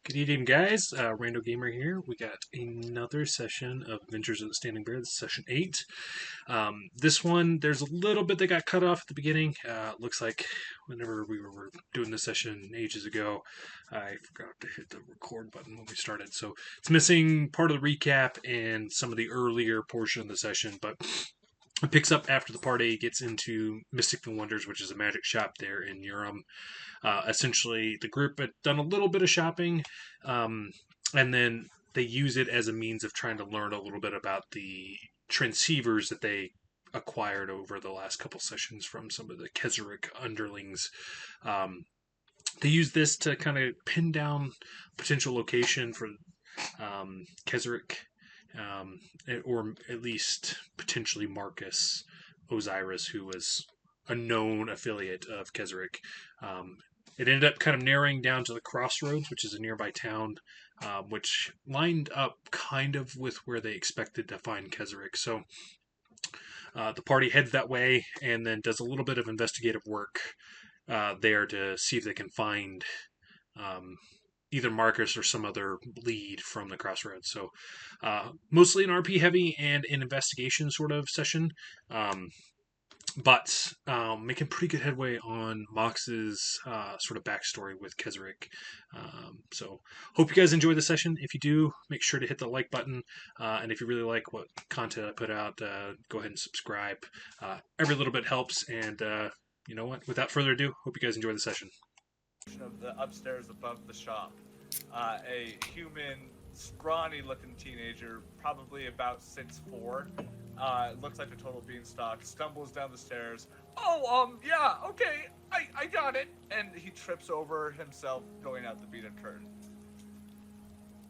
Good evening, guys. Rando Gamer here. We got another session of Adventures of the Standing Bear. This is session 8. This one, there's a little bit that got cut off at the beginning. Looks like whenever we were doing this session ages ago, I forgot to hit the record button when we started. So it's missing part of the recap and some of the earlier portion of the session, but it picks up after the party gets into Mystic and Wonders, which is a magic shop there in Urim. Essentially, the group had done a little bit of shopping, and then they use it as a means of trying to learn a little bit about the transceivers that they acquired over the last couple sessions from some of the Kezurex underlings. They use this to kind of pin down potential location for Kezurex, or at least potentially Marcus Osiris, who was a known affiliate of Kezurex. It ended up kind of narrowing down to the Crossroads, which is a nearby town, which lined up kind of with where they expected to find Kezurex. So the party heads that way and then does a little bit of investigative work there to see if they can find either Marcus or some other lead from the Crossroads. So mostly an RP heavy and an investigation sort of session. But making pretty good headway on Mhox's sort of backstory with Kezurex. So hope you guys enjoy the session. If you do, make sure to hit the like button. And if you really like what content I put out, go ahead and subscribe. Every little bit helps. And you know what? Without further ado, hope you guys enjoy the session. Of the upstairs above the shop, a human, scrawny-looking teenager, probably about 6'4", looks like a total beanstalk, stumbles down the stairs. Yeah, okay, I got it, and he trips over himself going out the beat and turn.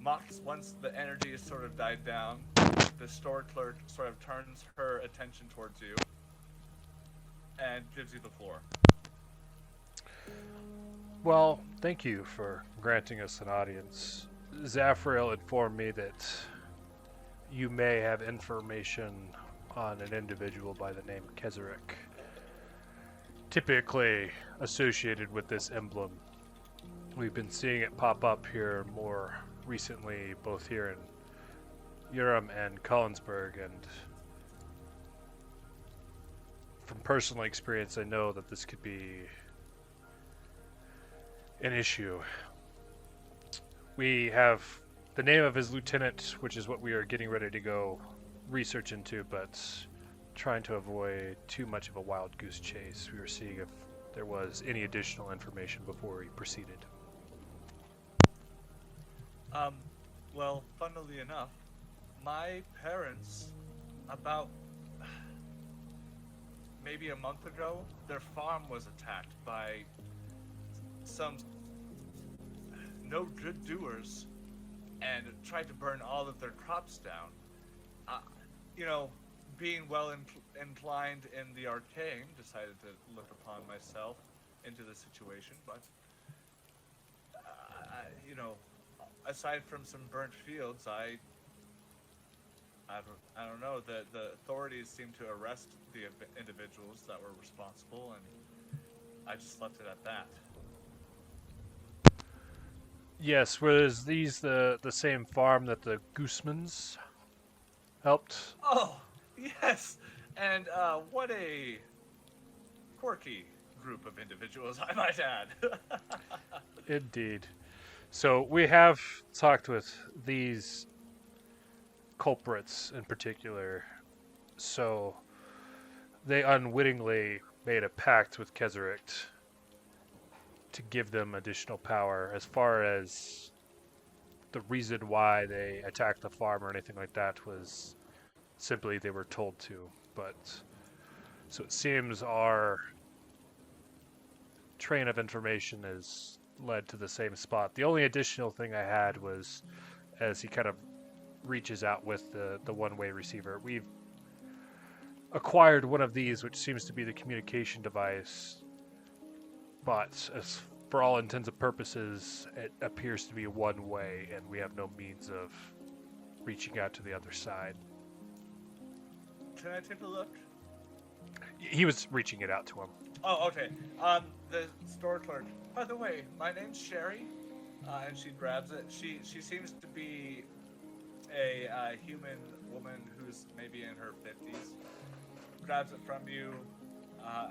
Mhox, once the energy has sort of died down, the store clerk sort of turns her attention towards you and gives you the floor. Well, thank you for granting us an audience. Zaphreal informed me that you may have information on an individual by the name Kezurex, typically associated with this emblem. We've been seeing it pop up here more recently, both here in Urim and Collinsburg, and from personal experience, I know that this could be an issue. We have the name of his lieutenant, which is what we are getting ready to go research into, but trying to avoid too much of a wild goose chase. We were seeing if there was any additional information before we proceeded. Well, funnily enough, my parents, about maybe a month ago, their farm was attacked by some no good doers and tried to burn all of their crops down. Being well inclined in the arcane, decided to look upon myself into the situation, but aside from some burnt fields, I don't know. The authorities seem to arrest the individuals that were responsible, and I just left it at that. Yes, was these the same farm that the Goosemans helped? Oh, yes, and what a quirky group of individuals, I might add. Indeed. So we have talked with these culprits in particular, so they unwittingly made a pact with Kezurex to give them additional power. As far as the reason why they attacked the farm or anything like that was simply they were told to. But so it seems our train of information has led to the same spot. The only additional thing I had was as he kind of reaches out with the one-way receiver. We've acquired one of these, which seems to be the communication device, but as for all intents and purposes, it appears to be one-way, and we have no means of reaching out to the other side. Can I take a look? He was reaching it out to him. Oh, okay. The store clerk. By the way, my name's Sherry. And she grabs it. She seems to be a human woman who's maybe in her 50s. Grabs it from you,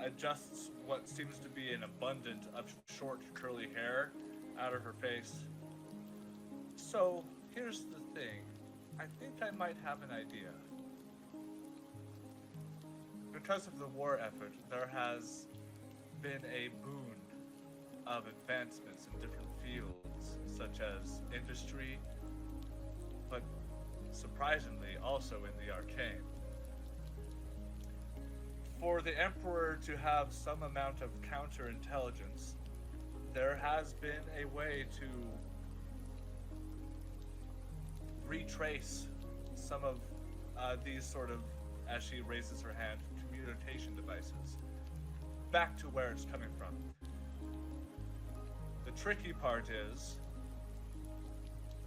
adjusts what seems to be an abundance of short, curly hair out of her face. So, here's the thing. I think I might have an idea. Because of the war effort, there has been a boon of advancements in different fields, such as industry, but surprisingly also in the arcane. For the Emperor to have some amount of counterintelligence, there has been a way to retrace some of these sort of, as she raises her hand, communication devices back to where it's coming from. The tricky part is,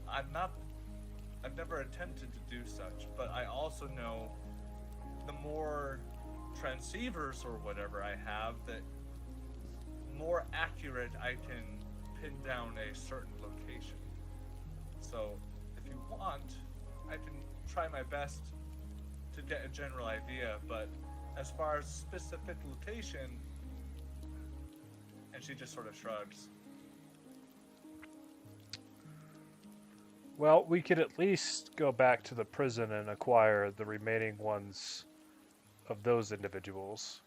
I've never attempted to do such, but I also know the more transceivers or whatever I have, that more accurate I can pin down a certain location. So, if you want, I can try my best to get a general idea, but as far as specific location, and she just sort of shrugs. Well, we could at least go back to the prison and acquire the remaining ones of those individuals.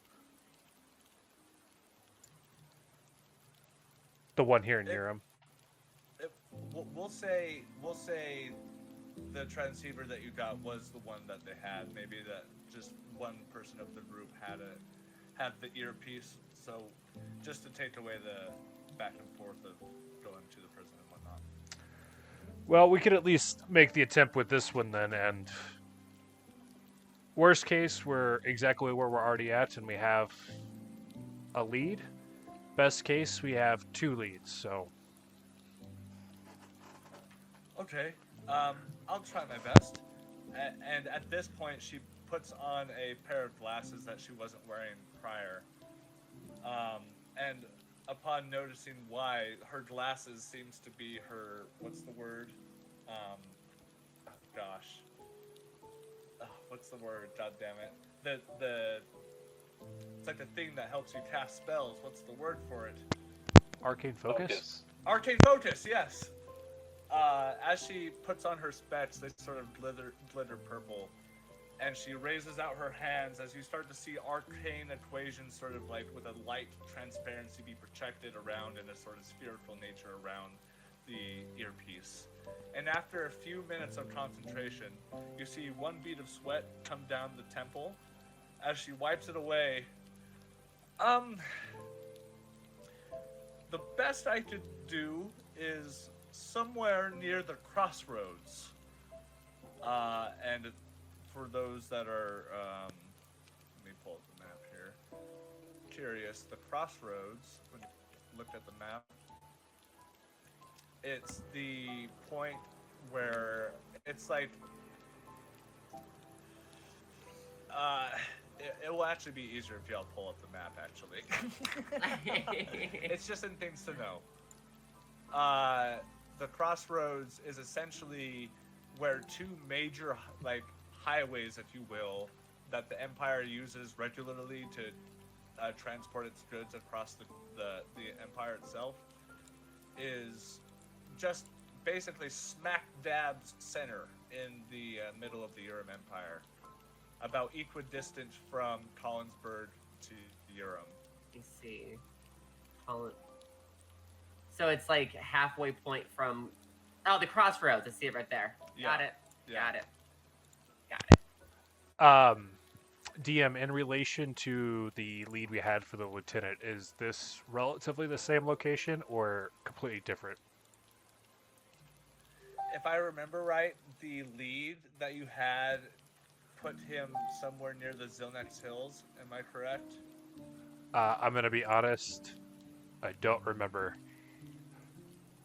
The one here near him. We'll say the transceiver that you got was the one that they had. Maybe that just one person of the group had the earpiece. So just to take away the back and forth of going to the prison and whatnot. Well, we could at least make the attempt with this one then, and worst case, we're exactly where we're already at, and we have a lead. Best case, we have 2 leads, so... Okay, I'll try my best. And at this point, she puts on a pair of glasses that she wasn't wearing prior. And upon noticing why, her glasses seems to be her, what's the word? What's the word? God damn it. It's like the thing that helps you cast spells. What's the word for it? Arcane Focus? Arcane Focus, yes. As she puts on her specs, they sort of glitter purple. And she raises out her hands as you start to see arcane equations sort of like with a light transparency be projected around in a sort of spherical nature around the earpiece. And after a few minutes of concentration, you see one bead of sweat come down the temple. As she wipes it away, the best I could do is somewhere near the Crossroads. And for those that are, let me pull up the map here. Curious, the Crossroads, when you looked at the map, it's the point where it's like, it will actually be easier if y'all pull up the map, actually. It's just in things to know. The Crossroads is essentially where 2 major, like, highways, if you will, that the Empire uses regularly to transport its goods across the Empire itself, is just basically smack dab center in the middle of the Urim Empire, about equidistant from Collinsburg to Urim. You see, so it's like halfway point from the Crossroads. I see it right there. Yeah. Got it. Yeah. Got it. DM, in relation to the lead we had for the lieutenant, is this relatively the same location or completely different? If I remember right, the lead that you had put him somewhere near the Zilnex Hills. Am I correct? I'm going to be honest. I don't remember.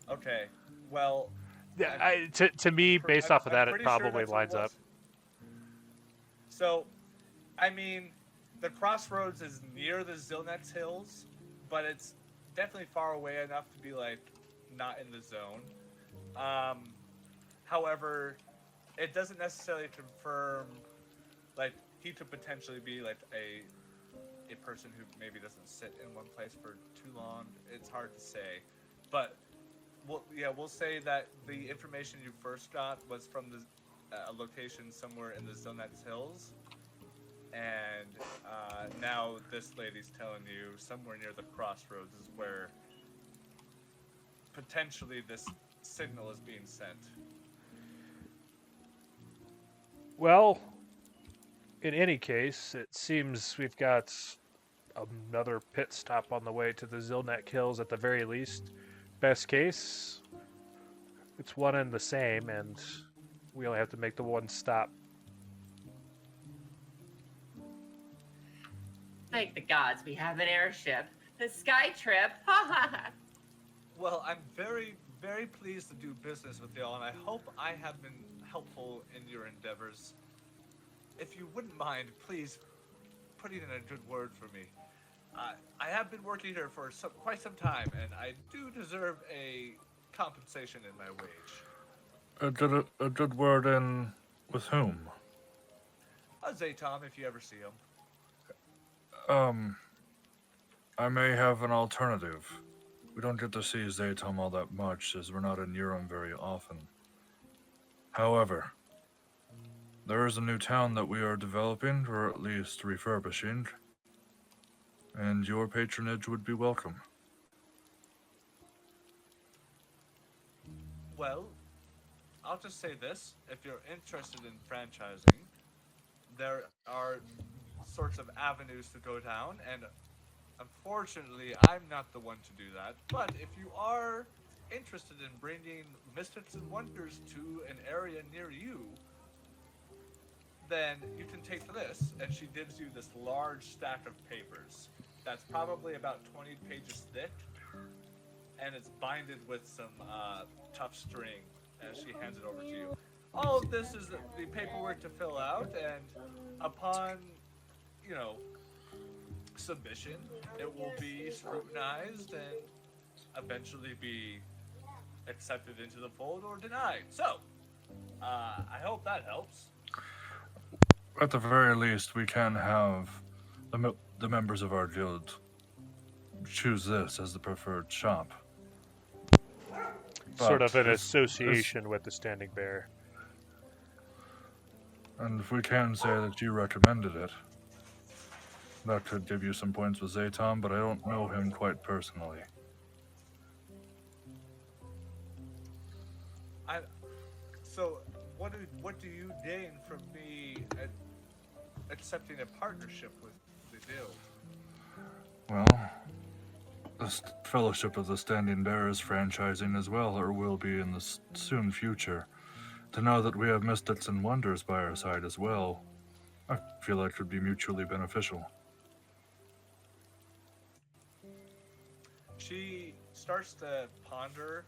Okay. Well... Yeah, to me, based off of that, it probably lines up. So, I mean, the Crossroads is near the Zilnex Hills, but it's definitely far away enough to be like, not in the zone. However, it doesn't necessarily confirm, like, he could potentially be like a person who maybe doesn't sit in one place for too long. It's hard to say, but we'll say that the information you first got was from the a location somewhere in the Zonet's Hills, and now this lady's telling you somewhere near the Crossroads is where potentially this signal is being sent. Well, in any case, it seems we've got another pit stop on the way to the Zilnet Hills at the very least. Best case, it's one and the same, and we only have to make the one stop. Thank the gods we have an airship. The sky trip. Well, I'm very, very pleased to do business with y'all, and I hope I have been helpful in your endeavors. If you wouldn't mind, please put in a good word for me. I have been working here for quite some time, and I do deserve a compensation in my wage. A good word in with whom? Xehtom, if you ever see him. I may have an alternative. We don't get to see Xehtom all that much, as we're not in Urim very often. However, there is a new town that we are developing, or at least refurbishing, and your patronage would be welcome. Well, I'll just say this. If you're interested in franchising, there are sorts of avenues to go down, and unfortunately, I'm not the one to do that. But if you are interested in bringing Mystics and Wonders to an area near you, then you can take this, and she gives you this large stack of papers that's probably about 20 pages thick, and it's binded with some tough string as she hands it over to you. All of this is the paperwork to fill out, and upon, submission, it will be scrutinized and eventually be accepted into the fold or denied. So, I hope that helps. At the very least, we can have the members of our guild choose this as the preferred shop. Sort But of an this- association with the Standing Bear. And if we can say that you recommended it, that could give you some points with Xehtom, but I don't know him quite personally. So, what do you gain from me accepting a partnership with the guild? Well, the Fellowship of the Standing Bear is franchising as well, or will be in the soon future. To know that we have Mystics and Wonders by our side as well, I feel like could be mutually beneficial. She starts to ponder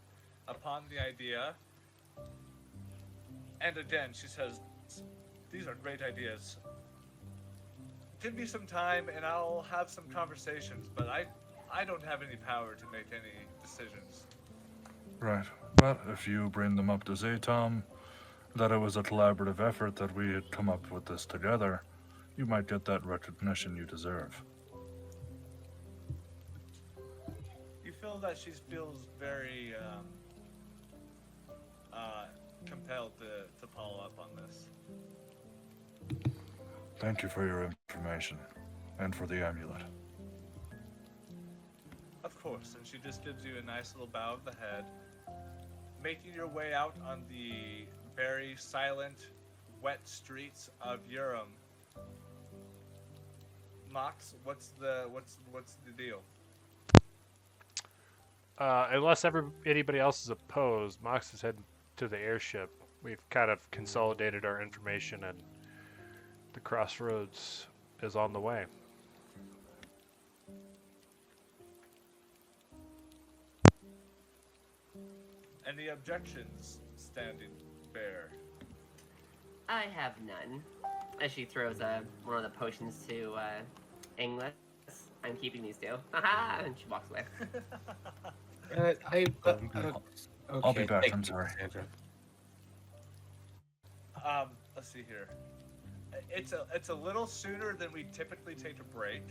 upon the idea, and again, she says, "These are great ideas. Give me some time, and I'll have some conversations, but I don't have any power to make any decisions." Right, but if you bring them up to Xehtom, that it was a collaborative effort that we had come up with this together, you might get that recognition you deserve. You feel that she feels very compelled to follow up on this. Thank you for your information, and for the amulet. Of course, and she just gives you a nice little bow of the head, making your way out on the very silent, wet streets of Urim. Mhox, what's the deal? Unless anybody else is opposed, Mox is heading to the airship. We've kind of consolidated our information, and the Crossroads is on the way. Any objections, Standing Bear? I have none. As she throws one of the potions to Engless. I'm keeping these two. Haha! And she walks away. I'll be Okay, back, thank I'm you, sorry. Cassandra. Let's see here. It's a little sooner than we typically take a break,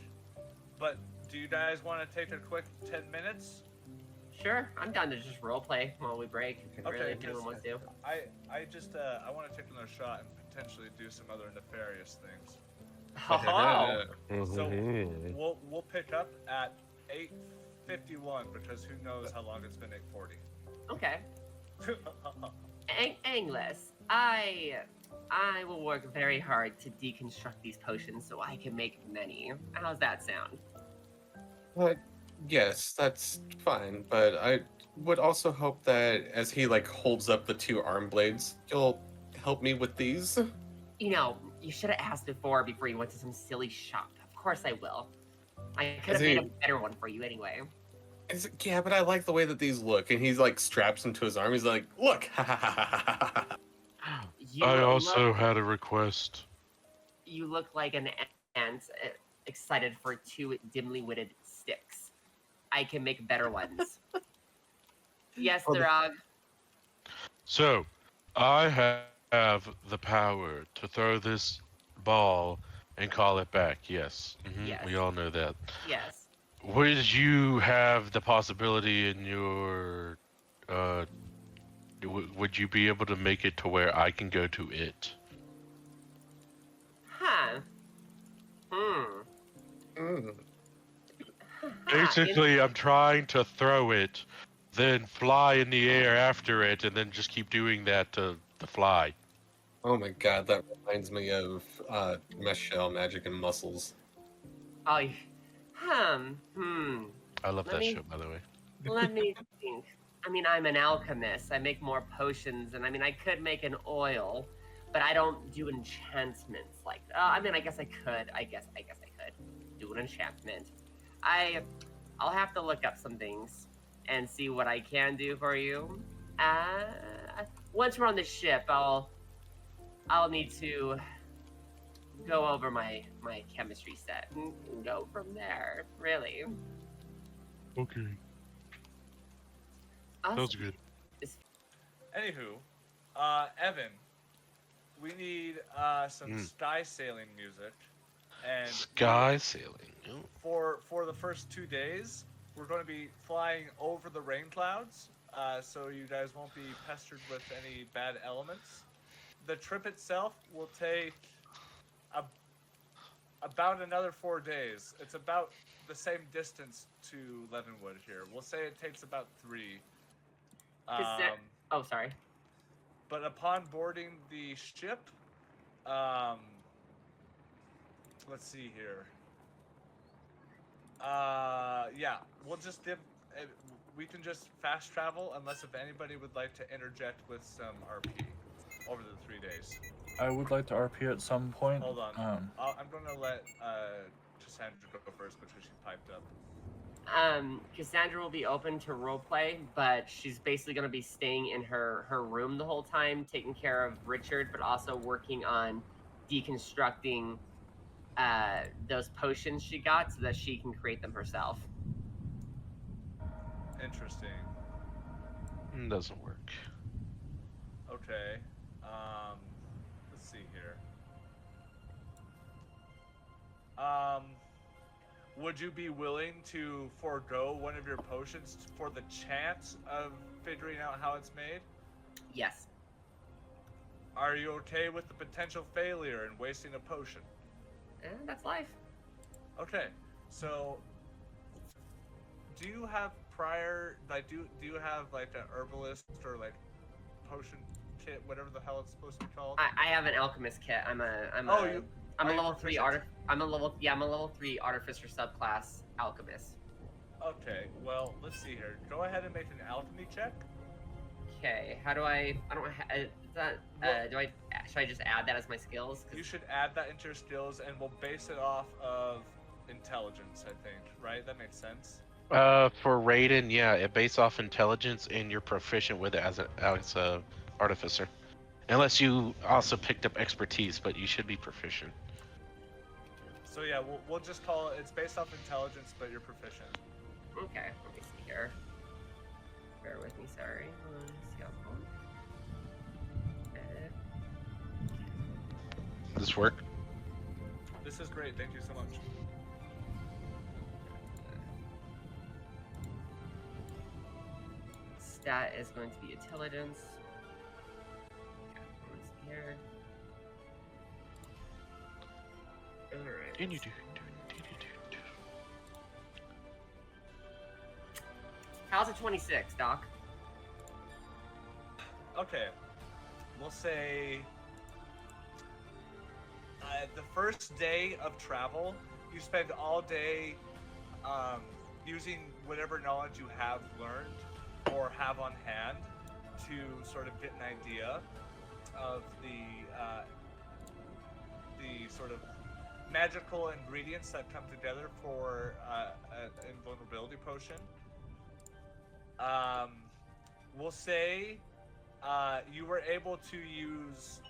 but do you guys want to take a quick 10 minutes? Sure, I'm down to just roleplay while we break. Okay, Really, if anyone wants to. I want to take another shot and potentially do some other nefarious things. Oh, So we'll pick up at 8:51 because who knows how long it's been 8:40. okay. Engless, I will work very hard to deconstruct these potions so I can make many. How's that sound? Yes, that's fine, but I would also hope that as he like holds up the two arm blades, you'll help me with these. You know, you should have asked before you went to some silly shop. Of course I will. I could have made a better one for you anyway. Yeah, but I like the way that these look, and he's like straps them to his arm. He's like, look. You I also look, had a request. you look like an ant excited for two dimly witted sticks. I can make better ones. Yes, Thurog. So, I have the power to throw this ball and call it back. Yes. Yes. We all know that. Yes. Would you have the possibility in your would you be able to make it to where I can go to it? Huh. Basically, I'm trying to throw it, then fly in the air after it, and then just keep doing that to fly. Oh my god, that reminds me of Mesh Shell, Magic, and Muscles. Oh, I love Let that me- show, by the way. Let me think. I mean, I'm an alchemist. I make more potions, and I mean, I could make an oil, but I don't do enchantments like. I mean, I guess I could. I guess I could do an enchantment. I'll have to look up some things and see what I can do for you. Once we're on the ship, I'll need to go over my chemistry set and go from there. Really. Okay. Awesome. Sounds good. Anywho, Evan, we need some sky sailing music, and Sky sailing. Oh. for the first 2 days, we're going to be flying over the rain clouds, so you guys won't be pestered with any bad elements. The trip itself will take about another 4 days. It's about the same distance to Leavenwood here. We'll say it takes about 3. Oh, sorry. But upon boarding the ship, let's see here. Yeah, we'll just give. We can just fast travel unless if anybody would like to interject with some RP over the 3 days. I would like to RP at some point. Hold on. I'm going to let Cassandra go first because she piped up. Cassandra will be open to roleplay, but she's basically going to be staying in her room the whole time, taking care of Richard, but also working on deconstructing those potions she got so that she can create them herself. Interesting. Doesn't work. Okay. Let's see here. Would you be willing to forego one of your potions for the chance of figuring out how it's made? Yes. Are you okay with the potential failure and wasting a potion? That's life. Okay, so do you have prior, like, do you have like an herbalist or like potion kit, whatever the hell it's supposed to be called? I have an alchemist kit. I'm a level 3 I'm a level 3 artificer subclass alchemist. Okay, well, let's see here. Go ahead and make an alchemy check. Okay, how do I should I just add that as my skills? 'Cause You should add that into your skills, and we'll base it off of intelligence, I think, right? That makes sense. For Raiden, yeah, it based off intelligence, and you're proficient with it as a artificer. Unless you also picked up expertise, but you should be proficient. So yeah, we'll just call it, it's based off intelligence, but you're proficient. Okay, let me see here. Bear with me, sorry. Xehtom. Edit. This work? This is great. Thank you so much. Stat is going to be intelligence. Okay, let's see here. Alright. And you do. How's a 26, Doc? Okay, we'll say the first day of travel, you spend all day using whatever knowledge you have learned or have on hand to sort of get an idea of the sort of magical ingredients that come together for an invulnerability potion. We'll say you were able to use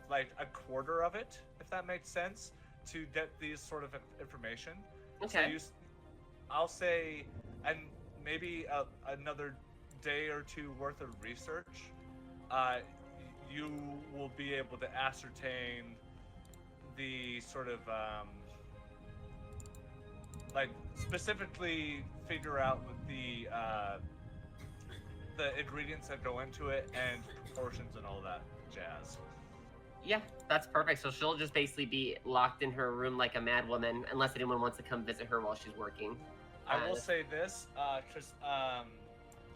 like a quarter of it, if that makes sense, to get these sort of information. Okay. So I'll say, and maybe another day or two worth of research, you will be able to ascertain the sort of like specifically figure out the ingredients that go into it and proportions and all that jazz. Yeah, that's perfect. So she'll just basically be locked in her room like a mad woman, unless anyone wants to come visit her while she's working. I will say this,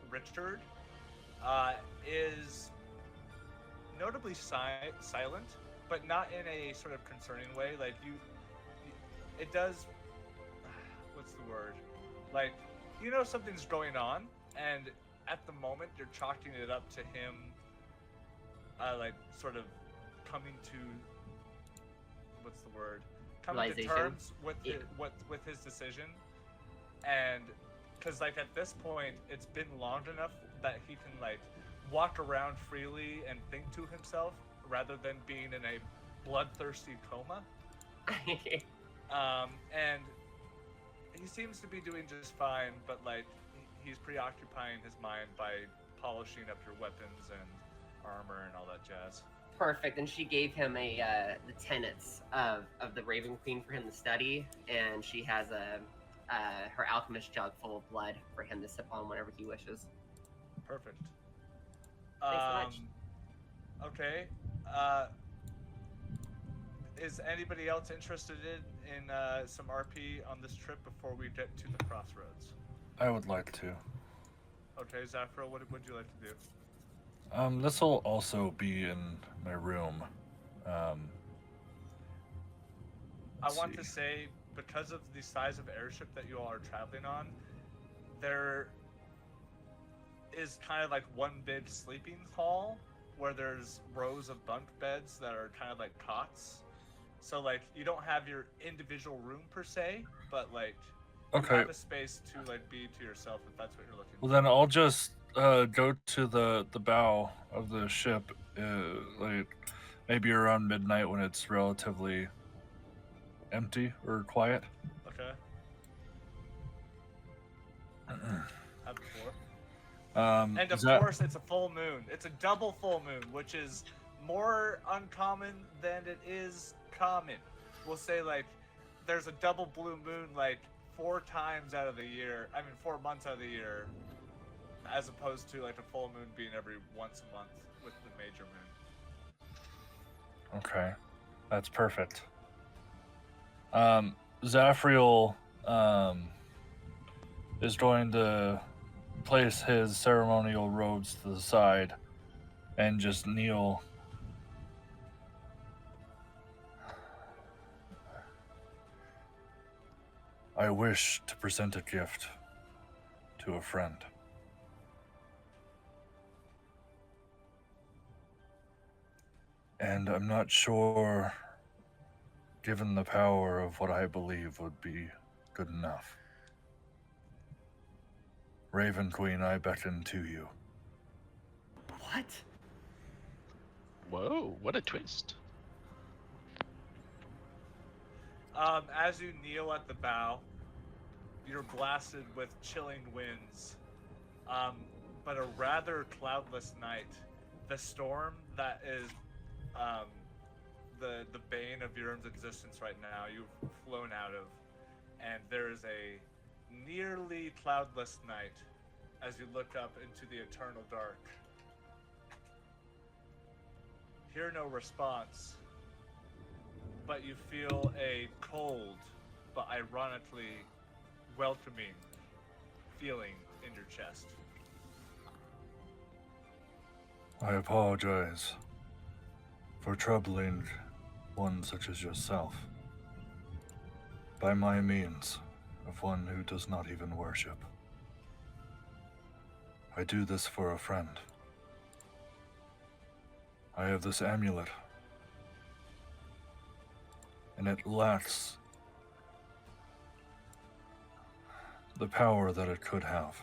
Richard is notably silent, but not in a sort of concerning way. Like it does. What's the word? Like, you know something's going on, and at the moment you're chalking it up to him, like sort of coming to, what's the word? Coming to Realization. terms with with his decision, and because like at this point it's been long enough that he can like walk around freely and think to himself rather than being in a bloodthirsty coma. And he seems to be doing just fine, but like he's preoccupying his mind by polishing up your weapons and armor and all that jazz. Perfect. And she gave him the tenets of the Raven Queen for him to study, and she has her alchemist jug full of blood for him to sip on whenever he wishes. Perfect. Thanks so much. Okay. Is anybody else interested in some RP on this trip before we get to the Crossroads? I would like to. Okay, Zaphreal, what would you like to do? This will also be in my room. I let's want see. to say, because of the size of airship that you all are traveling on, there is kind of like one big sleeping hall where there's rows of bunk beds that are kind of like cots. So like you don't have your individual room per se, but like you Okay. have a space to like be to yourself if that's what you're looking Well, for. then I'll just go to the bow of the ship, like maybe around midnight when it's relatively empty or quiet. Okay. Have before. And of is that- course, it's a full moon. It's a double full moon, which is more uncommon than it is common. We'll say like there's a double blue moon like 4 times out of the year. I mean 4 months out of the year, as opposed to like a full moon being every once a month with the major moon. Okay, that's perfect. Zaphreal is going to place his ceremonial robes to the side and just kneel. I wish to present a gift to a friend. And I'm not sure, given the power of what I believe would be good enough. Raven Queen, I beckon to you. What? Whoa, what a twist. As you kneel at the bow, you're blasted with chilling winds. but a rather cloudless night. The storm that is the bane of Yurum's existence right now, you've flown out of, and there is a nearly cloudless night as you look up into the eternal dark. Hear no response, but you feel a cold but ironically welcoming feeling in your chest. I apologize for troubling one such as yourself by my means of one who does not even worship. I do this for a friend. I have this amulet, and it lacks the power that it could have.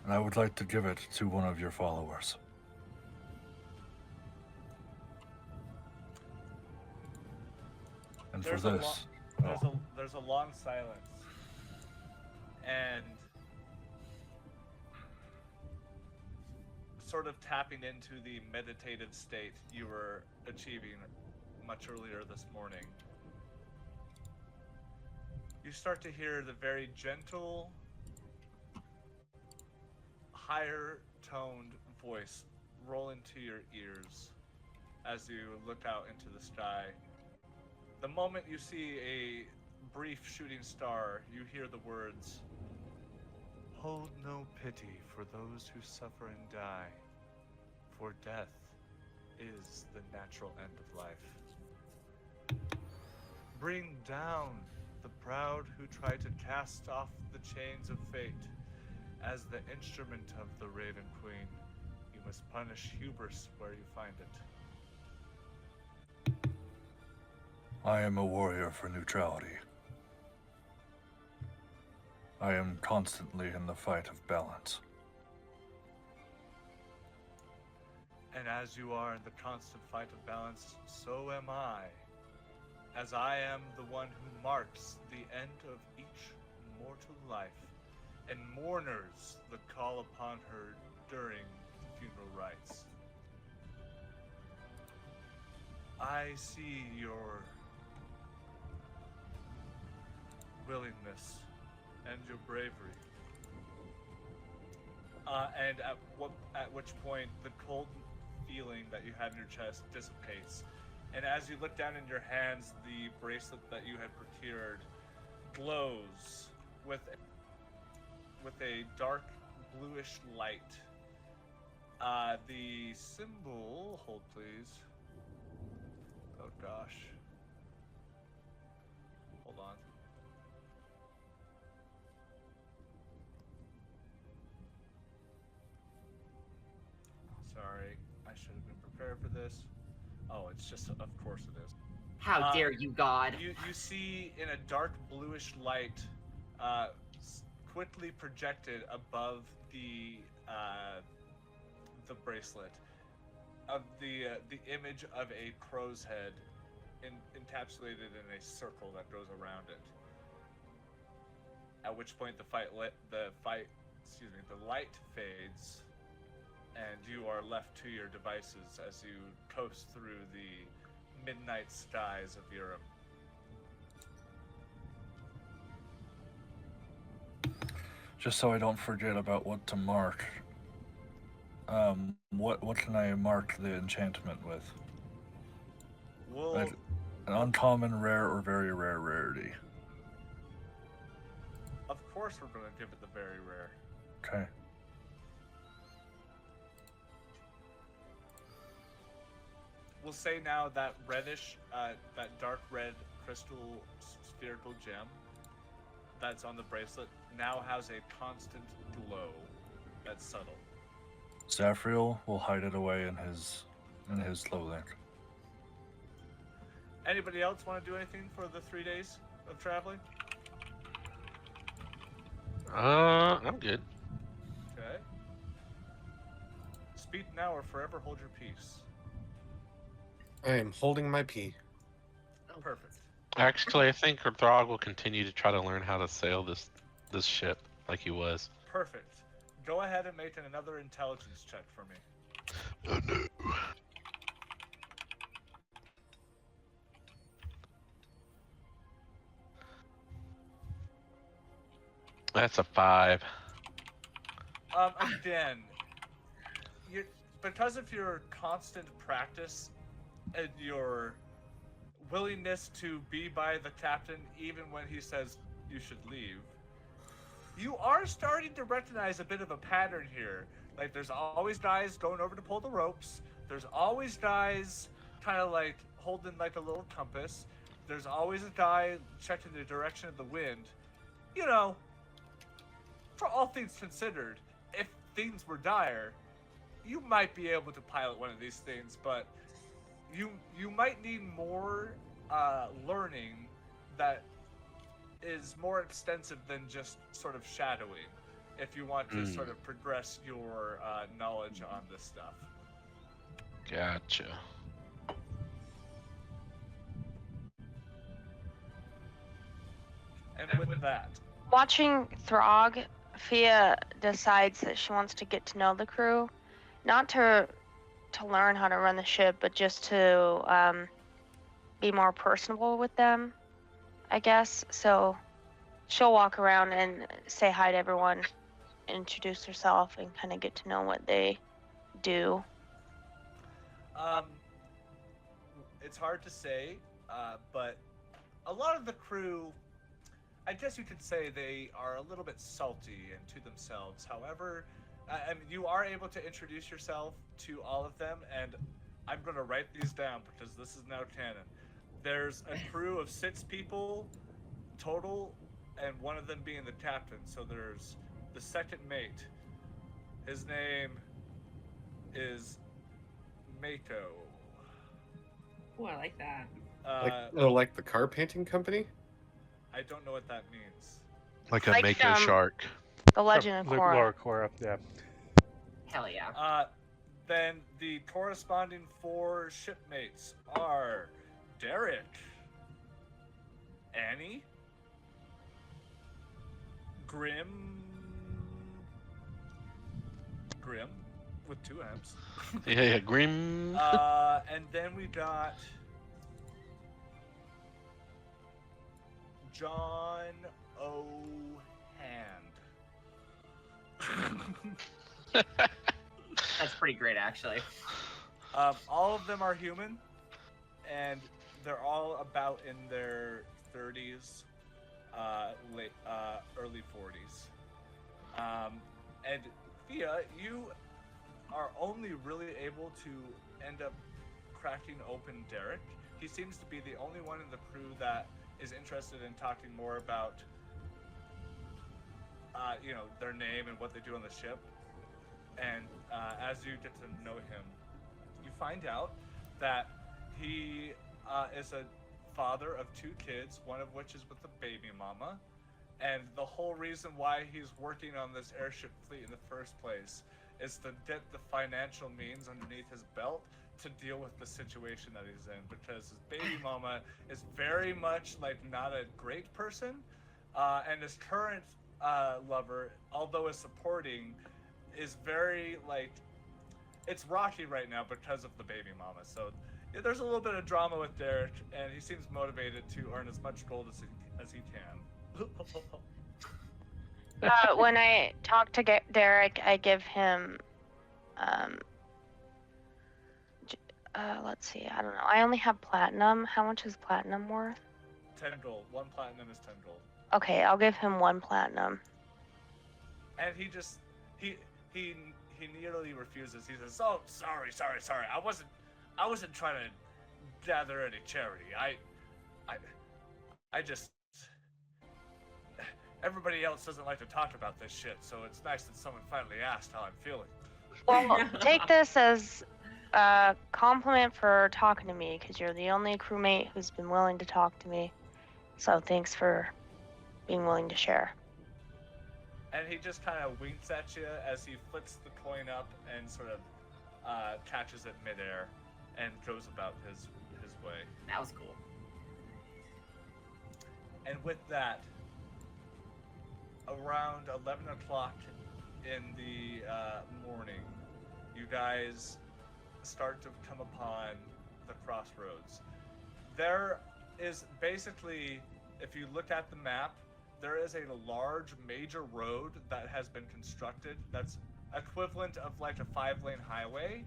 And I would like to give it to one of your followers. And for this, There's a long silence, and sort of tapping into the meditative state you were achieving much earlier this morning. You start to hear the very gentle, higher toned voice roll into your ears as you look out into the sky. The moment you see a brief shooting star, you hear the words, "Hold no pity for those who suffer and die, for death is the natural end of life. Bring down the proud who try to cast off the chains of fate. As the instrument of the Raven Queen, you must punish hubris where you find it." I am a warrior for neutrality. I am constantly in the fight of balance. And as you are in the constant fight of balance, so am I. As I am the one who marks the end of each mortal life, and mourners the call upon her during funeral rites. I see your willingness and your bravery. And at which point the cold feeling that you had in your chest dissipates. And as you look down in your hands, the bracelet that you had procured glows with a dark bluish light. The symbol, hold please. Oh gosh. Hold on. Sorry, I should have been prepared for this. Oh, it's just, of course it is. How dare you, God? You see in a dark bluish light, quickly projected above the bracelet, of the image of a crow's head, encapsulated in a circle that goes around it. At which point the light fades, and you are left to your devices as you coast through the midnight skies of Europe. Just so I don't forget about what to mark, what can I mark the enchantment with? Well, An uncommon, rare, or very rare rarity. of course we're going to give it the very rare. Okay. We'll say now that reddish, that dark red crystal spherical gem that's on the bracelet now has a constant glow that's subtle. Zaphreal will hide it away in his clothing. Anybody else want to do anything for the 3 days of traveling? I'm good. Okay. Speak now or forever hold your peace. I am holding my pee. Perfect. Actually, I think Throg will continue to try to learn how to sail this ship. like he was. Perfect. Go ahead and make another intelligence check for me. Oh no. That's a 5. Again, because of your constant practice and your willingness to be by the captain even when he says you should leave, you are starting to recognize a bit of a pattern here. Like, there's always guys going over to pull the ropes. There's always guys kind of like holding like a little compass. There's always a guy checking the direction of the wind. You know, for all things considered, if things were dire, you might be able to pilot one of these things, but you might need more learning that is more extensive than just sort of shadowing if you want to sort of progress your knowledge on this stuff. Gotcha. And with that, Watching Throg, Fia decides that she wants to get to know the crew, not to learn how to run the ship, but just to be more personable with them, I guess. So she'll walk around and say hi to everyone, introduce herself, and kind of get to know what they do. it's hard to say, but a lot of the crew, I guess you could say they are a little bit salty and to themselves. However, I mean, you are able to introduce yourself to all of them, and I'm going to write these down because this is now canon. There's a crew of 6 people total, and one of them being the captain. So there's the second mate. His name is Mako. Oh, I like that. Like the car painting company? I don't know what that means. Like a Like, Mako shark. The Legend of Laura Korra. Korra, yeah. Hell yeah. Then the corresponding 4 shipmates are Derek, Annie, Grim with 2 M's. Yeah, Grim. And then we got John O. Hand. That's pretty great, actually. All of them are human, and they're all about in their 30s, early 40s. And Fia, you are only really able to end up cracking open Derek. He seems to be the only one in the crew that is interested in talking more about, their name and what they do on the ship. And as you get to know him, you find out that he is a father of 2 kids, one of which is with a baby mama. And the whole reason why he's working on this airship fleet in the first place is to get the financial means underneath his belt to deal with the situation that he's in, because his baby mama is very much like not a great person, and his current lover, although is supporting, is very it's rocky right now because of the baby mama. So there's a little bit of drama with Derek, and he seems motivated to earn as much gold as he can. When I talk to Derek, I give him, let's see, I don't know. I only have platinum. How much is platinum worth? 10 gold. 1 platinum is 10 gold. Okay, I'll give him 1 platinum. And he nearly refuses. He says, "Oh, sorry. I wasn't trying to gather any charity. I just, everybody else doesn't like to talk about this shit, so it's nice that someone finally asked how I'm feeling." Well, take this as a compliment for talking to me, because you're the only crewmate who's been willing to talk to me. So thanks for being willing to share. And he just kind of winks at you as he flips the coin up and sort of catches it midair and goes about his way. That was cool. And with that, around 11 o'clock in the morning, you guys start to come upon the Crossroads. There is basically, if you look at the map, there is a large major road that has been constructed that's equivalent of like a 5-lane highway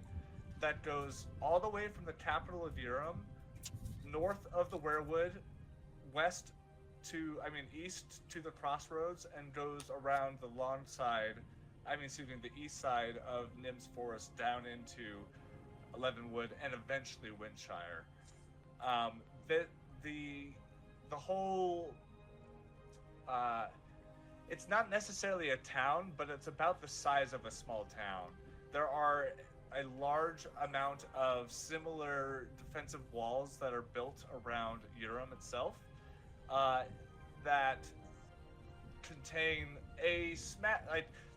that goes all the way from the capital of Urim, north of the Werewood, east to the Crossroads, and goes around the the east side of Nim's Forest down into Leavenwood and eventually Windshire. The whole it's not necessarily a town, but it's about the size of a small town. There are a large amount of similar defensive walls that are built around Urim itself that contain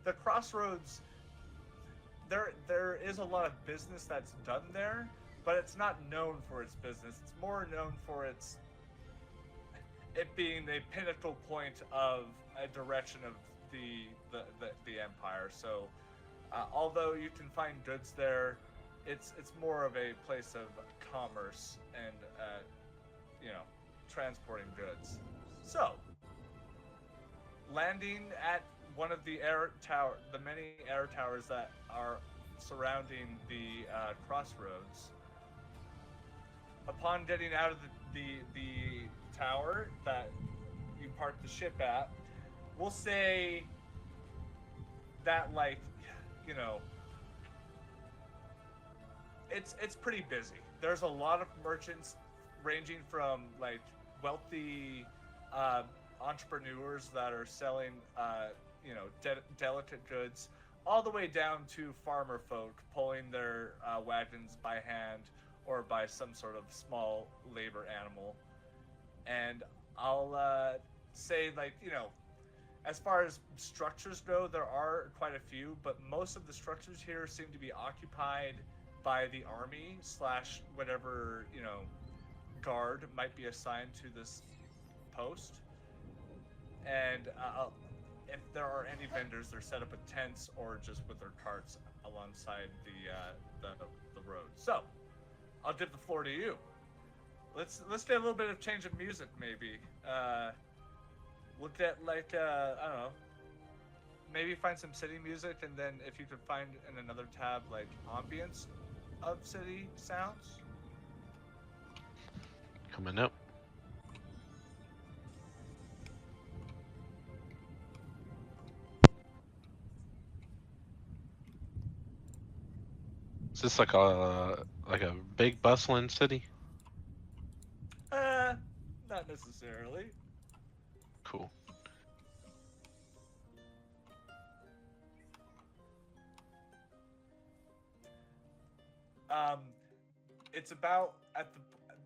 the Crossroads. There is a lot of business that's done there, but it's not known for its business. It's more known for it being a pinnacle point of a direction of the empire. So, although you can find goods there, it's more of a place of commerce and transporting goods. So, landing at one of the many air towers that are surrounding the Crossroads. Upon getting out of the tower that you parked the ship at, we'll say that it's pretty busy. There's a lot of merchants ranging from wealthy entrepreneurs that are selling delicate goods, all the way down to farmer folk pulling their wagons by hand or by some sort of small labor animal. And I'll say, as far as structures go, there are quite a few, but most of the structures here seem to be occupied by the army / whatever, guard might be assigned to this post. And if there are any vendors, they're set up with tents or just with their carts alongside the road. So, I'll give the floor to you. Let's get a little bit of change of music, maybe. We'll get I don't know, maybe find some city music, and then if you could find in another tab ambience of city sounds. Coming up. Is this like a big bustling city? Not necessarily. Cool. It's about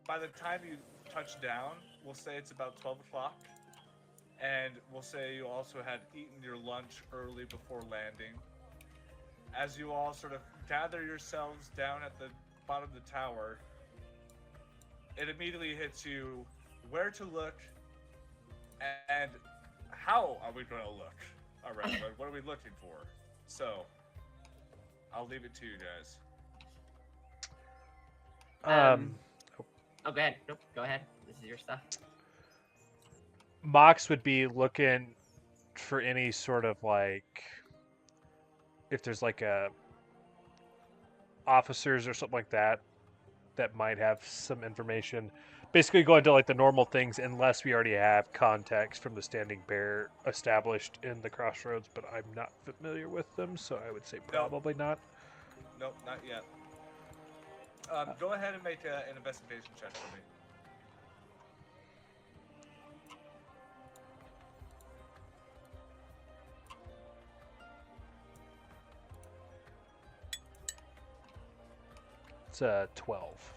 by the time you touch down, we'll say it's about 12 o'clock, and we'll say you also had eaten your lunch early before landing. As you all sort of gather yourselves down at the bottom of the tower, it immediately hits you where to look and how are we going to look around. What are we looking for? So, I'll leave it to you guys. Oh, go ahead. Nope, go ahead. This is your stuff. Mhox would be looking for any sort of if there's a officers or something like that might have some information. Basically going to the normal things, unless we already have contacts from the Standing Bear established in the Crossroads, but I'm not familiar with them, so I would say probably not. Nope, not yet. Go ahead and make an investigation check for me. It's 12.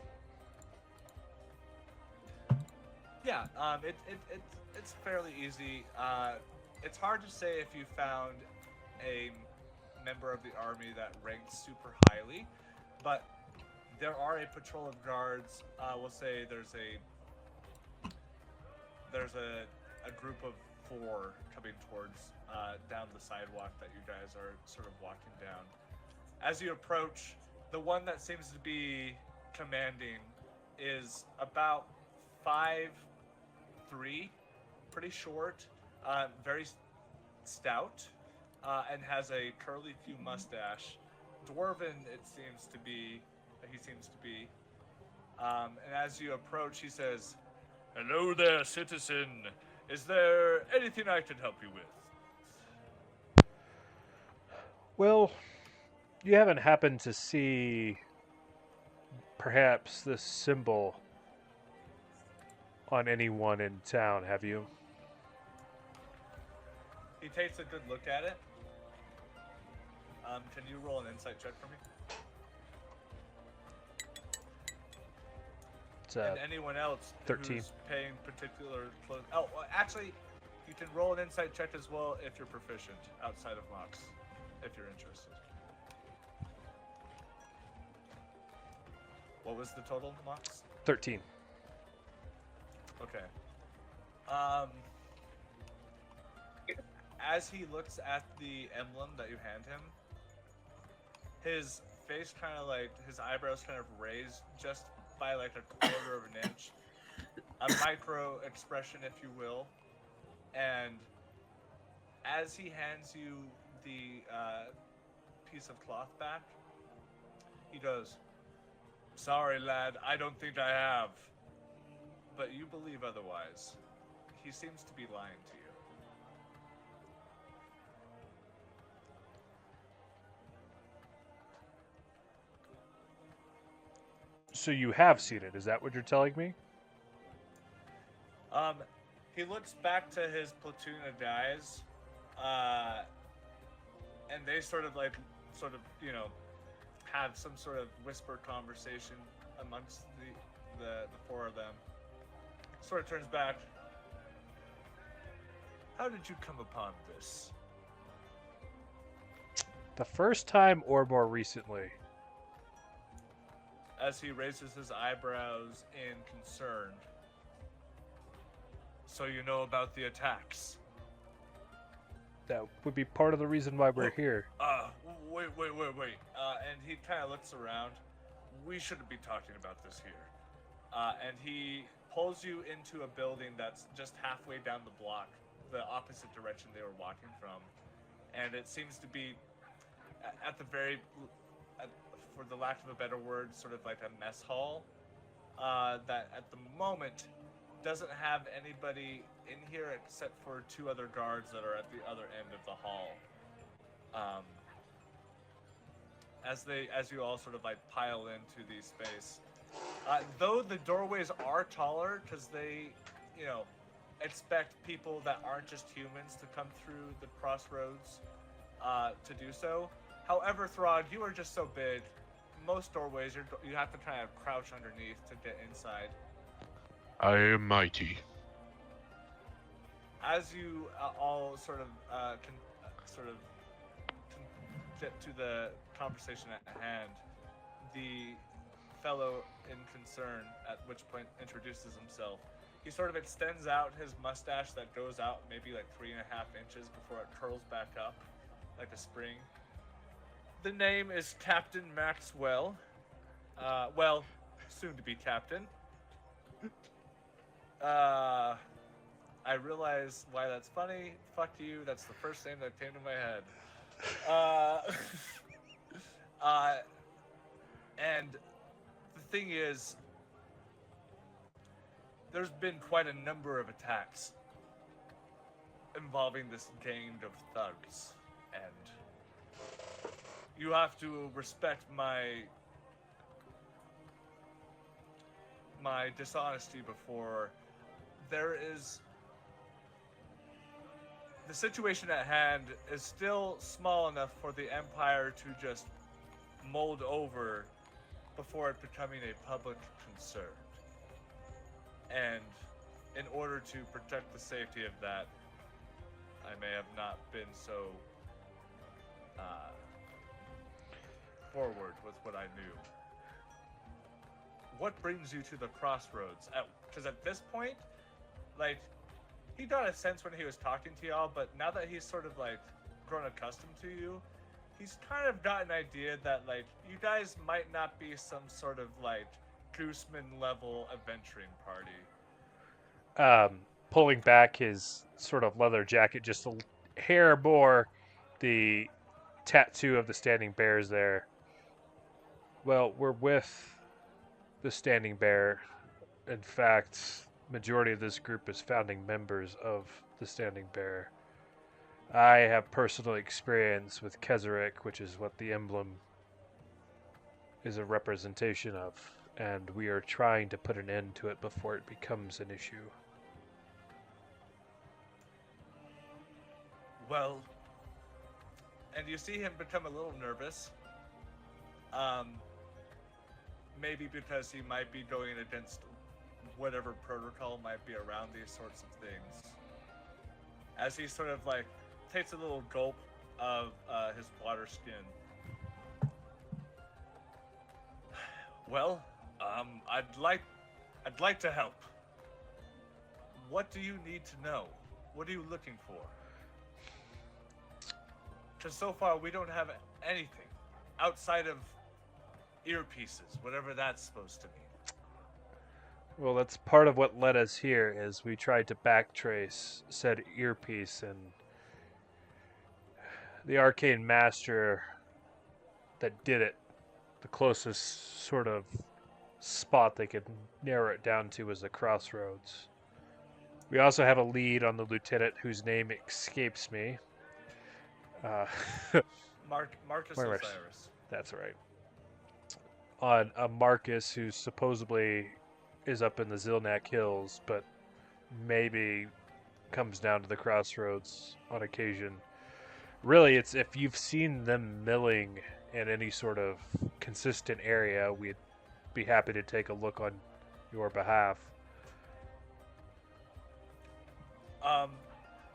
Yeah, it's fairly easy. It's hard to say if you found a member of the army that ranked super highly, but there are a patrol of guards. We'll say there's a group of 4 coming towards down the sidewalk that you guys are sort of walking down. As you approach, the one that seems to be commanding is about 5'3", pretty short, very stout, and has a curly Q mustache. Dwarven, he seems to be. And as you approach, he says, "Hello there, citizen. Is there anything I can help you with?" Well, you haven't happened to see perhaps this symbol on anyone in town, have you? He takes a good look at it. Can you roll an insight check for me? It's And anyone else 13. who's paying particular close... Oh, well, actually, you can roll an insight check as well if you're proficient outside of Mhox, if you're interested. What was the total, Mhox? 13. Okay. As he looks at the emblem that you hand him, his face kind of like, his eyebrows kind of raised just by like a quarter of an inch. A micro expression, if you will. And as he hands you the piece of cloth back, he goes, "Sorry, lad, I don't think I have." But you believe otherwise. He seems to be lying to you. So you have seen it, is that what you're telling me? He looks back to his platoon of guys, and they sort of, you know, have some sort of whisper conversation amongst the 4 of them. Sort of turns back. "How did you come upon this?" The first time or more recently? As he raises his eyebrows in concern. "So you know about the attacks?" That would be part of the reason why we're here. Wait. And he kind of looks around. "We shouldn't be talking about this here." And he pulls you into a building that's just halfway down the block, the opposite direction they were walking from. And it seems to be at the very, for the lack of a better word, sort of like a mess hall that at the moment doesn't have anybody in here except for 2 other guards that are at the other end of the hall. As you all sort of like pile into the space. Though the doorways are taller because they, you know, expect people that aren't just humans to come through the Crossroads to do so. However, Throg, you are just so big. Most doorways, you have to kind of crouch underneath to get inside. I am mighty. As you all sort of get to the conversation at hand, the fellow in concern, at which point introduces himself. He sort of extends out his mustache that goes out maybe like 3.5 inches before it curls back up like a spring. "The name is Captain Maxwell. Well, soon to be Captain. I realize why that's funny. Fuck you, that's the first name that came to my head. And the thing is, there's been quite a number of attacks involving this gang of thugs, and you have to respect my dishonesty before there is... The situation at hand is still small enough for the Empire to just mold over before it becoming a public concern. And in order to protect the safety of that, I may have not been so forward with what I knew. What brings you to the Crossroads? Because at this point, like, he got a sense when he was talking to y'all, but now that he's sort of like grown accustomed to you, he's kind of got an idea that like you guys might not be some sort of like Gooseman level adventuring party. Pulling back his sort of leather jacket just a hair more, the tattoo of the standing bears there. Well, we're with the standing bear. In fact, majority of this group is founding members of the standing bear. I have personal experience with Kezurex, which is what the emblem is a representation of, and we are trying to put an end to it before it becomes an issue. Well, and you see him become a little nervous. Maybe because he might be going against whatever protocol might be around these sorts of things. As he sort of like takes a little gulp of his water skin. Well, I'd like to help. What do you need to know? What are you looking for? Because so far we don't have anything outside of earpieces, whatever that's supposed to mean. Well, that's part of what led us here, is we tried to backtrace said earpiece, and the arcane master that did it, the closest sort of spot they could narrow it down to was the Crossroads. We also have a lead on the lieutenant whose name escapes me. Marcus Marcus. Osiris. That's right. On a Marcus who supposedly is up in the Zilnak Hills, but maybe comes down to the Crossroads on occasion. Really, it's if you've seen them milling in any sort of consistent area, we'd be happy to take a look on your behalf.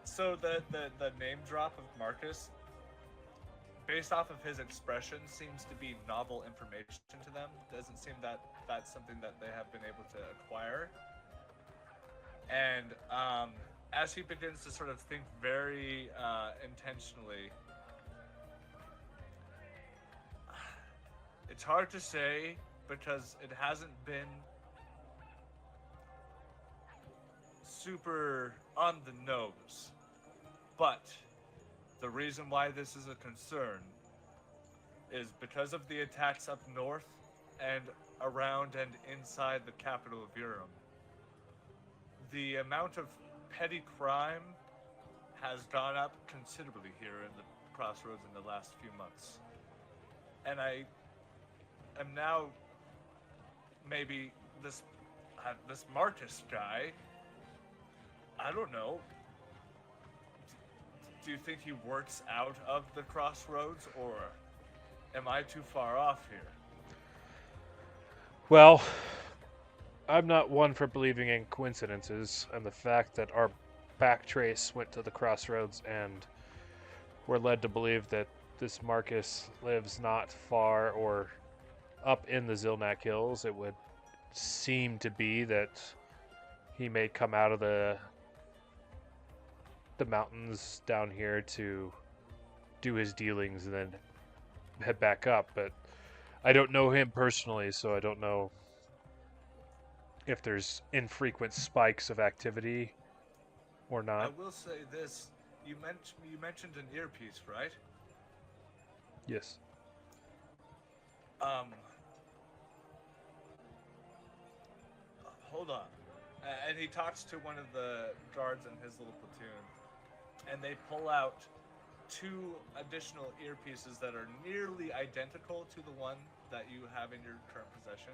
So the name drop of Marcus, based off of his expression, seems to be novel information to them. Doesn't seem that that's something that they have been able to acquire. And as he begins to sort of think very intentionally, it's hard to say because it hasn't been super on the nose. But the reason why this is a concern is because of the attacks up north and around and inside the capital of Urim. The amount of petty crime has gone up considerably here in the Crossroads in the last few months. And I am now maybe this Marcus guy, I don't know. Do you think he works out of the Crossroads, or am I too far off here? Well, I'm not one for believing in coincidences, and the fact that our backtrace went to the Crossroads and we're led to believe that this Marcus lives not far or up in the Zilnak Hills, it would seem to be that he may come out of the mountains down here to do his dealings and then head back up. But I don't know him personally, so I don't know if there's infrequent spikes of activity or not. I will say this: you mentioned an earpiece, right? Yes. Hold on. And he talks to one of the guards in his little platoon, and they pull out 2 additional earpieces that are nearly identical to the one that you have in your current possession.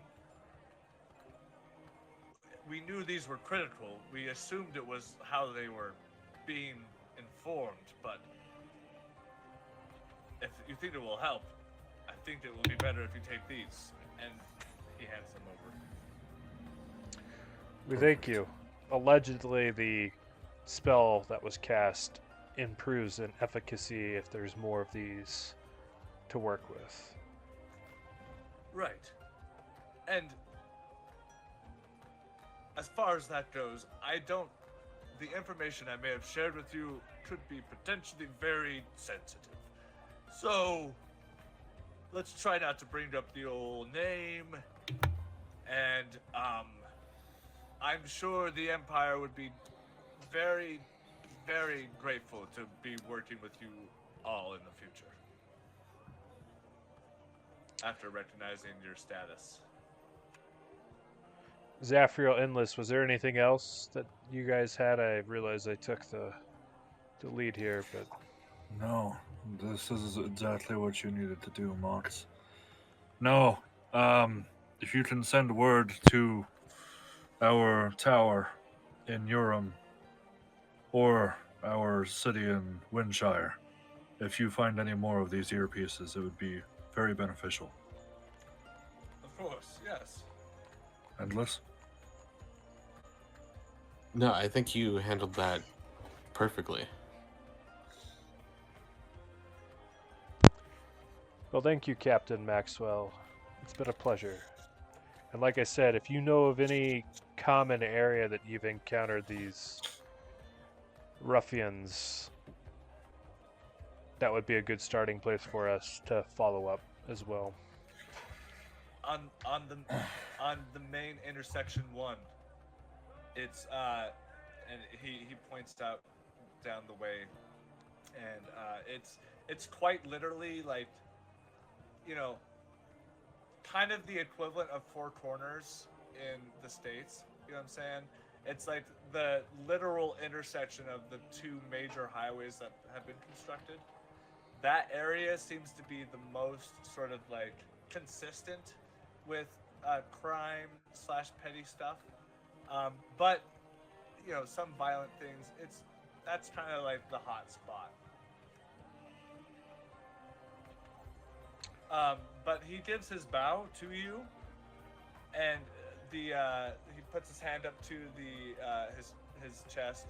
We knew these were critical. We assumed it was how they were being informed, but if you think it will help, I think it will be better if you take these. And he hands them over. We thank you. Allegedly, the spell that was cast improves in efficacy if there's more of these to work with. Right. And as far as that goes, I don't the information I may have shared with you could be potentially very sensitive. So, let's try not to bring up the old name. And, I'm sure the Empire would be very, very grateful to be working with you all in the future. After recognizing your status. Zaphreal Endless, was there anything else that you guys had? I realized I took the lead here, but No, this is exactly what you needed to do, Mhox. No, if you can send word to our tower in Urim or our city in Windshire, if you find any more of these earpieces, it would be very beneficial. Of course, yes. Endless? No, I think you handled that perfectly. well, thank you, Captain Maxwell. It's been a pleasure. And like I said, if you know of any common area that you've encountered these ruffians, that would be a good starting place for us to follow up as well. On the main intersection 1, it's and he points out down the way, and it's quite literally like, you know, kind of the equivalent of Four Corners in the States. You know what I'm saying? It's like the literal intersection of the two major highways that have been constructed. That area seems to be the most sort of like consistent with crime / petty stuff. But you know, some violent things. That's kind of like the hot spot. But he gives his bow to you, and he puts his hand up to his chest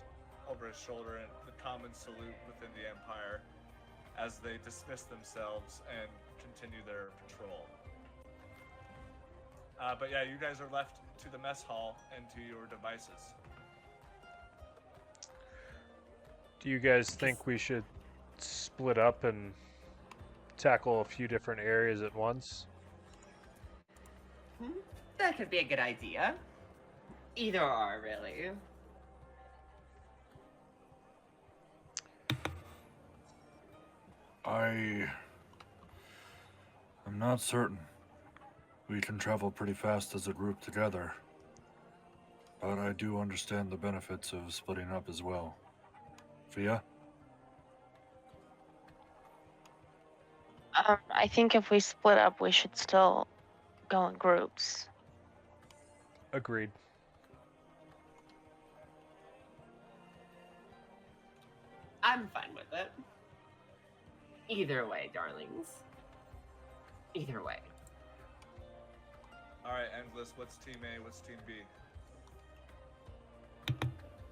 over his shoulder, and the common salute within the Empire as they dismiss themselves and continue their patrol. But yeah, you guys are left to the mess hall and to your devices. Do you guys think we should split up and tackle a few different areas at once? That could be a good idea. Either or, really. I'm not certain. We can travel pretty fast as a group together. But I do understand the benefits of splitting up as well. Fia? I think if we split up, we should still go in groups. Agreed. I'm fine with it. Either way, darlings. Either way. All right, Endless. What's Team A? What's Team B?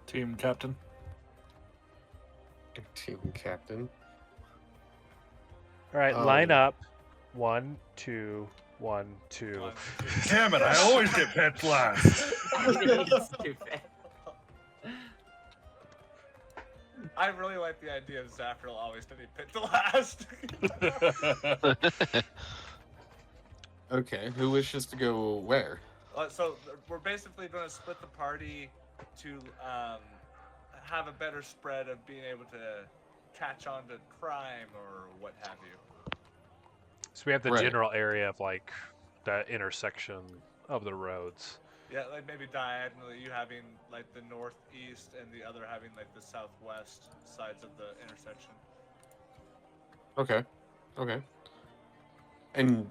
Team Captain? Team Captain. All right, line up. 1, 2, 1, 2. 1, 2. Damn it, I always get picked last. Stupid. I really like the idea of Zaphreal always getting picked last. Okay, who wishes to go where? So we're basically going to split the party to have a better spread of being able to catch on to crime or what have you. So we have the Right. general area of like the intersection of the roads. Yeah, like maybe diagonally, you having like the northeast and the other having like the southwest sides of the intersection. Okay. And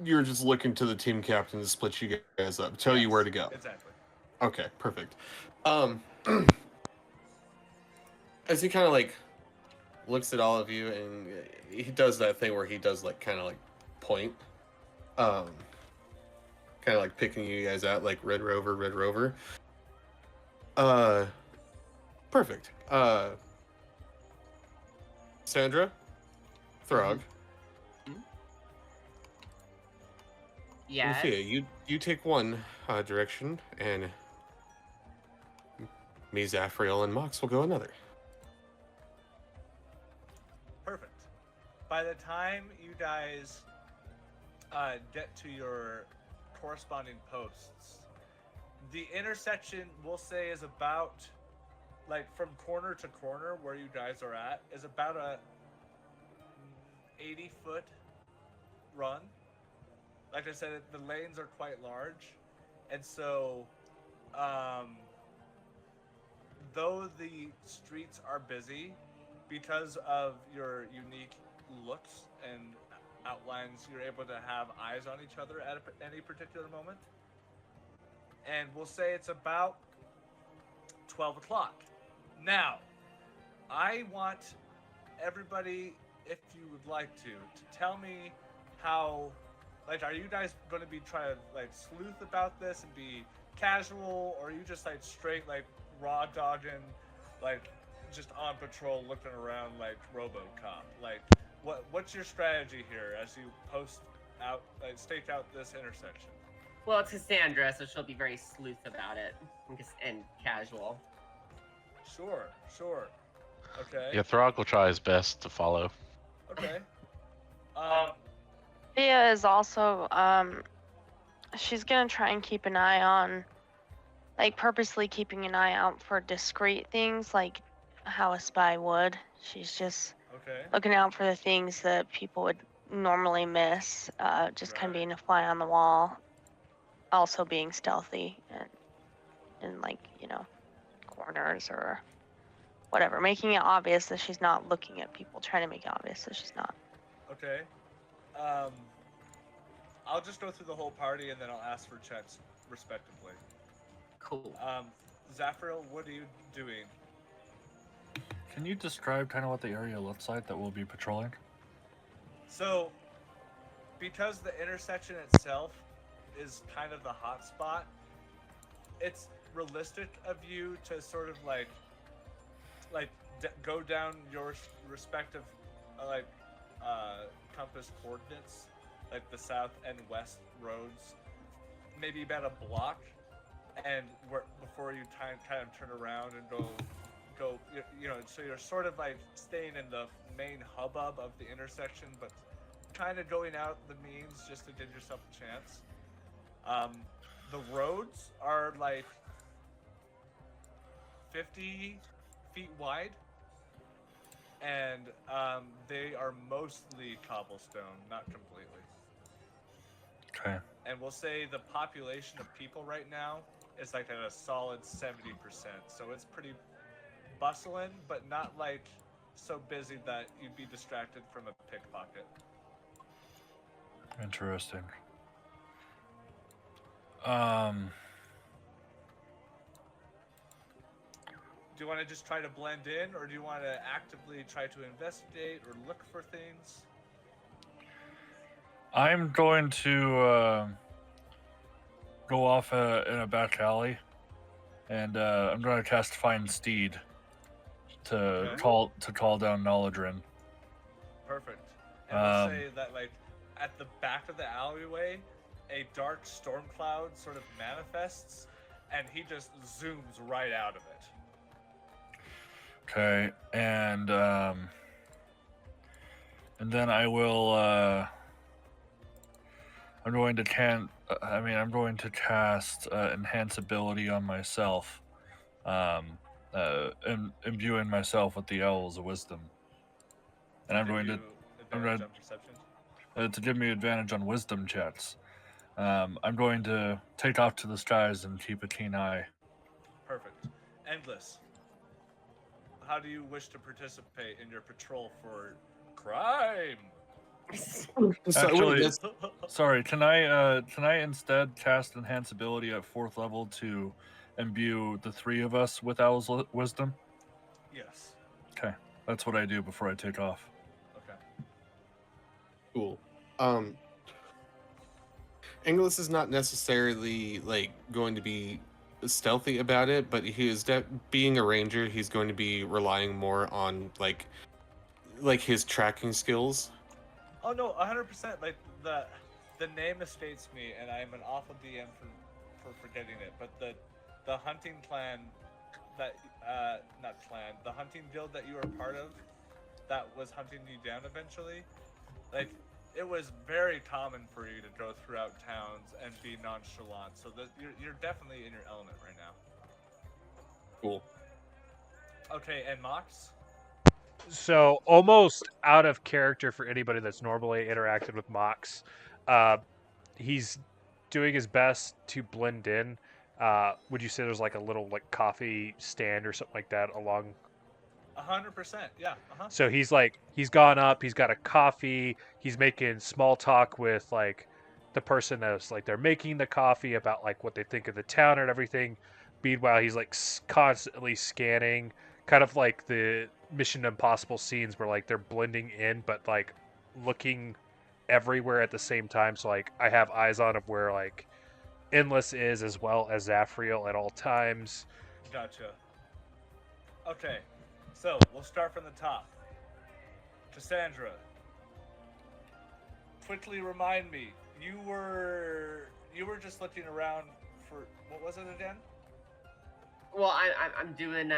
you're just looking to the team captain to split you guys up, tell you where to go. Exactly. Okay, perfect. As he kind of like looks at all of you, and he does that thing where he does like kind of like point, kind of like picking you guys out, like Red Rover. Perfect. Sandra, Throg, Yes. Lucia, you take one direction, and me, Zaphreal, and Mhox will go another. Perfect. By the time you guys get to your corresponding posts, the intersection, we'll say, is about, like, from corner to corner where you guys are at, is about a 80-foot run. Like I said, the lanes are quite large, and so though the streets are busy, because of your unique looks and outlines, you're able to have eyes on each other at any particular moment. And we'll say it's about 12 o'clock. Now, I want everybody, if you would like to tell me how, like, are you guys going to be trying to, like, sleuth about this and be casual, or are you just, like, straight, like, raw dogging, like, just on patrol looking around like RoboCop? Like, what's your strategy here as you post out, like, stake out this intersection? Well, it's Cassandra, so she'll be very sleuth about it and casual. Sure. Okay. Yeah, Throg will try his best to follow. Okay. Thea is also, she's gonna try and keep an eye on, like, purposely keeping an eye out for discreet things, like how a spy would. She's just Okay. looking out for the things that people would normally miss, just kind of being a fly on the wall, also being stealthy and in, like, you know, corners or whatever, making it obvious that she's not looking at people, trying to make it obvious that she's not. Okay. I'll just go through the whole party and then I'll ask for checks respectively. Cool. Zaphreal, what are you doing? Can you describe kind of what the area looks like that we'll be patrolling? So, because the intersection itself is kind of the hot spot, it's realistic of you to sort of like go down your respective compass coordinates, like the south and west roads, maybe about a block, and before you kind of turn around and go, you know, so you're sort of like staying in the main hubbub of the intersection, but kind of going out the means just to give yourself a chance. The roads are like 50 feet wide, and they are mostly cobblestone, not completely. Okay. And we'll say the population of people right now is like at a solid 70%, so it's pretty bustling, but not like so busy that you'd be distracted from a pickpocket. Interesting. Do you want to just try to blend in, or do you want to actively try to investigate or look for things? I'm going to go off in a back alley, and I'm going to cast Find Steed to Okay. call down Knowledgerin. Perfect. And we'll say that, like, at the back of the alleyway, a dark storm cloud sort of manifests, and he just zooms right out of it. Okay, and then I will. I'm going to cast Enhance Ability on myself, imbuing myself with the Owl's Wisdom, and I'm going to Advantage on perception? to give me advantage on Wisdom checks. I'm going to take off to the skies and keep a keen eye. Perfect. Endless. How do you wish to participate in your patrol for crime? Actually, sorry. Can I instead cast Enhance Ability at 4th level to imbue the 3 of us with Owl's Wisdom? Yes. Okay, that's what I do before I take off. Okay. Cool. Engless is not necessarily like going to be stealthy about it, but he is being a ranger. He's going to be relying more on like his tracking skills. Oh no, 100%. Like the name escapes me, and I'm an awful DM for forgetting it. But the hunting clan that not clan, the hunting guild that you were part of, that was hunting you down eventually, like it was very common for you to go throughout towns and be nonchalant. So that you're definitely in your element right now. Cool. Okay, and Mox. So almost out of character for anybody that's normally interacted with Mox. He's doing his best to blend in. Would you say there's like a little like coffee stand or something like that along? 100%. Yeah. So he's gone up. He's got a coffee. He's making small talk with like the person that's like they're making the coffee about like what they think of the town and everything. Meanwhile, he's like constantly scanning, kind of like the Mission Impossible scenes where like they're blending in, but like looking everywhere at the same time. So like I have eyes on of where like Endless is as well as Zaphreal at all times. Gotcha. Okay, so we'll start from the top. Cassandra, quickly remind me, you were just looking around for what was it again? Well, I'm doing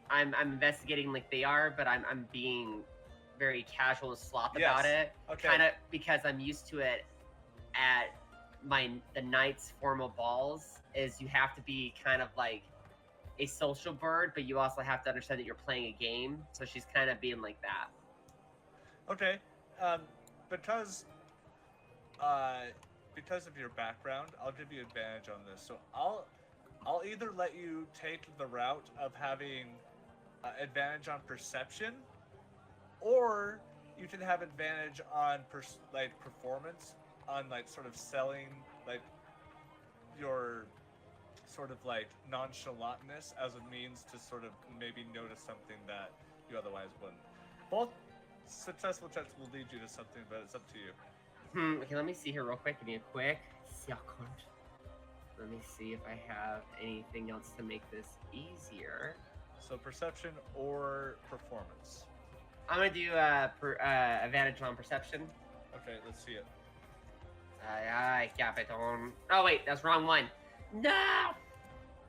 I'm investigating like they are, but I'm being very casual and sloth Yes. about it. Okay. Kind of because I'm used to it at the Knights formal balls. Is you have to be kind of like a social bird, but you also have to understand that you're playing a game. So she's kind of being like that. Okay, because of your background, I'll give you advantage on this. So I'll either let you take the route of having advantage on perception, or you can have advantage on performance, on like sort of selling like your sort of like nonchalantness as a means to sort of maybe notice something that you otherwise wouldn't. Both successful checks will lead you to something, but it's up to you. Okay, let me see here real quick. Give me a quick second. Let me see if I have anything else to make this easier. So perception or performance. I'm gonna do advantage on perception. Okay, let's see it. I got it on. Oh wait, that's wrong one. No.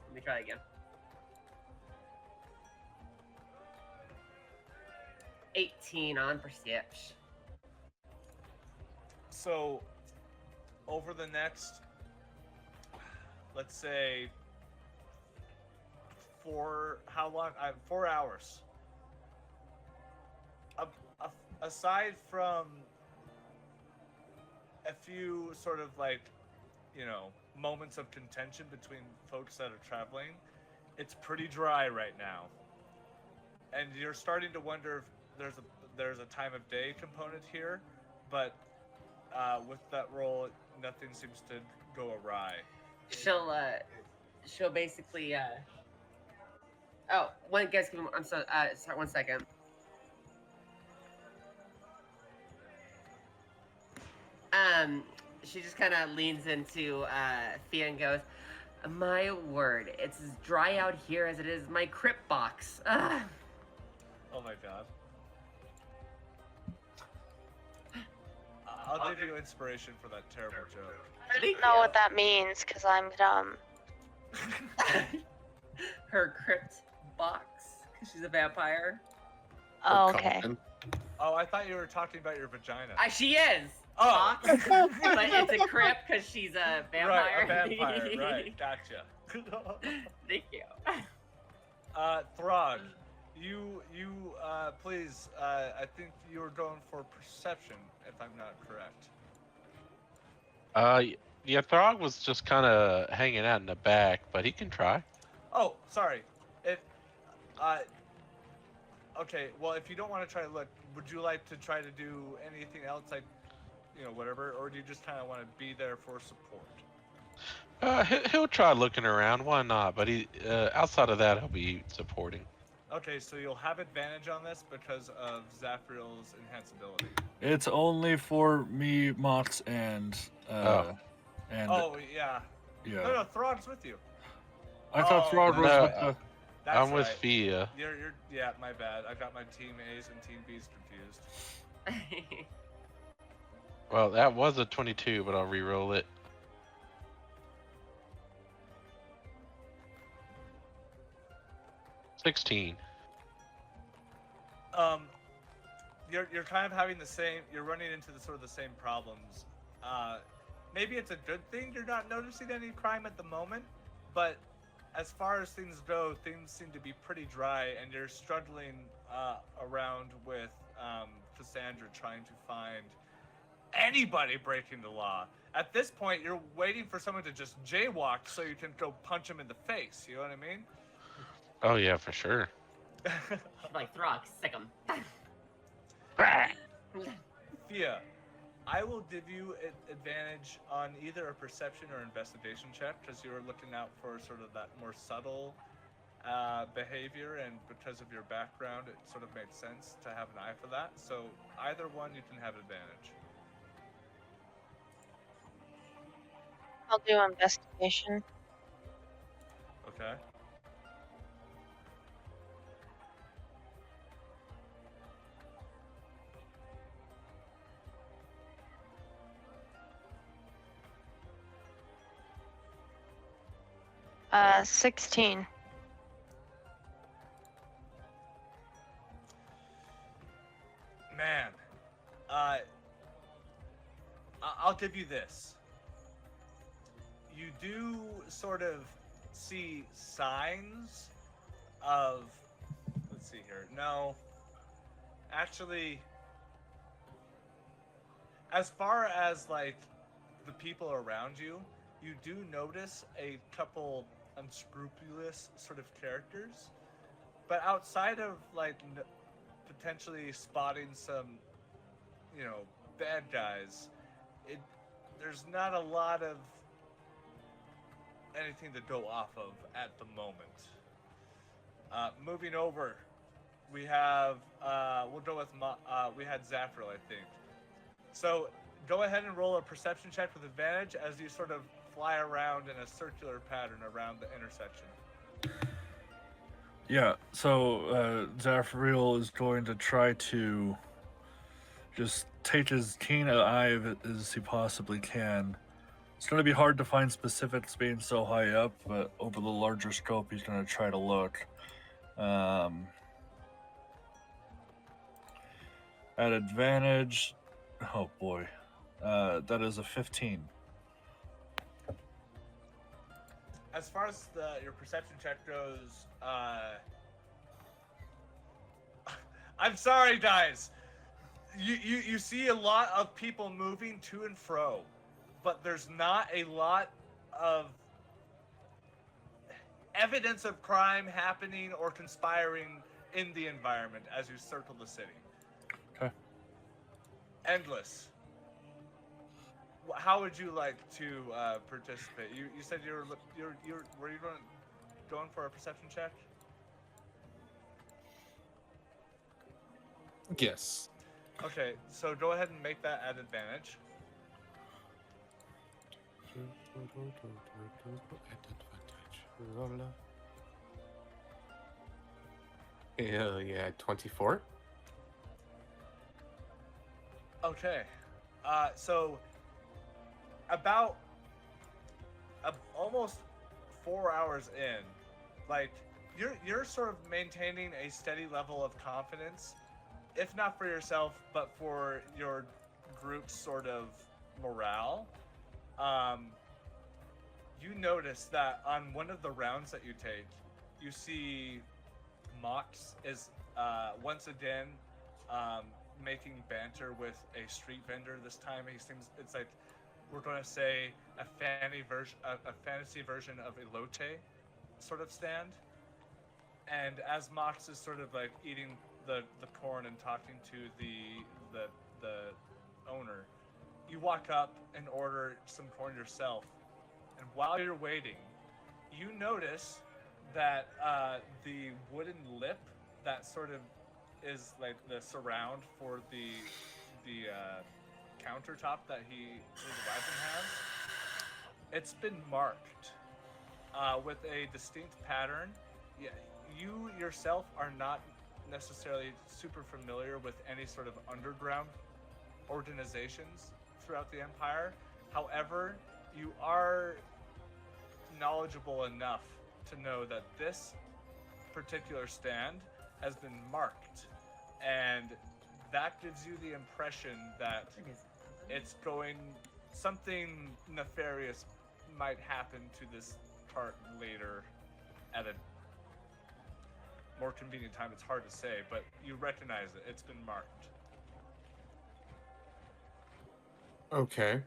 Let me try that again. 18 on perception. So, over the next, let's say, 4 hours. Aside from a few sort of like, moments of contention between folks that are traveling, it's pretty dry right now. And you're starting to wonder if there's a time of day component here, but with that roll, nothing seems to go awry. She'll basically oh, one guys, I'm sorry, 1 second. She just kind of leans into Thea and goes, "My word, it's as dry out here as it is my crypt box." Ugh. Oh my god. I'll give you inspiration for that terrible joke. I don't know what that means because I'm dumb. Her crypt box, because she's a vampire. Oh, okay. Oh, I thought you were talking about your vagina. She is. Oh. Box, but it's a crypt because she's a vampire. Right, a vampire. Right, gotcha. Thank you. Throg, you please. I think you were going for perception, if I'm not correct. Yeah, Throg was just kind of hanging out in the back, but he can try. Oh, sorry. Okay, well, if you don't want to try to look, would you like to try to do anything else, like, whatever, or do you just kind of want to be there for support? He'll try looking around. Why not? But outside of that, he'll be supporting. Okay, so you'll have advantage on this because of Zaphreal's enhanceability. It's only for me, Mox, and Oh, yeah. Yeah. No, Throg's with you. I thought Throg was no, with the... That's I'm with right. Fia. Yeah, my bad. I got my Team A's and Team B's confused. Well, that was a 22, but I'll re-roll it. 16. You're kind of having the same. You're running into the sort of the same problems. Maybe it's a good thing you're not noticing any crime at the moment, but as far as things go, things seem to be pretty dry, and you're struggling around with Cassandra trying to find anybody breaking the law. At this point, you're waiting for someone to just jaywalk so you can go punch him in the face. You know what I mean? Oh yeah, for sure. Should like Throg, sick him. Fia, I will give you an advantage on either a perception or investigation check because you were looking out for sort of that more subtle behavior, and because of your background, it sort of made sense to have an eye for that. So either one, you can have advantage. I'll do investigation. Okay. Uh, 16. Man, I'll give you this. You do sort of see signs of, let's see here. No, actually, as far as like the people around you, you do notice a couple unscrupulous sort of characters, but outside of like potentially spotting some, you know, bad guys, there's not a lot of anything to go off of at the moment. Moving over, we have we'll go with we had Zaphreal, I think. So go ahead and roll a perception check with advantage as you sort of fly around in a circular pattern around the intersection. Yeah, so Zaphreal is going to try to just take as keen an eye of it as he possibly can. It's going to be hard to find specifics being so high up, but over the larger scope, he's going to try to look. At advantage, oh boy, that is a 15. As far as your perception check goes, I'm sorry, guys. You see a lot of people moving to and fro, but there's not a lot of evidence of crime happening or conspiring in the environment as you circle the city. Okay. Endless. How would you like to participate? You said were you going for a perception check? Yes. Okay, so go ahead and make that at advantage. Yeah, 24. Okay, so about almost 4 hours in, like you're sort of maintaining a steady level of confidence, if not for yourself, but for your group's sort of morale. You notice that on one of the rounds that you take, you see Mhox is once again making banter with a street vendor. This time he seems, it's like, we're going to say a fantasy version of a lotte sort of stand. And as Mhox is sort of like eating the corn and talking to the owner, you walk up and order some corn yourself. And while you're waiting, you notice that the wooden lip that sort of is like the surround for the countertop that his wagon has, it's been marked with a distinct pattern. Yeah, you yourself are not necessarily super familiar with any sort of underground organizations throughout the Empire. However, you are knowledgeable enough to know that this particular stand has been marked, and that gives you the impression that it's going, something nefarious might happen to this cart later at a more convenient time. It's hard to say, but you recognize it. It's been marked. Okay.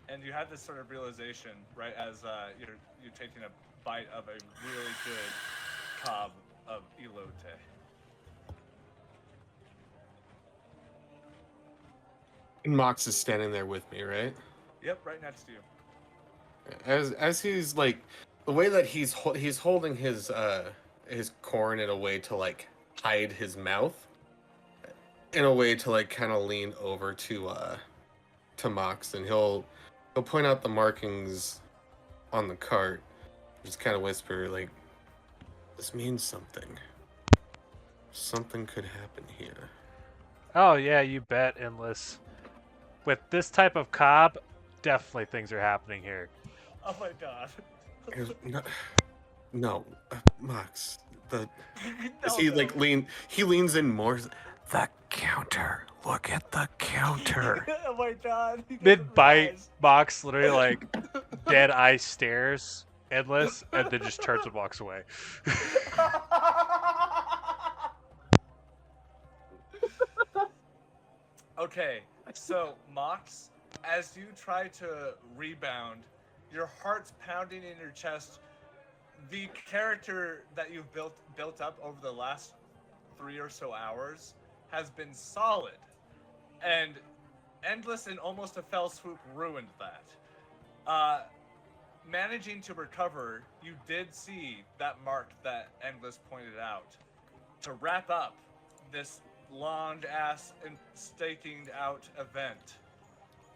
And you have this sort of realization, right, as you're taking a bite of a really good cob of elote. And Mox is standing there with me, right? Yep, right next to you. As he's like, the way that he's holding his corn in a way to like hide his mouth, in a way to like kind of lean over to Mox, and he'll point out the markings on the cart, just kind of whisper like, "This means something. Something could happen here." Oh yeah, you bet, Endless. With this type of cob, definitely things are happening here. Oh my god. No, Mox. No, He no. like he leans in more. The counter. Look at the counter. Oh my god. he doesn't Mid bite, realize. Mox literally like dead eye stares, Endless, and then just turns and walks away. Okay, so Mox, as you try to rebound, your heart's pounding in your chest. The character that you've built up over the last 3 or so hours has been solid, and Endless in almost a fell swoop ruined that. Managing to recover, you did see that mark that Endless pointed out. To wrap up this long-ass and staking out event,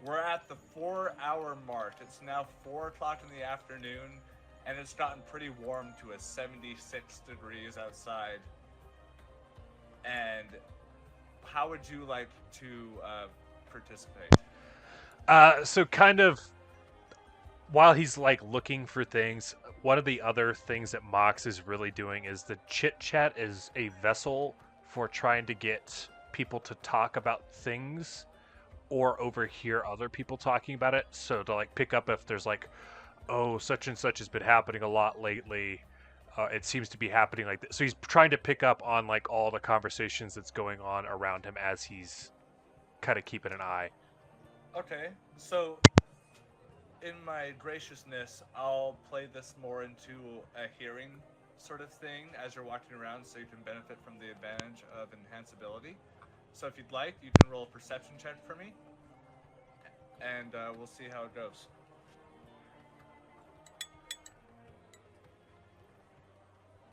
we're at the 4-hour mark. It's now 4 o'clock in the afternoon, and it's gotten pretty warm to a 76 degrees outside. And how would you like to participate? So kind of while he's like looking for things, one of the other things that Mox is really doing is the chit chat is a vessel for trying to get people to talk about things or overhear other people talking about it. So to like pick up if there's like, oh, such and such has been happening a lot lately. It seems to be happening like this. So he's trying to pick up on like all the conversations that's going on around him as he's kind of keeping an eye. Okay, so in my graciousness, I'll play this more into a hearing sort of thing as you're walking around, so you can benefit from the advantage of enhanceability. So if you'd like, you can roll a perception check for me, and we'll see how it goes.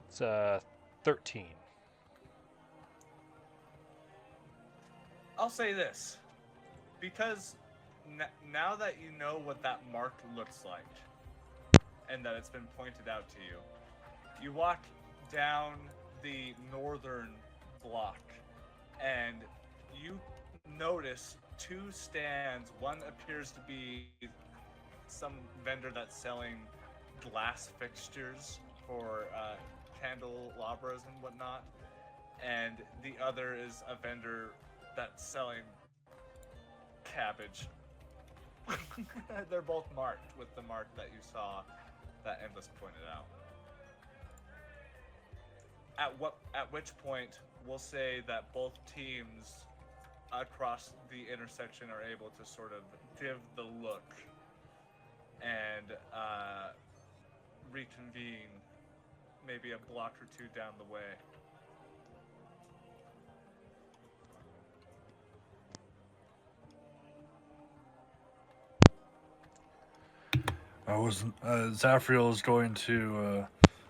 It's 13. I'll say this, because now that you know what that mark looks like, and that it's been pointed out to you, you walk down the northern block, and you notice 2 stands. One appears to be some vendor that's selling glass fixtures for candelabras and whatnot, and the other is a vendor that's selling cabbage. They're both marked with the mark that you saw that Endless pointed out. At which point we'll say that both teams across the intersection are able to sort of give the look and reconvene maybe a block or 2 down the way. Zaphreal is going to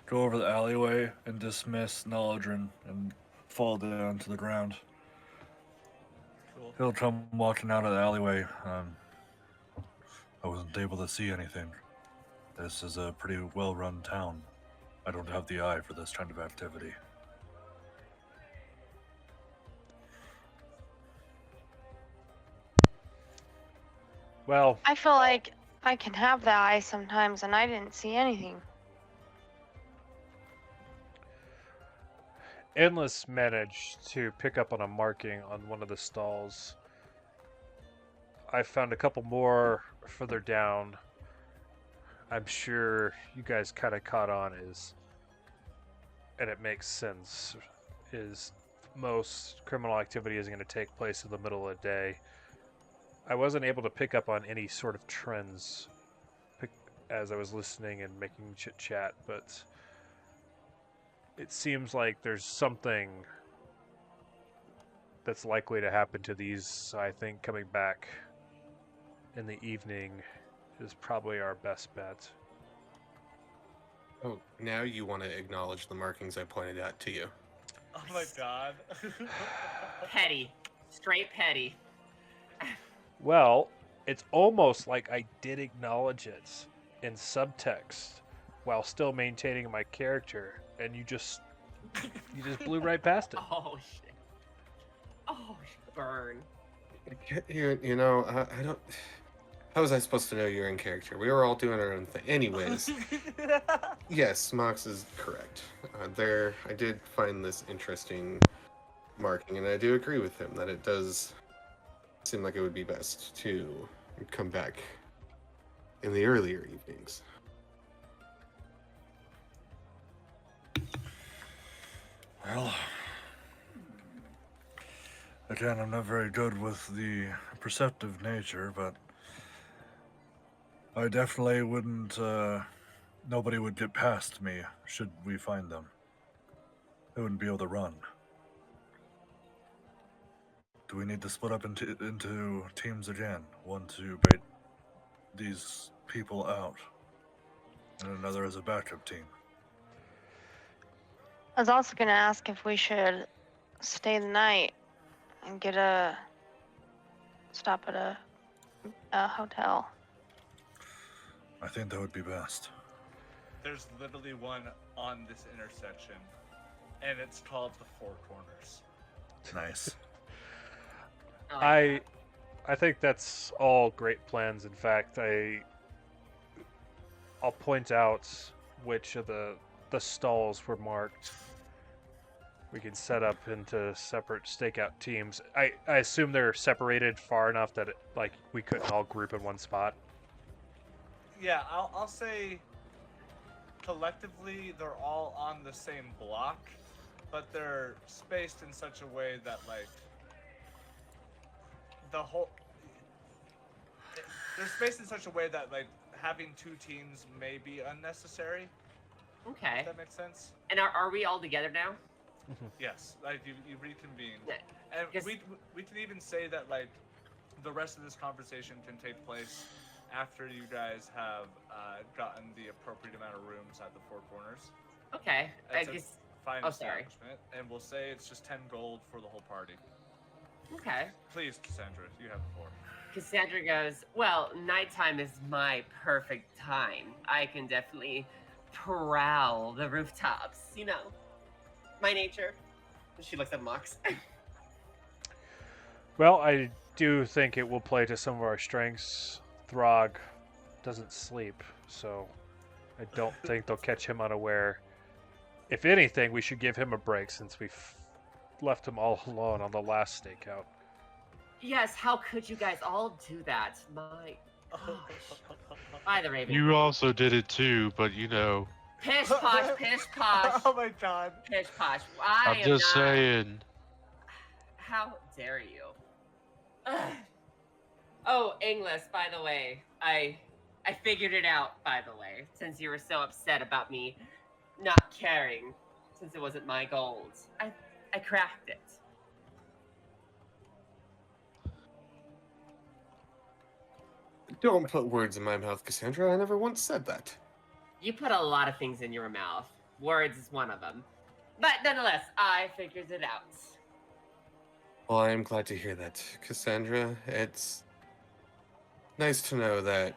go over the alleyway and dismiss Knowledge and fall down to the ground. Cool. He'll come walking out of the alleyway. I wasn't able to see anything. This is a pretty well-run town. I don't have the eye for this kind of activity. Well, I feel like I can have the eye sometimes, and I didn't see anything. Endless managed to pick up on a marking on one of the stalls. I found a couple more further down. I'm sure you guys kind of caught on and it makes sense, is most criminal activity is going to take place in the middle of the day. I wasn't able to pick up on any sort of trends as I was listening and making chit chat, but it seems like there's something that's likely to happen to these. I think coming back in the evening is probably our best bet. Oh, now you want to acknowledge the markings I pointed out to you. Oh my god. Petty. Straight petty. Well, it's almost like I did acknowledge it in subtext while still maintaining my character, and you just blew right past it. Oh, shit. Oh, burn. You know, I don't. How was I supposed to know you're in character? We were all doing our own thing. Anyways, yes, Mhox is correct. I did find this interesting marking, and I do agree with him that it does seem like it would be best to come back in the earlier evenings. Well, again, I'm not very good with the perceptive nature, but I definitely wouldn't, nobody would get past me should we find them. They wouldn't be able to run. Do we need to split up into teams again? One to bait these people out, and another as a backup team. I was also going to ask if we should stay the night and get a stop at a hotel. I think that would be best. There's literally one on this intersection, and it's called the Four Corners. Nice. I think that's all great plans. In fact, I'll point out which of the stalls were marked. We can set up into separate stakeout teams. I assume they're separated far enough that we couldn't all group in one spot. Yeah, I'll say collectively they're all on the same block, but they're spaced in such a way that they're spaced in such a way that having two teams may be unnecessary. Okay. If that makes sense. And are we all together now? Yes, you reconvene, Yeah, and guess- we can even say that the rest of this conversation can take place after you guys have gotten the appropriate amount of rooms at the Four Corners. Okay. I It's a guess. fine Oh, sorry. establishment, and we'll say it's just 10 gold for the whole party. Okay. Please, Cassandra, you have the floor. Cassandra goes, well, nighttime is my perfect time. I can definitely prowl the rooftops, you know. My nature. She looks at Mhox. Well, I do think it will play to some of our strengths. Throg doesn't sleep, so I don't think they'll catch him unaware. If anything, we should give him a break since we left him all alone on the last stakeout. Yes, how could you guys all do that? My gosh. By the Raven. You also did it too, but you know. Pish posh, pish posh, Oh my god. pish posh. I'm just saying. How dare you? Ugh. Oh, Engless, by the way. I figured it out, by the way, since you were so upset about me not caring, since it wasn't my gold. I cracked it. Don't put words in my mouth, Cassandra. I never once said that. You put a lot of things in your mouth. Words is one of them. But nonetheless, I figured it out. Well, I am glad to hear that, Cassandra. It's nice to know that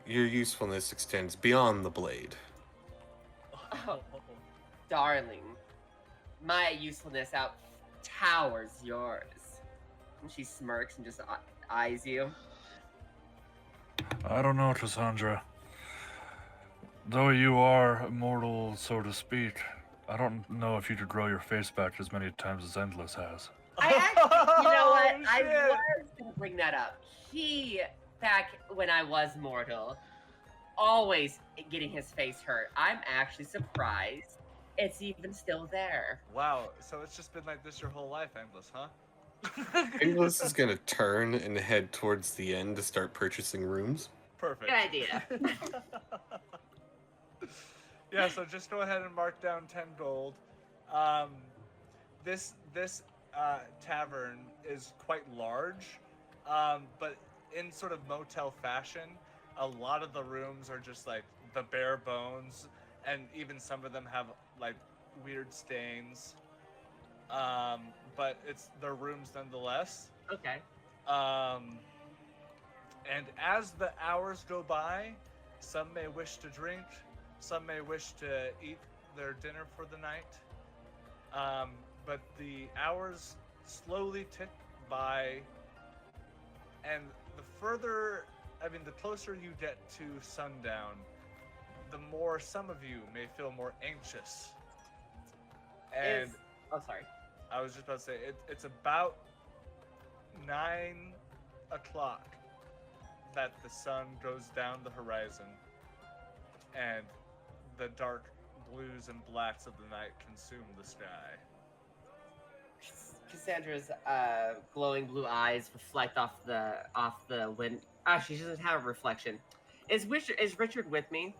your usefulness extends beyond the blade. Oh, darling. My usefulness out towers yours. And she smirks and just eyes you. I don't know, Cassandra. Though you are immortal, so to speak, I don't know if you could grow your face back as many times as Endless has. I actually, you know what? Oh, I shit. was gonna bring that up. He, back when I was mortal, always getting his face hurt. I'm actually surprised it's even still there. Wow, so it's just been like this your whole life, Endless, huh? Inglis is gonna turn and head towards the end to start purchasing rooms. Perfect. Good idea. Yeah, so just go ahead and mark down 10 gold. This tavern is quite large, but in sort of motel fashion. A lot of the rooms are just like the bare bones, and even some of them have like weird stains. But they're rooms nonetheless. Okay. And as the hours go by, some may wish to drink, some may wish to eat their dinner for the night. But the hours slowly tick by, and the closer you get to sundown, the more some of you may feel more anxious. And Oh, sorry. I was just about to say, it's about 9 o'clock that the sun goes down the horizon and the dark blues and blacks of the night consume the sky. Cassandra's glowing blue eyes reflect off the wind. Actually, she doesn't have a reflection. Is Richard with me?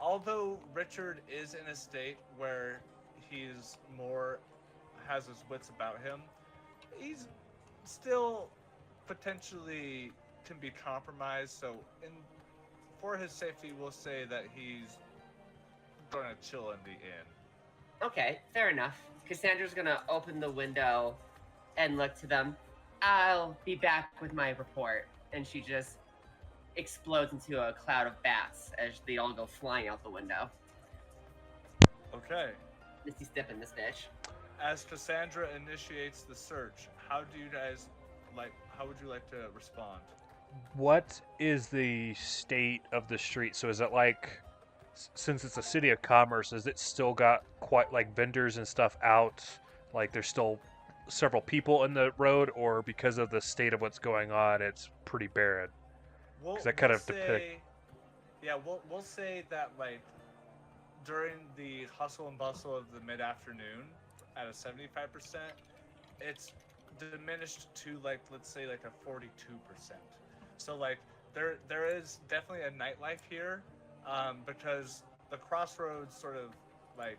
Although Richard is in a state where he's has his wits about him, he's still potentially can be compromised. So, for his safety, we'll say that he's gonna chill in the inn. Okay, fair enough. Cassandra's gonna open the window and look to them. I'll be back with my report. And she just explodes into a cloud of bats as they all go flying out the window. Okay. Misty stepping this bitch. As Cassandra initiates the search, how would you like to respond? What is the state of the street? So is it like, since it's a city of commerce, is it still got quite like vendors and stuff out? Like there's still several people in the road, or because of the state of what's going on, it's pretty barren? Because that kind of depict. Yeah, we'll say that like during the hustle and bustle of the mid-afternoon, at a 75%, it's diminished to like let's say like a 42%. So like there is definitely a nightlife here, because the Crossroads sort of like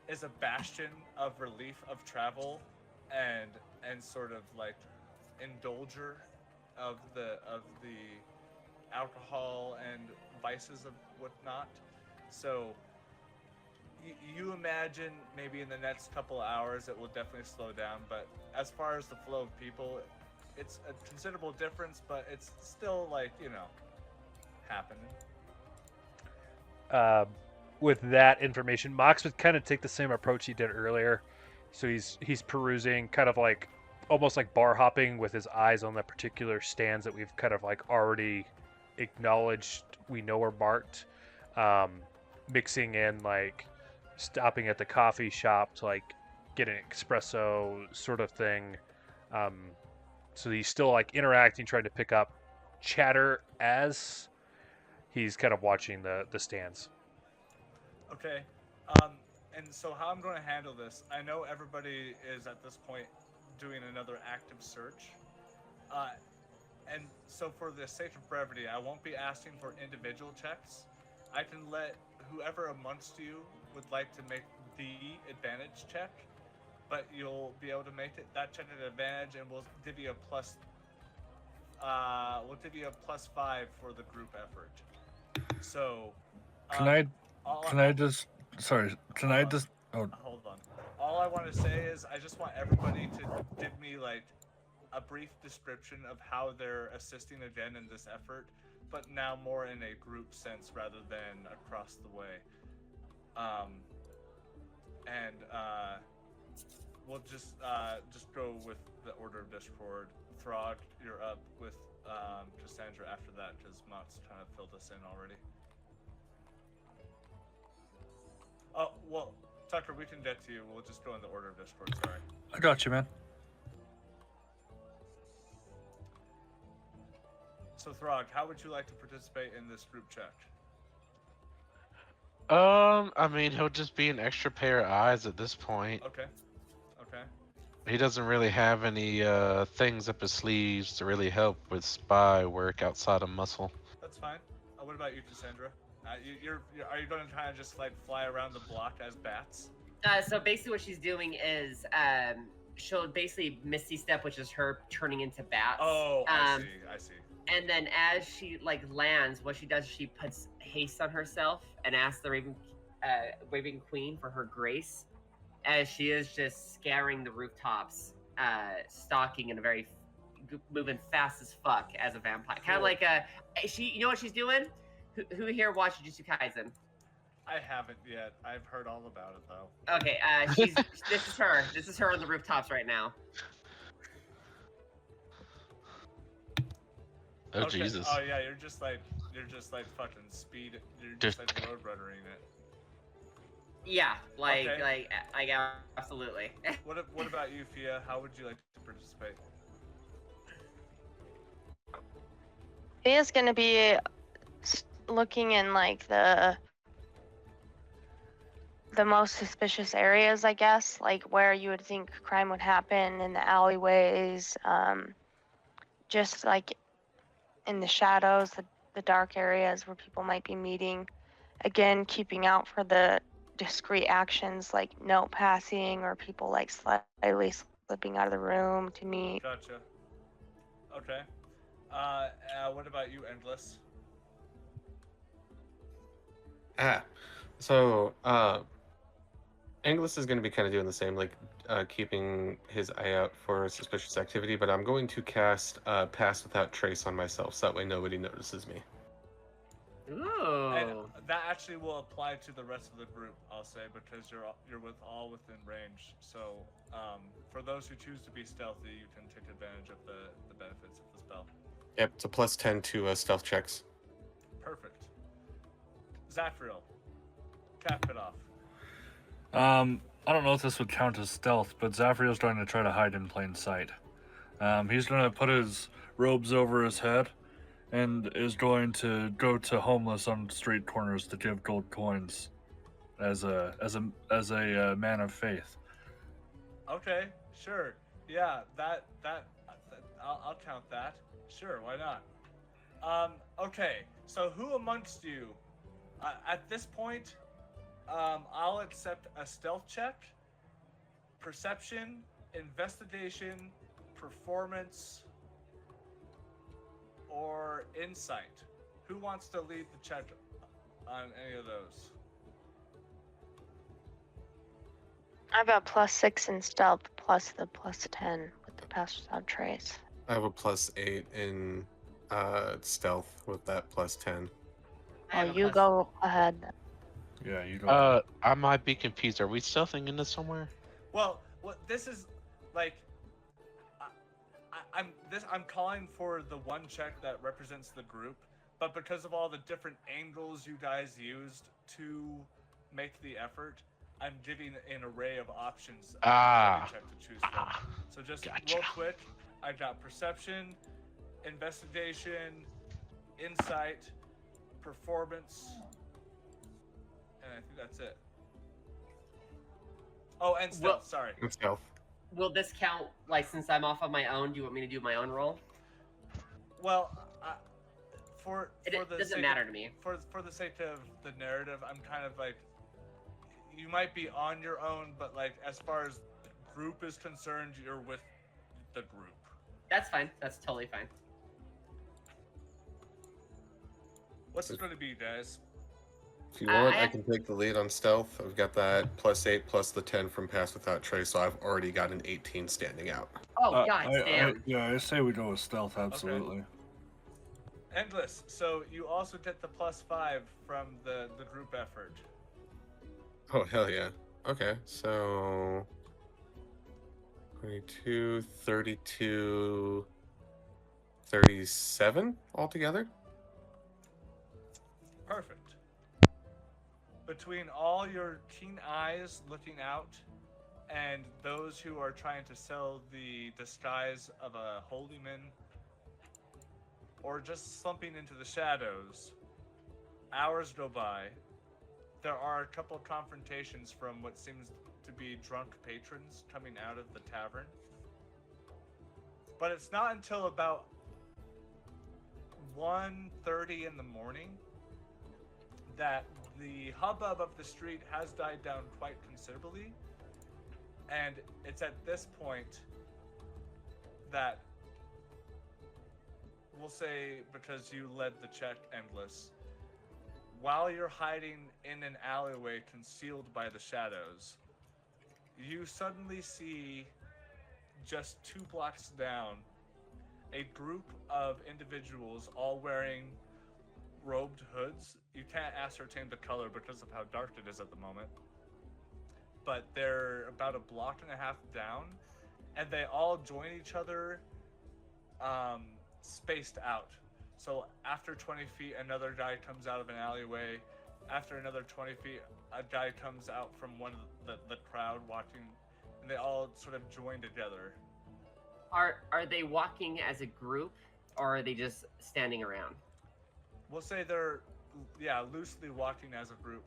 is a bastion of relief of travel and sort of like indulger of the alcohol and vices of whatnot. So you imagine maybe in the next couple of hours it will definitely slow down, but as far as the flow of people, it's a considerable difference, but it's still like, happening. With that information, Mox would kind of take the same approach he did earlier. So he's perusing, kind of like almost like bar hopping with his eyes on the particular stands that we've kind of like already acknowledged we know are marked, mixing in like stopping at the coffee shop to like get an espresso sort of thing. So he's still like interacting, trying to pick up chatter as he's kind of watching the stands. Okay. And so how I'm going to handle this, I know everybody is at this point doing another active search. And so for the sake of brevity, I won't be asking for individual checks. I can let whoever amongst you would like to make the advantage check, but you'll be able to make that check at advantage, and we'll give you a plus 5 for the group effort. So Can I just hold on. All I want to say is I just want everybody to give me like a brief description of how they're assisting again in this effort, but now more in a group sense rather than across the way. We'll just go with the order of Discord. Throg, you're up with Cassandra after that, because Mott's kind of filled us in already. well, Tucker, we can get to you. We'll just go in the order of Discord. Sorry. I got you, man. So, Throg, how would you like to participate in this group check? I mean, he'll just be an extra pair of eyes at this point. Okay. Okay. He doesn't really have any things up his sleeves to really help with spy work outside of muscle. That's fine. What about you, Cassandra? Are you going to kind of just like fly around the block as bats? So basically, what she's doing is she'll basically Misty Step, which is her turning into bats. Oh, I see. I see. And then as she like lands, what she does is she puts haste on herself and asks the Raven Queen for her grace, as she is just scaring the rooftops, stalking in a very moving fast as fuck as a vampire. Kind of like you know what she's doing? Who here watched Jujutsu Kaisen? I haven't yet. I've heard all about it though. Okay, this is her. This is her on the rooftops right now. Oh Okay. Jesus! Oh yeah, you're just like fucking speed. You're just like road runnering it. Yeah, like Okay. absolutely. What about you, Fia? How would you like to participate? Fia's gonna be looking in like the most suspicious areas, I guess, like where you would think crime would happen in the alleyways, just like in the shadows, the dark areas where people might be meeting. Again, keeping out for the discreet actions like note passing or people like slightly slipping out of the room to meet. Gotcha. Okay. What about you, Endless? So Angelus is going to be kind of doing the same, like keeping his eye out for suspicious activity, but I'm going to cast Pass Without Trace on myself, so that way nobody notices me. Ooh. And that actually will apply to the rest of the group, I'll say, because you're all within range. So for those who choose to be stealthy, you can take advantage of the benefits of the spell. Yep, it's a +10 to stealth checks. Perfect. Zaphreal, cap it off. I don't know if this would count as stealth, but Zaphreal's going to try to hide in plain sight. He's going to put his robes over his head and is going to go to homeless on street corners to give gold coins as a man of faith. Okay, sure. Yeah, that I'll count that. Sure, why not? Okay, so who amongst you, at this point, I'll accept a stealth check, perception, investigation, performance, or insight. Who wants to lead the check on any of those? I have a +6 in stealth plus the +10 with the pass without trace. I have a +8 in stealth with that +10. Oh, you go ahead. Yeah, you don't. I might be confused. Are we stealthing into somewhere? Well, this is like I'm calling for the one check that represents the group, but because of all the different angles you guys used to make the effort, I'm giving an array of options check to choose from. So just Gotcha. real quick, I've got perception, investigation, insight, performance, and I think that's it. Oh, and stealth. Well- Sorry. And stealth. Will this count, like, since I'm off on my own, do you want me to do my own roll? Well, for It the doesn't sake matter of, to me. For the sake of the narrative, I'm kind of like, you might be on your own, but like as far as the group is concerned, you're with the group. That's fine. That's totally fine. What's it going to be, guys? If you want, I I have- can take the lead on stealth. I've got that +8 plus the 10 from Pass Without Trace, so I've already got an 18 standing out. Oh, god damn. I say we go with stealth, absolutely. Endless. So you also get the +5 from the group effort. Oh, hell yeah. Okay, so 22, 32, 37 altogether. Perfect. between all your keen eyes looking out and those who are trying to sell the disguise of a holy man or just slumping into the shadows, hours go by. There are a couple confrontations from what seems to be drunk patrons coming out of the tavern. But it's not until about 1:30 in the morning that the hubbub of the street has died down quite considerably. And it's at this point that, we'll say, because you led the check, Endless, while you're hiding in an alleyway concealed by the shadows, you suddenly see, just 2 blocks down, a group of individuals all wearing robed hoods. You can't ascertain the color because of how dark it is at the moment. But they're about 1.5 blocks down, and they all join each other spaced out. So after 20 feet, another guy comes out of an alleyway. After another 20 feet, a guy comes out from one of the crowd watching, and they all sort of join together. Are they walking as a group, or are they just standing around? We'll say they're, loosely walking as a group,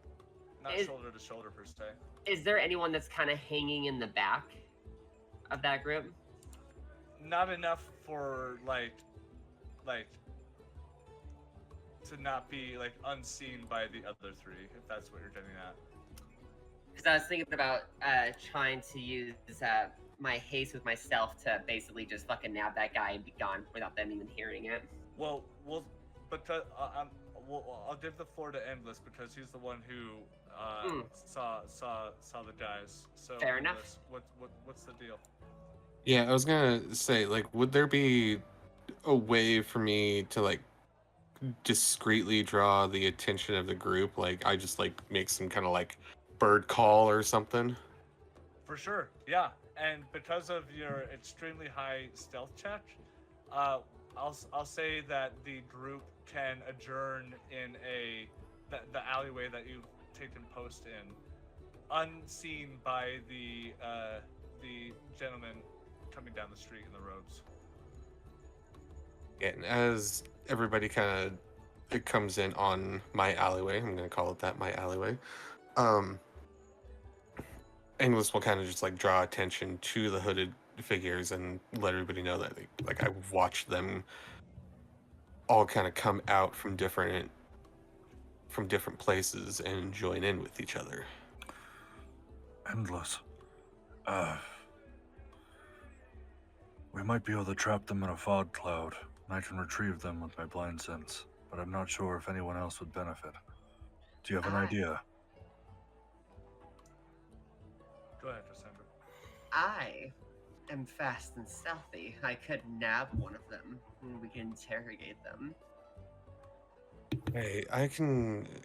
not shoulder to shoulder per se. Is there anyone that's kind of hanging in the back of that group? Not enough for like to not be like unseen by the other 3, if that's what you're getting at. Because I was thinking about trying to use my haste with my stealth to basically just fucking nab that guy and be gone without them even hearing it. Well, I'll give the floor to Endless because he's the one who saw the guys. So Fair enough. Endless, what's the deal? Yeah, I was gonna say, like, would there be a way for me to, like, discreetly draw the attention of the group? Like, I just, like, make some kind of, like, bird call or something? For sure, yeah. And because of your extremely high stealth check, I'll say that the group can adjourn in the alleyway that you've taken post in, unseen by the gentleman coming down the street in the robes. Yeah, and as everybody kind of comes in on my alleyway, I'm gonna call it that, my alleyway, English will kind of just, like, draw attention to the hooded figures and let everybody know that, like, I watched them all kind of come out from different places and join in with each other. Endless. We might be able to trap them in a fog cloud, and I can retrieve them with my blind sense, but I'm not sure if anyone else would benefit. Do you have an idea? Go ahead, Cassandra. I am fast and stealthy. I could nab one of them, and we can interrogate them. Hey,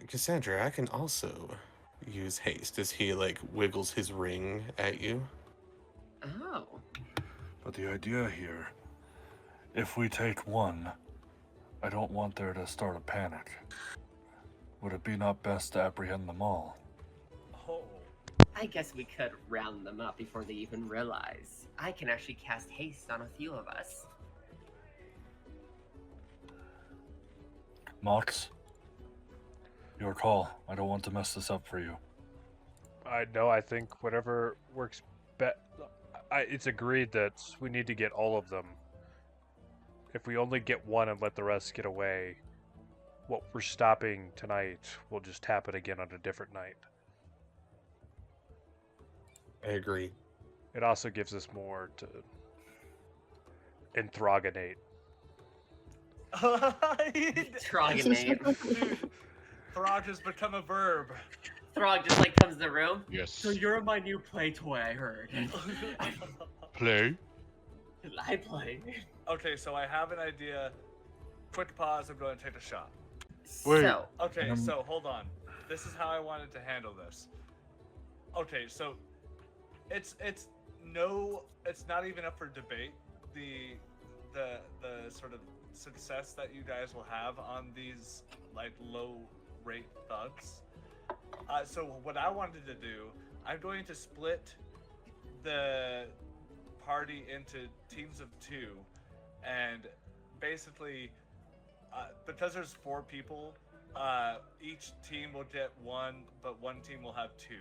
Cassandra, I can also use haste as he, like, wiggles his ring at you. Oh. But the idea here, if we take one, I don't want there to start a panic. Would it be not best to apprehend them all? Oh. I guess we could round them up before they even realize. I can actually cast haste on a few of us. Mhox, your call. I don't want to mess this up for you. I think whatever works best. It's agreed that we need to get all of them. If we only get one and let the rest get away, what we're stopping tonight will just happen again on a different night. I agree. It also gives us more to enthrogonate. Trogonate. Throg has become a verb. Throg just like comes in the room. Yes. So you're my new play toy, I heard. Play. I play. Okay, so I have an idea. Quick pause, I'm going to take a shot. Wait. So, Okay, so hold on. This is how I wanted to handle this. Okay, so it's not even up for debate. The sort of success that you guys will have on these, like, low rate thugs. So what I wanted to do, I'm going to split the party into teams of 2, and basically, because there's 4 people, each team will get 1, but one team will have 2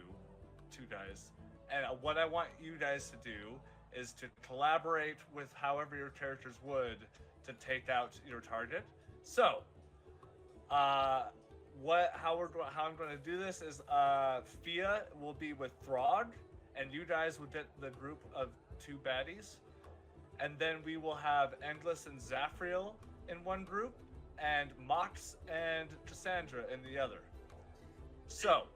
dice. And what I want you guys to do is to collaborate with however your characters would to take out your target. So, how I'm going to do this is Fia will be with Throg, and you guys will get the group of 2 baddies. And then we will have Engless and Zaphreal in one group, and Mhox and Cassandra in the other. So,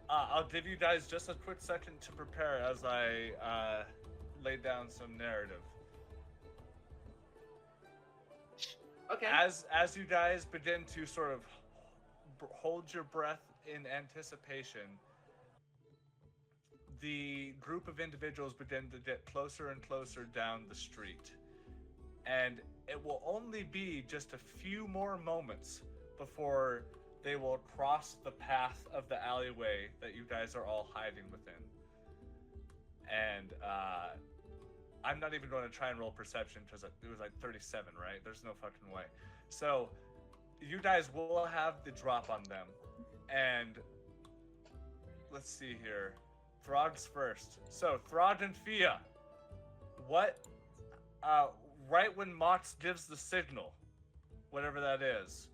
I'll give you guys just a quick second to prepare as I lay down some narrative. Okay. As you guys begin to sort of hold your breath in anticipation, the group of individuals begin to get closer and closer down the street. And it will only be just a few more moments before they will cross the path of the alleyway that you guys are all hiding within. And I'm not even going to try and roll perception because it was like 37, right? There's no fucking way. So you guys will have the drop on them. And let's see here. Throg's first. So Throg and Fia, what, right when Mhox gives the signal, whatever that is,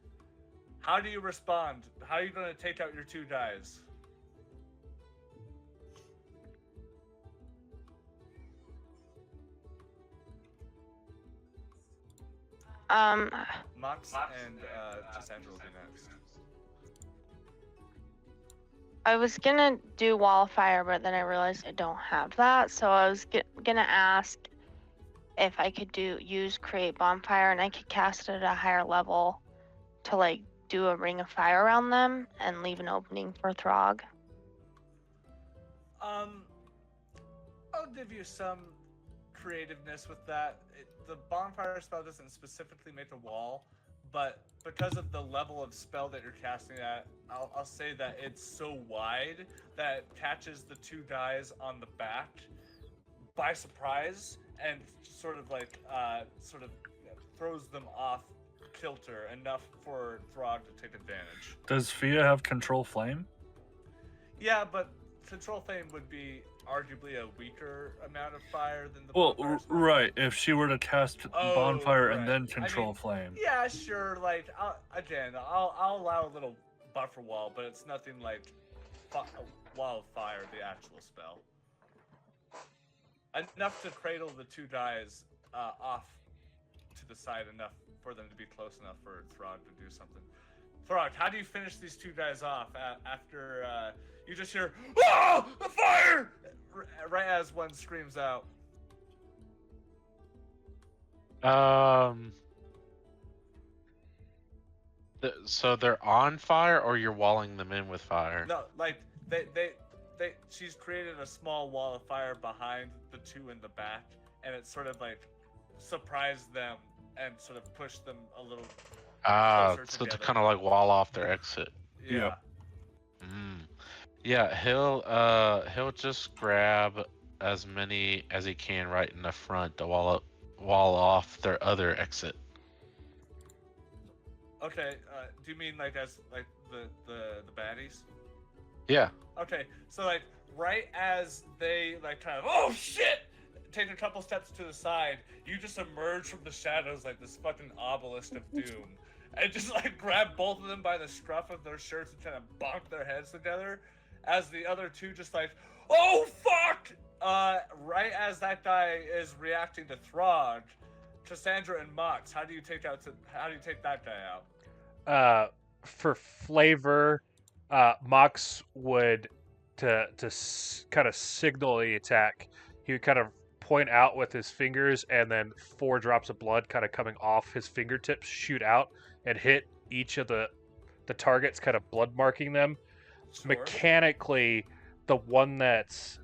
how do you respond? How are you going to take out your 2 guys? Mhox and Cassandra will be next. I was gonna do wall of fire, but then I realized I don't have that, so I was gonna ask if I could use create bonfire, and I could cast it at a higher level to like do a ring of fire around them and leave an opening for Throg. I'll give you some creativeness with that. The bonfire spell doesn't specifically make a wall, but because of the level of spell that you're casting at, I'll say that it's so wide that it catches the 2 guys on the back by surprise and sort of throws them off kilter enough for Throg to take advantage. Does Fia have control flame? Yeah, but control flame would be arguably a weaker amount of fire than the Well, bonfire spell. right. If she were to cast bonfire right. and then control flame. Yeah, sure. Like, I'll allow a little buffer wall, but it's nothing like wall of fire, the actual spell. Enough to cradle the 2 guys off to the side enough for them to be close enough for Throg to do something. Throg, how do you finish these 2 guys off after you just hear, "Oh, the fire!" right as one screams out? So they're on fire, or you're walling them in with fire? No, like she's created a small wall of fire behind the 2 in the back, and it sort of like surprised them and sort of pushed them a little closer so to together. kind of like wall off their exit. Yeah. Yeah, he'll just grab as many as he can right in the front to wall off their other exit. Okay, do you mean like as like the baddies? Yeah. Okay, so like right as they like kind of, oh shit, take a couple steps to the side, you just emerge from the shadows like this fucking obelisk of doom, and just like grab both of them by the scruff of their shirts and kind of bonk their heads together, as the other 2 just like, oh fuck! Right as that guy is reacting to Throg, Cassandra and Mhox, how do you take that guy out? For flavor, Mhox would to kind of signal the attack. He would kind of point out with his fingers, and then 4 drops of blood kind of coming off his fingertips shoot out and hit each of the targets, kind of blood marking them. Sure. Mechanically, the one that's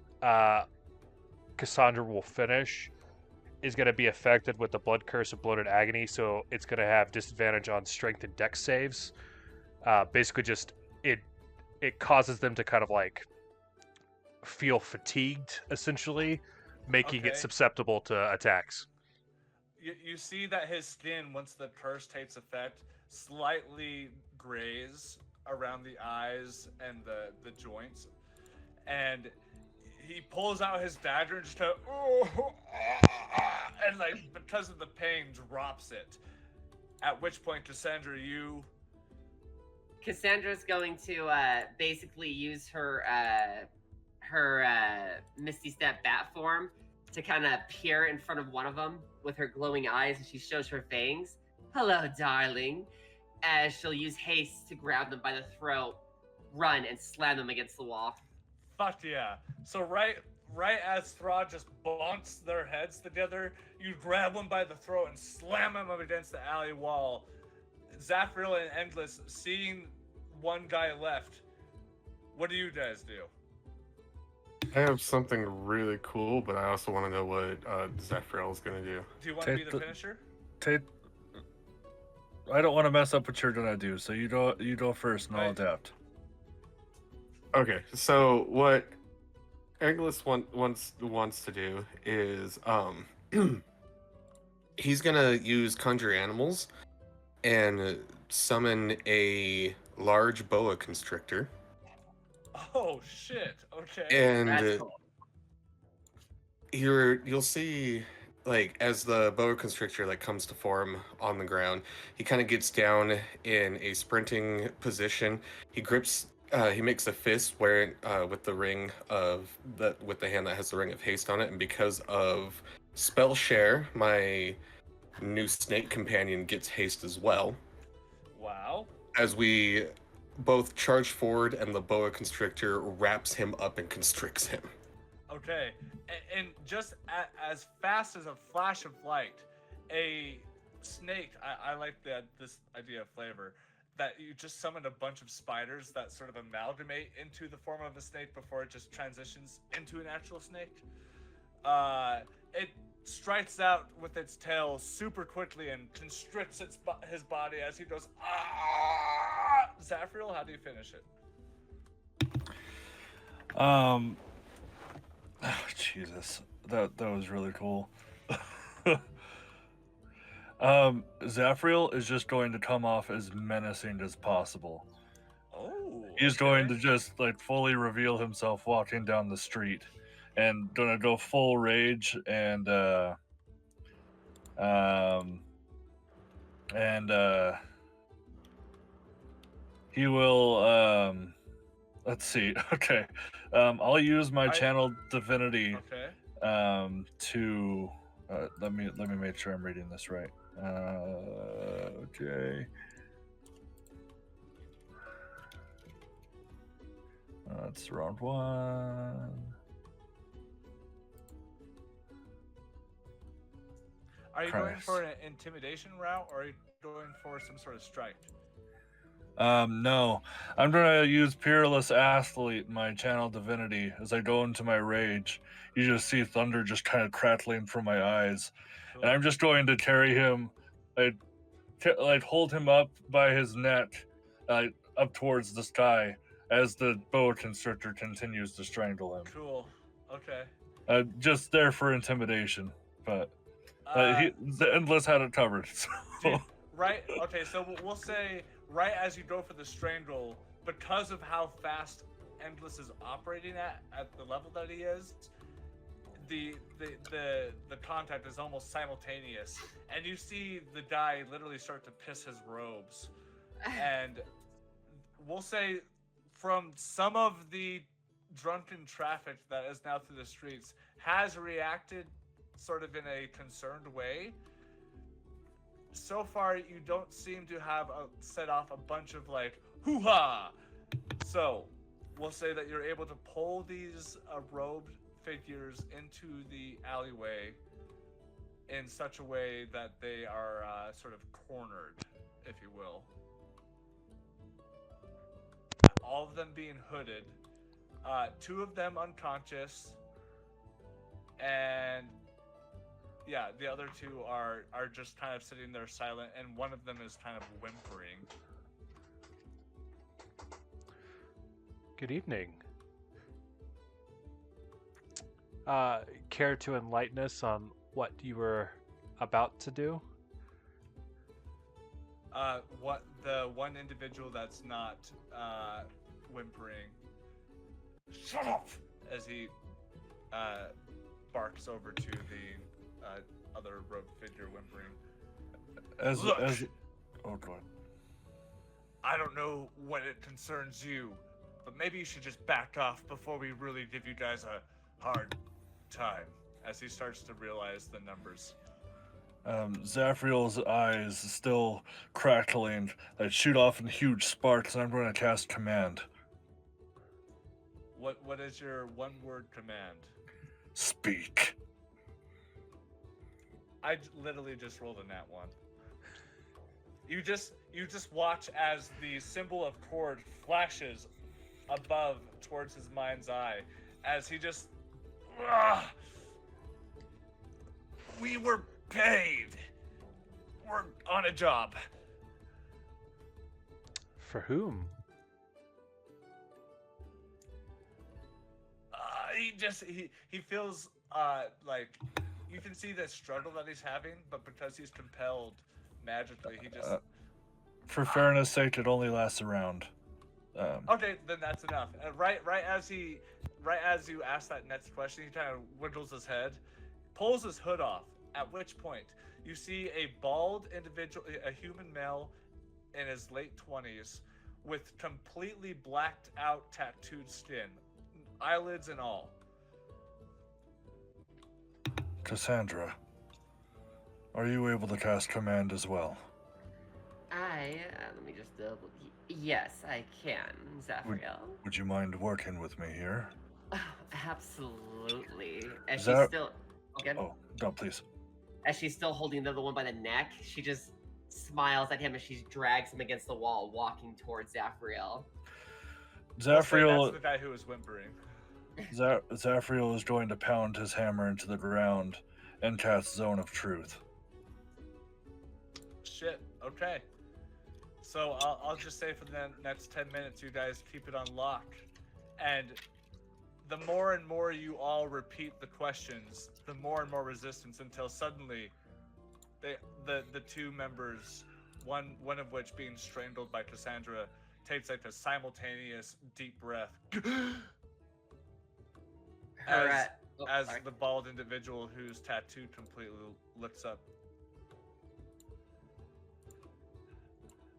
Cassandra will finish is going to be affected with the blood curse of bloated agony, so it's going to have disadvantage on strength and dex saves. Basically, just it it causes them to kind of like feel fatigued, essentially, making it Okay. susceptible to attacks. You see that his skin, once the curse takes effect, slightly grays around the eyes and the joints, and he pulls out his dagger and just and like because of the pain drops it. At which point, Cassandra, Cassandra's going to basically use her Misty Step bat form to kind of peer in front of one of them with her glowing eyes, and she shows her fangs. Hello, darling. As she'll use haste to grab them by the throat, run, and slam them against the wall. fuck yeah. So right as Throg just bonks their heads together, you grab one by the throat and slam him up against the alley wall. Zaphreal and Endless, seeing one guy left, what do you guys do? I have something really cool, but I also want to know what Zaphreal is going to do. Do you want to be Take the the- finisher? I don't want to mess up what you're gonna do, so you go first, and I'll Right. adapt. Okay, so what Eggless wants to do is he's gonna use conjure animals and summon a large boa constrictor, Oh shit. Okay. and That's cool. you'll see, like, as the boa constrictor like comes to form on the ground, he kind of gets down in a sprinting position. He grips. He makes a fist where with the ring of with the hand that has the ring of haste on it, and because of spell share, my new snake companion gets haste as well. Wow. As we both charge forward, and the boa constrictor wraps him up and constricts him. Okay. And just as fast as a flash of light, a snake. I like this idea of flavor. That you just summon a bunch of spiders that sort of amalgamate into the form of a snake before it just transitions into an actual snake. It strikes out with its tail super quickly and constricts his body as he goes, ah! Zaphreal, how do you finish it? Oh, Jesus, that was really cool. Zaphreal is just going to come off as menacing as possible. Oh. He's going to just like fully reveal himself walking down the street, and gonna go full rage and he will let's see. Okay, I'll use my channel divinity Okay. to let me make sure I'm reading this right. Okay. That's round one. Are you going Christ. for an intimidation route, or are you going for some sort of strike? No. I'm gonna use Peerless Athlete, my channel divinity, as I go into my rage. You just see thunder just kind of crackling from my eyes. And I'm just going to carry him, like hold him up by his neck, up towards the sky as the boa constrictor continues to strangle him. Cool. Okay. Just there for intimidation, but Uh, the Endless had it covered. So. dude, right. Okay. So we'll say right as you go for the strangle, because of how fast Endless is operating at the level that he is, the contact is almost simultaneous, and you see the guy literally start to piss his robes, and we'll say from some of the drunken traffic that is now through the streets has reacted sort of in a concerned way. So far, you don't seem to have set off a bunch of like hoo-ha. So we'll say that you're able to pull these robed figures into the alleyway in such a way that they are sort of cornered, if you will. All of them being hooded, two of them unconscious, and yeah, the other two are just kind of sitting there silent, and one of them is kind of whimpering. Good evening. Care to enlighten us on what you were about to do? What the one individual that's not whimpering, shut up, as he barks over to the other robed figure whimpering. Look, oh god. I don't know when it concerns you, but maybe you should just back off before we really give you guys a hard time. As he starts to realize the numbers. Zaphreal's eyes still crackling that shoot off in huge sparks, and I'm going to cast command. What is your one-word command? Speak. I literally just rolled a nat 1. You just watch as the symbol of cord flashes above towards his mind's eye, as he just. We were paid. We're on a job. For whom? He feels like you can see the struggle that he's having, but because he's compelled magically, he just. For fairness' sake, it only lasts a round. Okay, then that's enough. Right as you ask that next question, he kind of wiggles his head, pulls his hood off. At which point, you see a bald individual, a human male, in his late 20s, with completely blacked out tattooed skin, eyelids and all. Cassandra, are you able to cast command as well? Let me just double. Yes, I can, Zaphreal. Would you mind working with me here? Oh, absolutely. As Is she's that- still. Okay. Oh, no, please. As she's still holding the other one by the neck, she just smiles at him as she drags him against the wall, walking towards Zaphreal. That's Zaphreal, the guy who was whimpering. Zaphreal is going to pound his hammer into the ground and cast Zone of Truth. Shit. Okay. So I'll just say for the next 10 minutes, you guys keep it on lock, and the more and more you all repeat the questions, the more and more resistance, until suddenly, the two members, one of which being strangled by Cassandra, takes like a simultaneous deep breath. as the bald individual who's tattooed completely looks up.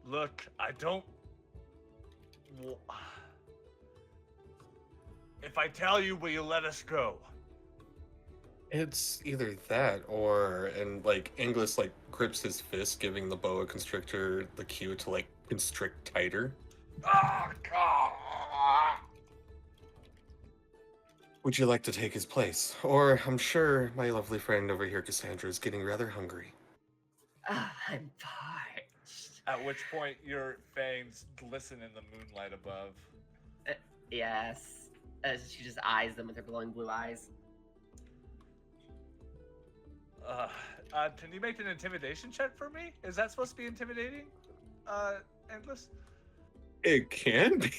Look, I don't. If I tell you, will you let us go? It's either that or, and like Engliss like grips his fist, giving the boa constrictor the cue to like constrict tighter. Oh, God. Would you like to take his place? Or I'm sure my lovely friend over here, Cassandra, is getting rather hungry. I'm parched. At which point your fangs glisten in the moonlight above. Yes. She just eyes them with her glowing blue eyes. Can you make an intimidation check for me? Is that supposed to be intimidating? Endless? It can be.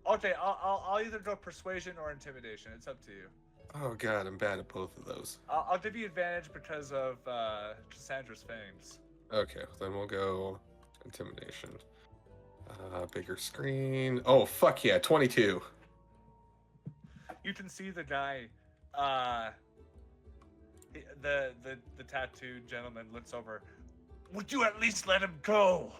Okay, I'll either go persuasion or intimidation. It's up to you. Oh god, I'm bad at both of those. I'll give you advantage because of Cassandra's fangs. Okay, then we'll go intimidation. Bigger screen. Oh fuck yeah, 22. You can see the guy, the tattooed gentleman looks over. Would you at least let him go?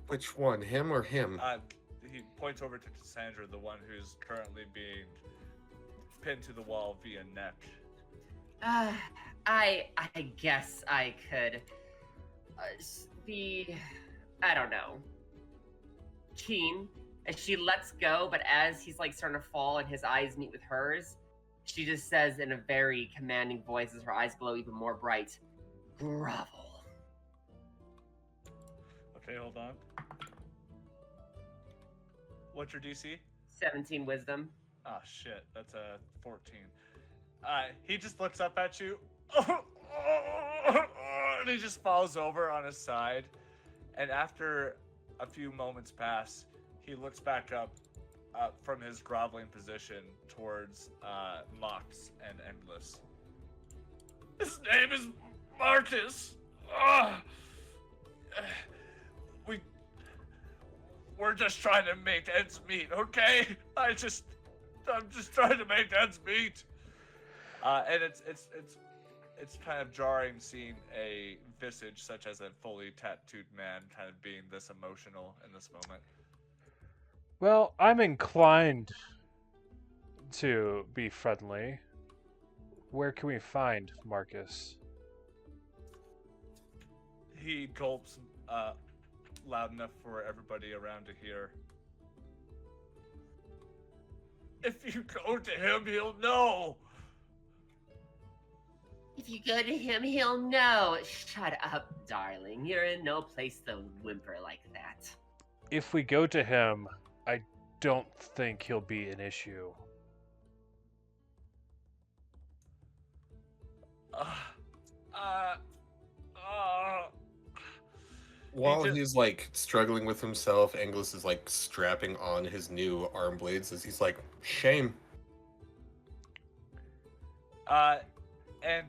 Which one, him or him? He points over to Cassandra, the one who's currently being pinned to the wall via neck. I guess I could be, I don't know, keen. As she lets go, but as he's like starting to fall and his eyes meet with hers, she just says in a very commanding voice as her eyes glow even more bright, grovel. Okay, hold on. What's your DC? 17 wisdom. Oh shit, that's a 14. He just looks up at you, and he just falls over on his side. And after a few moments pass, he looks back up from his groveling position towards Mhox and Engless. His name is Marcus. We're just trying to make ends meet, okay? I'm just trying to make ends meet. And it's kind of jarring seeing a visage such as a fully tattooed man kind of being this emotional in this moment. Well, I'm inclined to be friendly. Where can we find Marcus? He gulps loud enough for everybody around to hear. If you go to him, he'll know. If you go to him, he'll know. Shut up, darling. You're in no place to whimper like that. If we go to him, I don't think he'll be an issue. While he's like struggling with himself, Engless is like strapping on his new arm blades as he's like, shame. And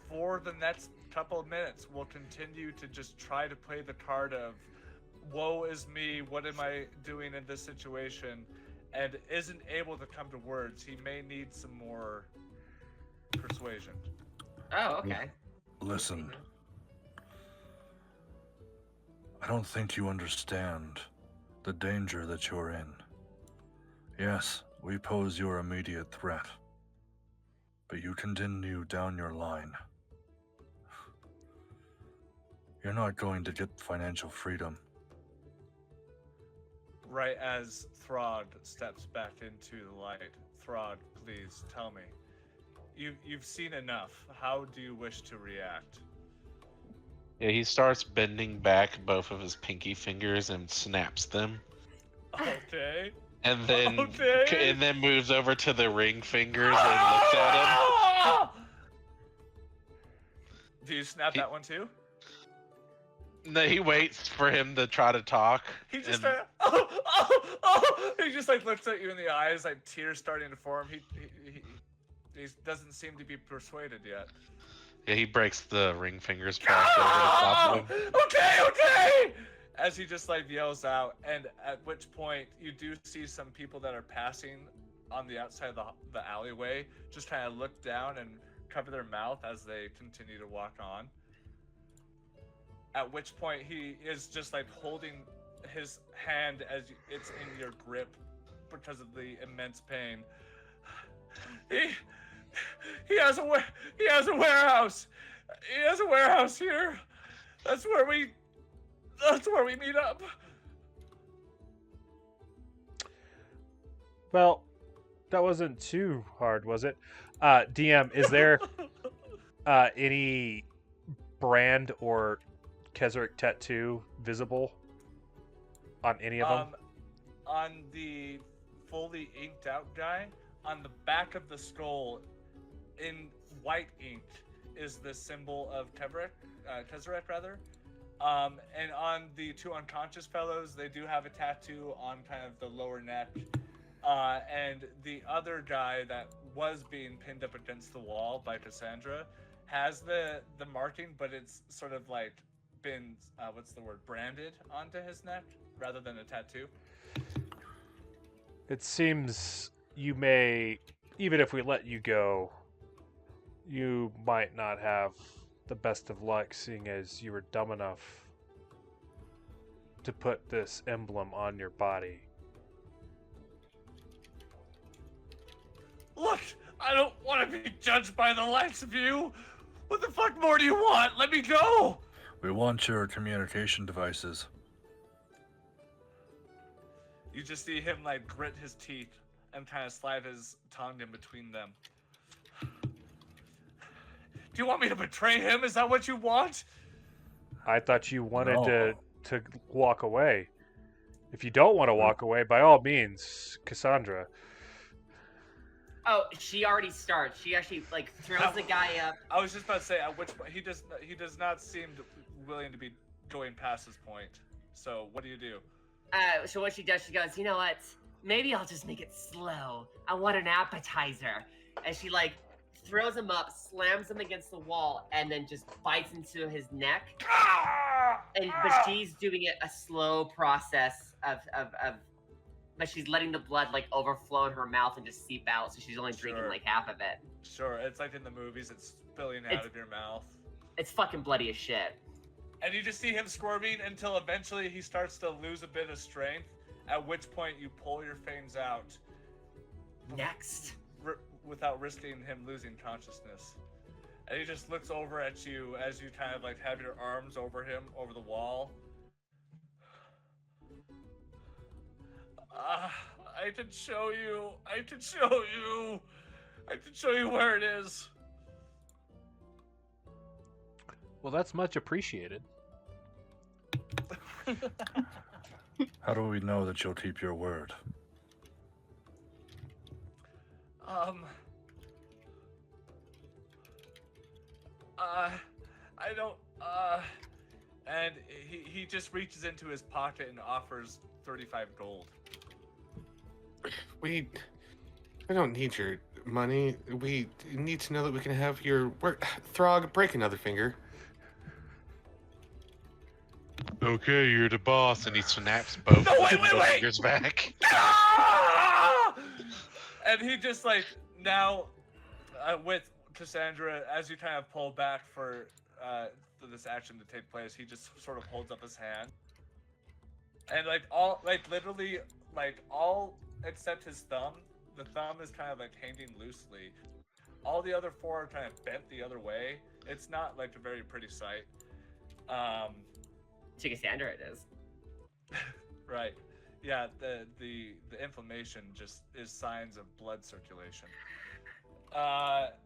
for the next couple of minutes, we'll continue to just try to play the card of, woe is me, what am I doing in this situation? And isn't able to come to words. He may need some more persuasion. Oh, okay. Listen. I don't think you understand the danger that you're in. Yes, we pose your immediate threat. But you continue down your line. You're not going to get financial freedom. Right as Throg steps back into the light. Throg, please tell me. You've seen enough. How do you wish to react? Yeah, he starts bending back both of his pinky fingers and snaps them. Okay. And then Okay. and then moves over to the ring fingers and looks at him. Do you snap that one too? No, he waits for him to try to talk. He just and- he just like looks at you in the eyes, like tears starting to form. He doesn't seem to be persuaded yet. Yeah, he breaks the ring fingers back over the top of him. Okay. As he just like yells out, and at which point you do see some people that are passing on the outside of the alleyway just kind of look down and cover their mouth as they continue to walk on. At which point he is just like holding his hand as it's in your grip because of the immense pain. He has a warehouse. He has a warehouse here. That's where we meet up. Well, that wasn't too hard, was it? DM, is there any brand or Kezurex tattoo visible on any of them? On the fully inked out guy, on the back of the skull, in white ink, is the symbol of Kezurex rather. And on the two unconscious fellows, they do have a tattoo on kind of the lower neck. And the other guy that was being pinned up against the wall by Cassandra has the marking, but it's sort of like been, branded onto his neck rather than a tattoo. It seems you may, even if we let you go, you might not have the best of luck, seeing as you were dumb enough to put this emblem on your body. Look, I don't want to be judged by the likes of you. What the fuck more do you want? Let me go. We want your communication devices. You just see him like grit his teeth and kind of slide his tongue in between them. Do you want me to betray him? Is that what you want? I thought you wanted No. to walk away. If you don't want to walk away, by all means, Cassandra. Oh, she already starts. She actually like throws the guy up. I was just about to say at which point he does not seem willing to be going past his point. So what do you do? So what she does, she goes, you know what? Maybe I'll just make it slow. I want an appetizer. And she like throws him up, slams him against the wall, and then just bites into his neck. But she's doing it a slow process but she's letting the blood like overflow in her mouth and just seep out, so she's only drinking like half of it. Sure, it's like in the movies, it's spilling out of your mouth. It's fucking bloody as shit. And you just see him squirming until eventually he starts to lose a bit of strength, at which point you pull your fangs out. Next. Without risking him losing consciousness. And he just looks over at you as you kind of like have your arms over him, over the wall. I can show you. I can show you. I can show you where it is. Well, that's much appreciated. How do we know that you'll keep your word? I don't, and he just reaches into his pocket and offers 35 gold. We don't need your money. We need to know that we can have your work. Throg, break another finger. Okay, you're the boss, and he snaps both fingers back. And he just like now with Cassandra, as you kind of pull back for this action to take place, he just sort of holds up his hand, and literally all except his thumb. The thumb is kind of like hanging loosely. All the other four are kind of bent the other way. It's not like a very pretty sight. To Cassandra, it is. Right. Yeah. The inflammation just is signs of blood circulation.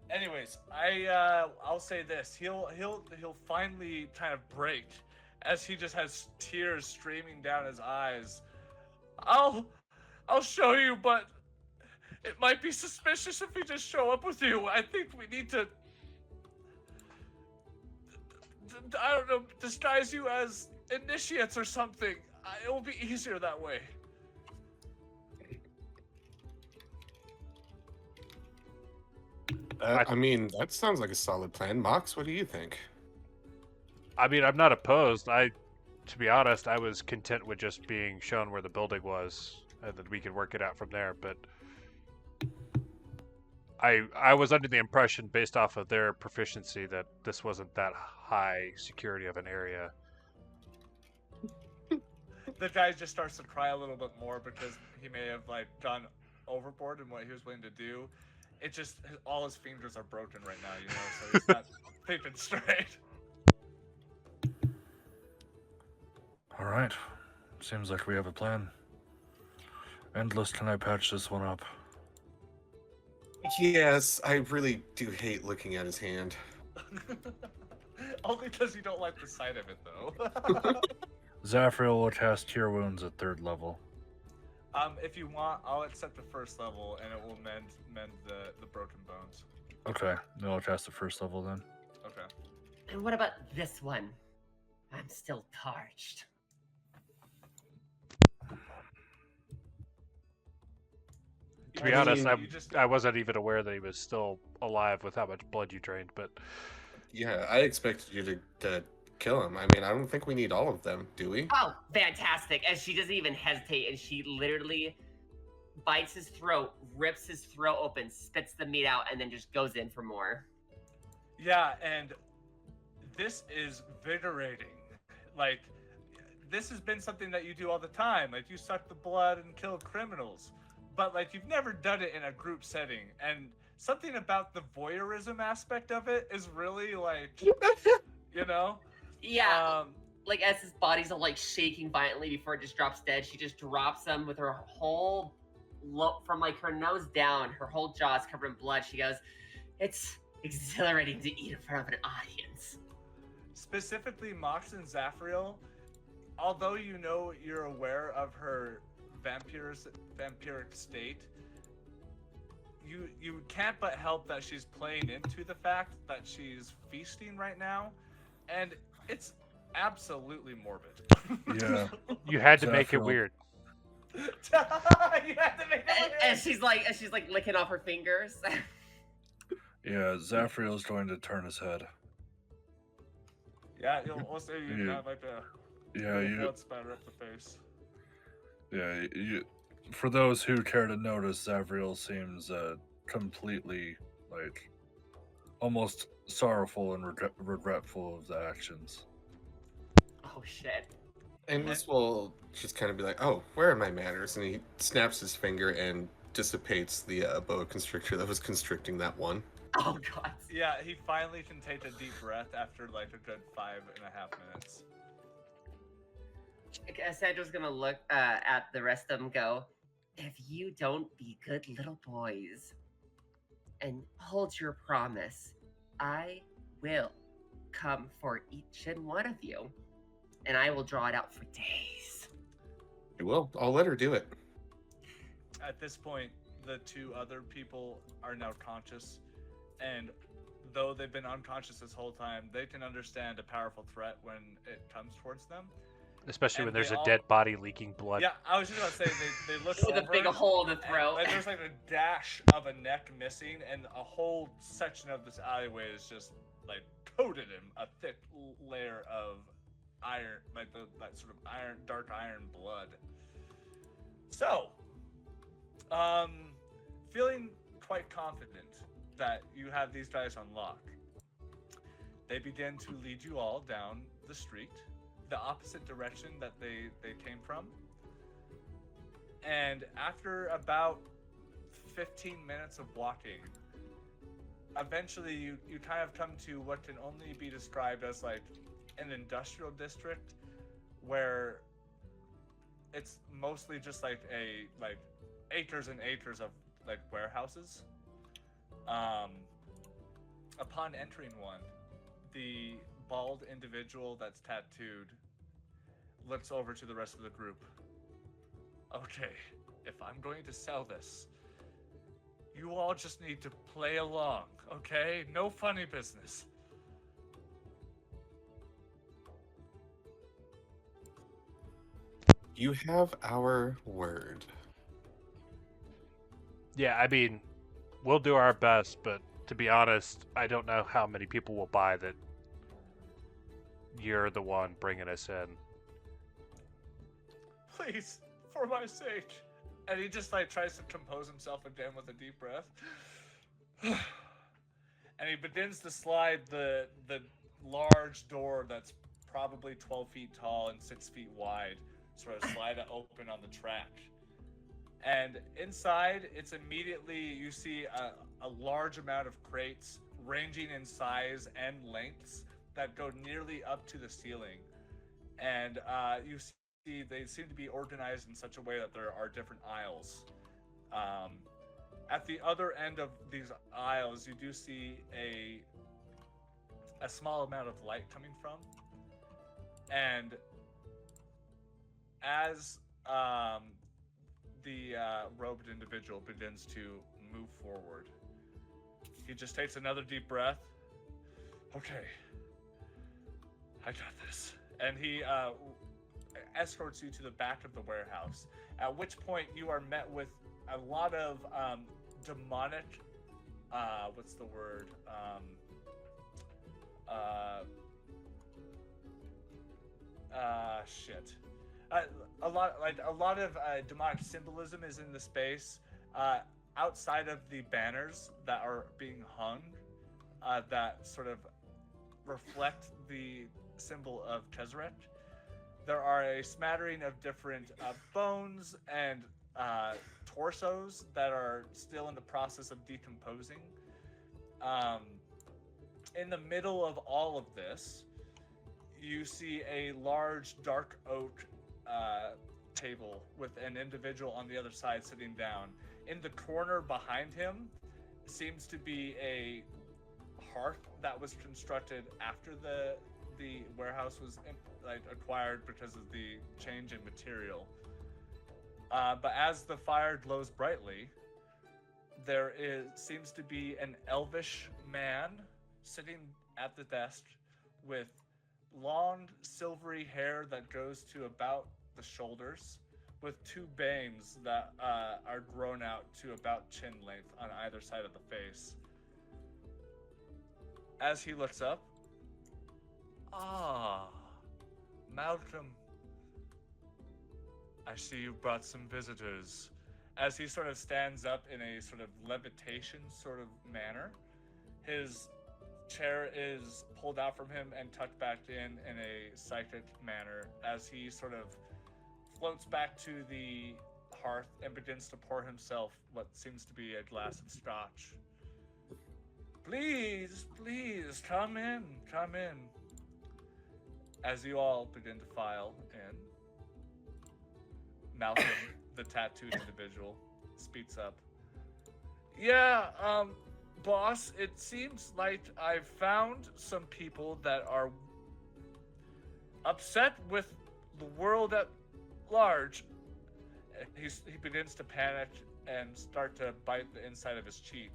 Anyways, I'll say this: he'll finally kind of break, as he just has tears streaming down his eyes. I'll show you, but it might be suspicious if we just show up with you. I think we need to, I don't know, disguise you as initiates or something. It will be easier that way. I mean, that sounds like a solid plan. Mox, what do you think? I mean, I'm not opposed. To be honest, I was content with just being shown where the building was, and then we could work it out from there. But I was under the impression, based off of their proficiency, that this wasn't that high security of an area. The guy just starts to cry a little bit more because he may have like gone overboard in what he was willing to do. It just, all his fingers are broken right now, you know, so he's not thinking straight. All right. Seems like we have a plan. Endless, can I patch this one up? Yes, I really do hate looking at his hand. Only because you don't like the sight of it, though. Zaphreal will cast Cure Wounds at 3rd level. If you want, I'll accept the 1st level, and it will mend the broken bones. Okay, then I'll cast the 1st level then. Okay. And what about this one? I'm still parched. To be honest, I wasn't even aware that he was still alive with how much blood you drained, but... Yeah, I expected you to kill him. I mean, I don't think we need all of them, do we? Oh, fantastic. And she doesn't even hesitate, and she literally bites his throat, rips his throat open, spits the meat out, and then just goes in for more. Yeah, and this is vigorating. Like, this has been something that you do all the time. Like, you suck the blood and kill criminals. But, like, you've never done it in a group setting. And something about the voyeurism aspect of it is really, like, you know? Yeah. Like, as his body's all, like, shaking violently before it just drops dead, she just drops him with her whole, from, like, her nose down, her whole jaw is covered in blood. She goes, it's exhilarating to eat in front of an audience. Specifically, Mhox and Zaphreal, although you know you're aware of her vampiric state, you can't but help that she's playing into the fact that she's feasting right now, and it's absolutely morbid. Yeah. You had to make it Zaphreal. weird. You had to make it And she's like licking off her fingers. Yeah, Zaphreal's going to turn his head. Yeah, we'll say you Yeah. have like a Yeah, little you. blood spatter up the face. Yeah, you. For those who care to notice, Zaphreal seems completely like almost sorrowful and regretful of the actions. Oh shit. English will just kind of be like, "Oh, where are my manners?" And he snaps his finger and dissipates the boa constrictor that was constricting that one. Oh god. Yeah, he finally can take a deep breath after like a good 5.5 minutes. Sandra's gonna look at the rest of them. Go. If you don't be good little boys and hold your promise, I will come for each and one of you, and I will draw it out for days. You will. I'll let her do it. At this point, the 2 other people are now conscious, and though they've been unconscious this whole time, they can understand a powerful threat when it comes towards them. Especially And when there's they a all- dead body leaking blood. Yeah, I was just about to say they look With a over big hole in the throat. and there's like a dash of a neck missing, and a whole section of this alleyway is just like coated in a thick layer of iron, like that sort of iron, dark iron blood. So, feeling quite confident that you have these guys on lock, they begin to lead you all down the street, the opposite direction that they came from. And after about 15 minutes of walking, eventually you kind of come to what can only be described as like an industrial district, where it's mostly just like acres and acres of like warehouses. Upon entering one, the bald individual that's tattooed looks over to the rest of the group. Okay, if I'm going to sell this, you all just need to play along, okay? No funny business. You have our word. Yeah, I mean, we'll do our best, but to be honest, I don't know how many people will buy that you're the one bringing us in. Please, for my sake. And he just like tries to compose himself again with a deep breath. And he begins to slide the large door that's probably 12 feet tall and 6 feet wide, sort of slide it open on the track. And inside, it's immediately, you see a large amount of crates ranging in size and lengths that go nearly up to the ceiling. And you see they seem to be organized in such a way that there are different aisles. At the other end of these aisles, you do see a small amount of light coming from. And as the robed individual begins to move forward, he just takes another deep breath. Okay, I got this. And he escorts you to the back of the warehouse, at which point you are met with a lot of demonic, what's the word? Shit. A lot of demonic symbolism is in the space outside of the banners that are being hung that sort of reflect the symbol of Kezurex. There are a smattering of different bones and torsos that are still in the process of decomposing. In the middle of all of this, you see a large dark oak table with an individual on the other side sitting down. In the corner behind him seems to be a hearth that was constructed after the warehouse was acquired because of the change in material. But as the fire glows brightly, there seems to be an elvish man sitting at the desk with long, silvery hair that goes to about the shoulders, with two bangs that are grown out to about chin length on either side of the face. As he looks up, Malcolm, I see you brought some visitors. As he sort of stands up in a sort of levitation sort of manner, his chair is pulled out from him and tucked back in a psychic manner as he sort of floats back to the hearth and begins to pour himself what seems to be a glass of scotch. Please, please, come in, come in. As you all begin to file in, Malcolm, the tattooed individual, speaks up. Yeah, boss, it seems like I've found some people that are upset with the world at large. He begins to panic and start to bite the inside of his cheek.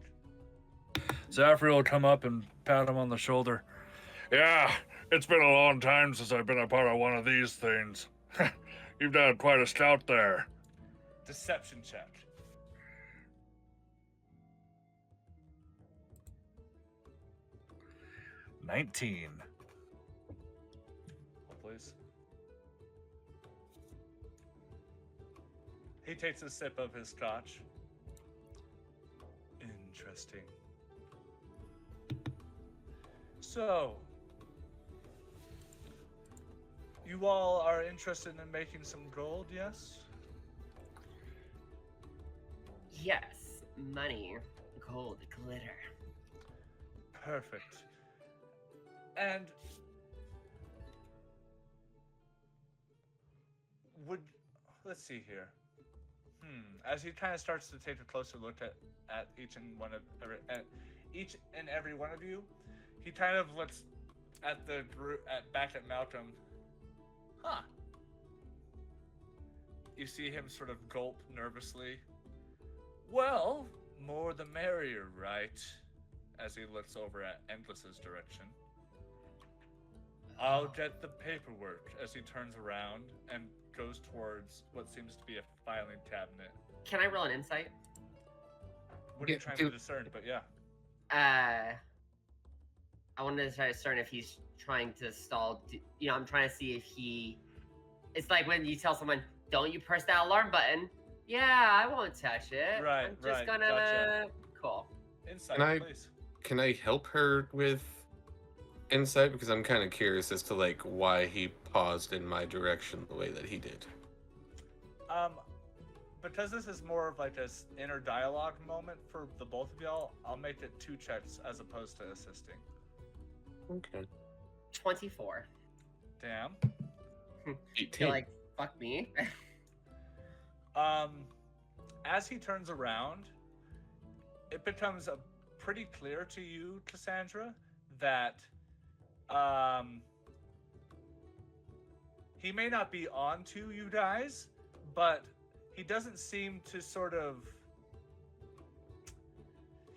Zaphreal will come up and pat him on the shoulder. Yeah, it's been a long time since I've been a part of one of these things. You've done quite a scout there. Deception check. $19. Please. He takes a sip of his scotch. Interesting. So, you all are interested in making some gold, yes? Yes, money, gold, glitter. Perfect. And let's see here. As he kind of starts to take a closer look at each and every one of you, he kind of looks at the group back at Malcolm. Huh. You see him sort of gulp nervously. Well, more the merrier, right? As he looks over at Endless's direction. I'll get the paperwork as he turns around and goes towards what seems to be a filing cabinet. Can I roll an insight? What are you trying to discern? But yeah. I wanted to try to discern if he's trying to stall. I'm trying to see if he. It's like when you tell someone, "Don't you press that alarm button?" Yeah, I won't touch it. Right, I'm just gonna. Gotcha. Cool. Insight, please. Can I help her with insight? Because I'm kind of curious as to like why he paused in my direction the way that he did. Because this is more of like this inner dialogue moment for the both of y'all, I'll make it 2 checks as opposed to assisting. Okay. 24. Damn. 18. You're like, fuck me. As he turns around, it becomes pretty clear to you, Cassandra, that he may not be on to you guys, but he doesn't seem to sort of...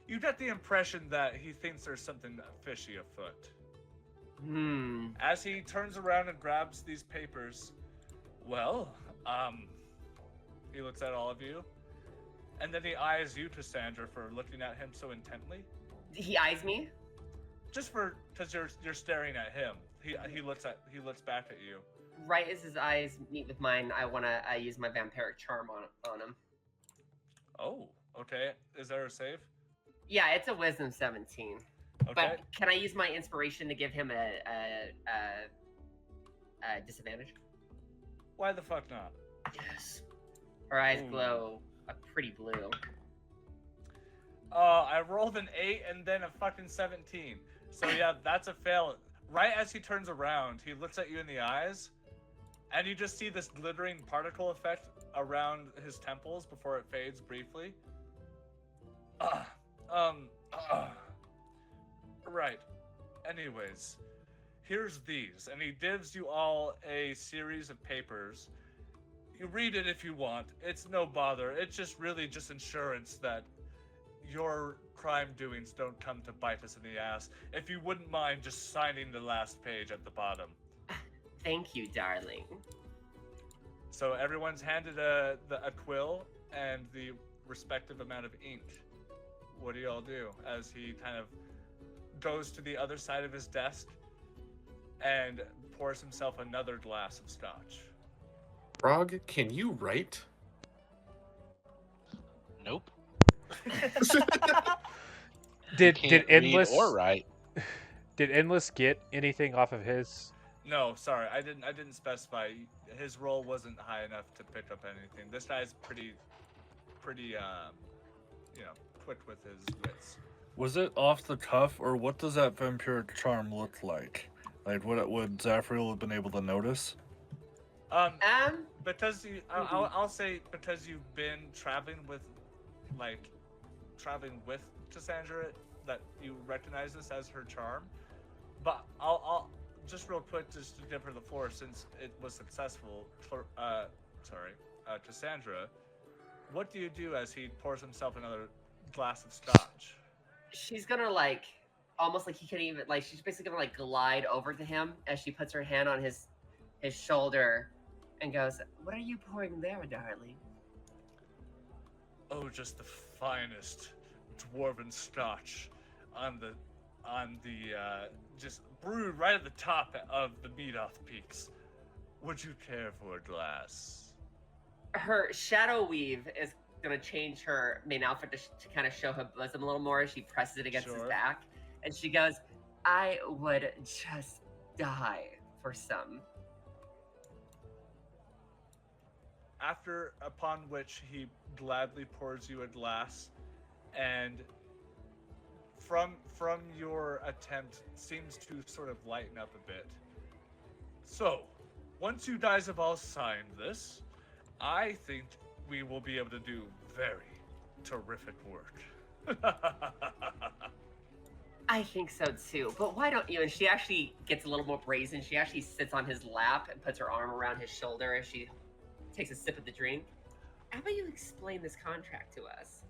You get the impression that he thinks there's something fishy afoot. As he turns around and grabs these papers, well, he looks at all of you, and then he eyes you, Cassandra, for looking at him so intently. He eyes me? Just because you're staring at him. He looks back at you. Right as his eyes meet with mine, I use my vampiric charm on him. Oh, okay. Is there a save? Yeah, it's a wisdom 17. Okay. But can I use my inspiration to give him a disadvantage? Why the fuck not? Yes. Her eyes glow a pretty blue. I rolled an 8 and then a fucking 17. So yeah, that's a fail. Right as he turns around, he looks at you in the eyes, and you just see this glittering particle effect around his temples before it fades briefly. Right. Anyways, here's these, and he gives you all a series of papers. You read it if you want. It's no bother. It's just really just insurance that your crime doings don't come to bite us in the ass. If you wouldn't mind just signing the last page at the bottom. Thank you, darling. So everyone's handed a quill and the respective amount of ink. What do y'all do as he kind of goes to the other side of his desk and pours himself another glass of scotch? Frog, can you write? Nope. Did Can't read Endless or write. did Endless get anything off of his? No, sorry, I didn't specify. His roll wasn't high enough to pick up anything. This guy's pretty, quick with his wits. Was it off the cuff, or what does that vampiric charm look like? Like, would Zaphreal have been able to notice? Because I'll say because you've been traveling with Cassandra, that you recognize this as her charm. But I'll just real quick, just to give her the floor, since it was successful. Cassandra, what do you do as he pours himself another glass of scotch? She's gonna almost like he can't even she's basically gonna glide over to him as she puts her hand on his shoulder and goes, "What are you pouring there, darling?" Oh, just the finest dwarven scotch on the just brewed right at the top of the Meadoff Peaks. Would you care for a glass? Her shadow weave is gonna change her main outfit to kind of show her bosom a little more as she presses it against his back, and she goes, "I would just die for some." Upon which he gladly pours you a glass, and from your attempt seems to sort of lighten up a bit. So, once you guys have all signed this, I think we will be able to do very terrific work. I think so too, but why don't you? And she actually gets a little more brazen. She actually sits on his lap and puts her arm around his shoulder as she takes a sip of the drink. How about you explain this contract to us?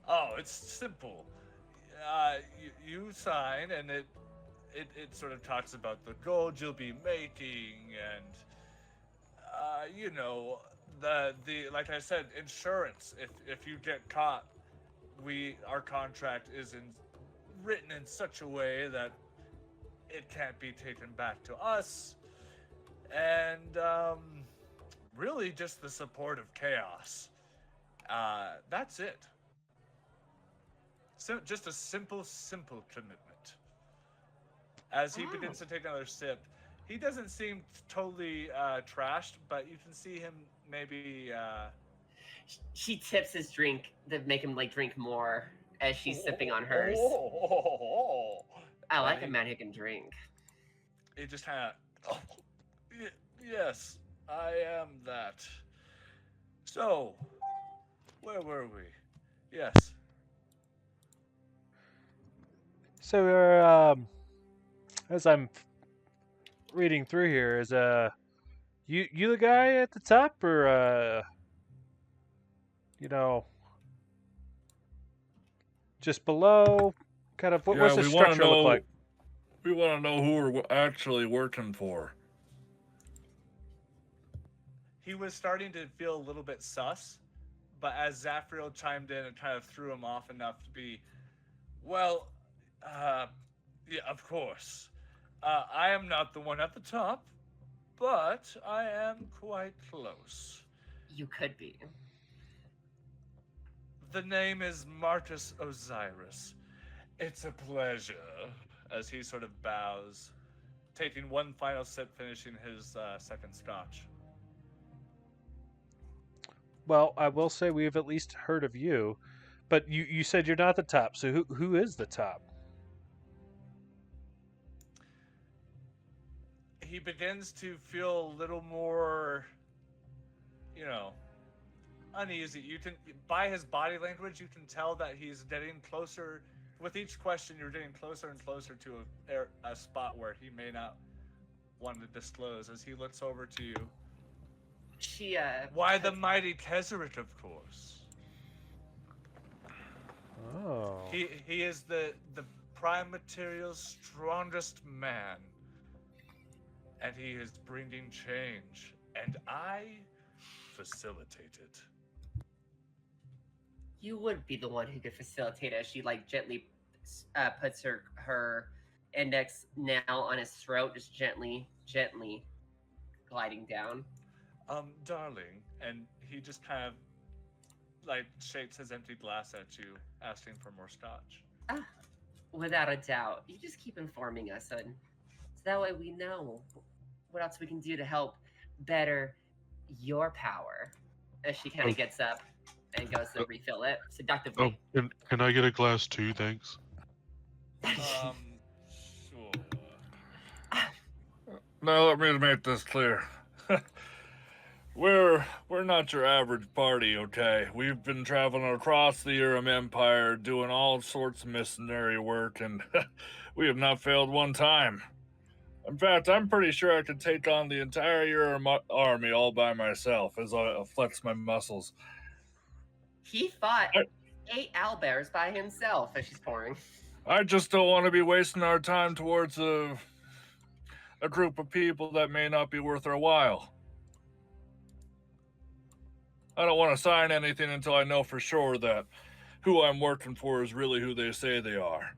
Oh, it's simple. You sign, and it sort of talks about the gold you'll be making, and the like I said, insurance. If you get caught, our contract is written in such a way that it can't be taken back to us, and really just the support of chaos. That's it. So just a simple commitment. As he begins to take another sip, he doesn't seem totally trashed, but you can see him maybe. She tips his drink to make him drink more as she's sipping on hers. I like a man who can drink. He just kind of. Yes, I am that. So, where were we? Yes. So, as I'm reading through here, is you the guy at the top, or just below? Kind of what's the structure look like? We want to know who we're actually working for. He was starting to feel a little bit sus, but as Zaphreal chimed in and kind of threw him off enough to be, well, yeah, of course. I am not the one at the top, but I am quite close. You could be. The name is Marcus Osiris. It's a pleasure, as he sort of bows, taking one final sip, finishing his second scotch. Well, I will say we've at least heard of you, but you said you're not the top, so who is the top? He begins to feel a little more, uneasy. You can, by his body language, you can tell that he's getting closer. With each question, you're getting closer and closer to a spot where he may not want to disclose. As he looks over to you, why the mighty Kezurex, of course. Oh. He is the prime material's strongest man. and he is bringing change, and I facilitate it. You would be the one who could facilitate it. She like gently puts her index nail on his throat, just gently gliding down. Darling, and he just kind of like shakes his empty glass at you, asking for more scotch. Without a doubt. You just keep informing us, and so that way we know what else we can do to help better your power. As she kind of gets up and goes to refill it seductively. Can I get a glass too? Thanks. Sure. Now let me make this clear. We're not your average party, okay? We've been traveling across the Urim Empire doing all sorts of missionary work, and we have not failed one time. In fact, I'm pretty sure I could take on the entire Urim army all by myself as I flex my muscles. He fought 8 owlbears by himself as she's pouring. I just don't want to be wasting our time towards a group of people that may not be worth our while. I don't want to sign anything until I know for sure that who I'm working for is really who they say they are.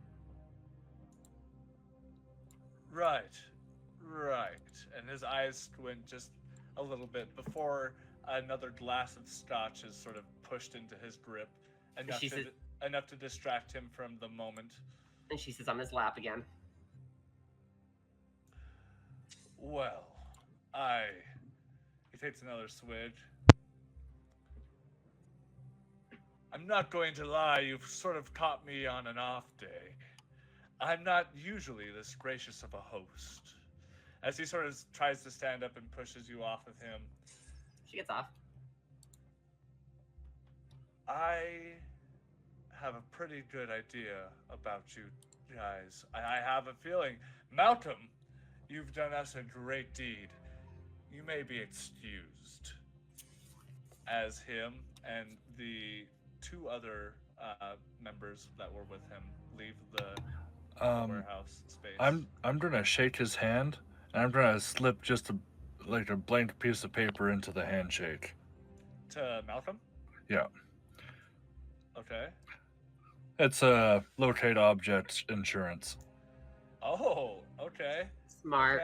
Right. And his eyes squint just a little bit before another glass of scotch is sort of pushed into his grip, enough to distract him from the moment. And she sits on his lap again. Well, he takes another swig. I'm not going to lie, you've sort of caught me on an off day. I'm not usually this gracious of a host. As he sort of tries to stand up and pushes you off of him. She gets off. I have a pretty good idea about you guys. I have a feeling. Malcolm, you've done us a great deed. You may be excused. As him and the 2 other members that were with him leave the warehouse space. I'm gonna shake his hand, and I'm gonna slip just a blank piece of paper into the handshake. To Malcolm? Yeah. Okay. It's a locate object insurance. Oh, okay. Smart.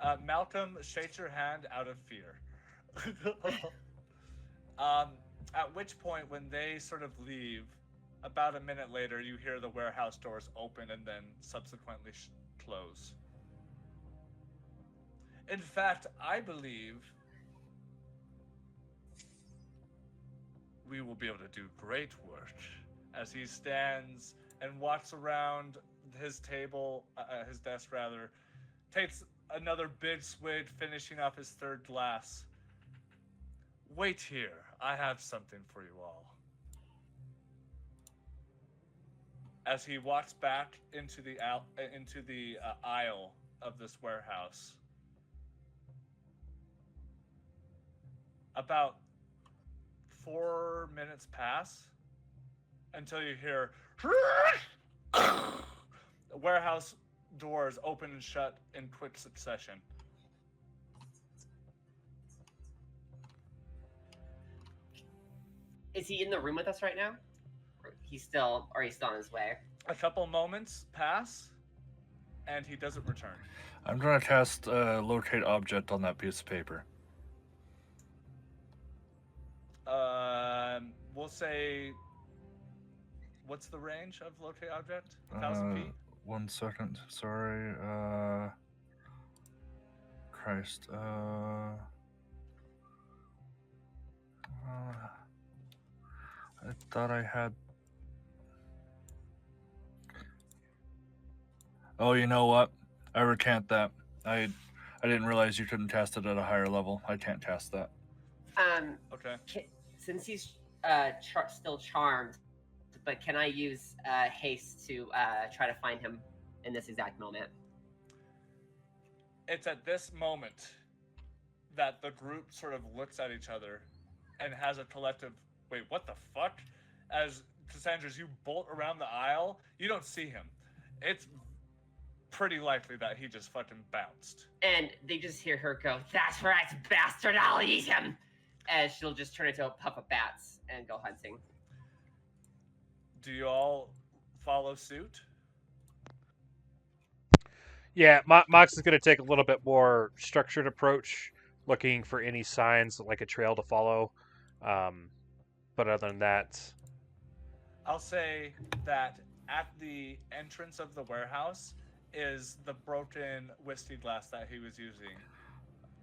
Okay. Malcolm shakes your hand out of fear. At which point, when they sort of leave, about a minute later, you hear the warehouse doors open and then subsequently close. In fact, I believe we will be able to do great work. As he stands and walks around his table, his desk rather, takes another big swig, finishing off his 3rd glass. Wait here, I have something for you all. As he walks back into the aisle of this warehouse. About 4 minutes pass until you hear warehouse doors open and shut in quick succession. Is he in the room with us right now? Or he's still on his way? A couple moments pass, and he doesn't return. I'm gonna cast locate object on that piece of paper. We'll say, what's the range of locate object? 1,000 feet? 1 second, sorry. Christ. I thought I had. Oh, you know what? I recant that. I didn't realize you couldn't cast it at a higher level. I can't cast that. Okay. Since he's still charmed, but can I use haste to try to find him in this exact moment? It's at this moment that the group sort of looks at each other and has a collective, wait, what the fuck? As Cassandra, you bolt around the aisle, you don't see him. It's pretty likely that he just fucking bounced. And they just hear her go, "That's right, bastard, I'll eat him!" And she'll just turn into a puff of bats and go hunting. Do you all follow suit? Yeah, Mox is going to take a little bit more structured approach, looking for any signs like a trail to follow. But other than that, I'll say that at the entrance of the warehouse is the broken whiskey glass that he was using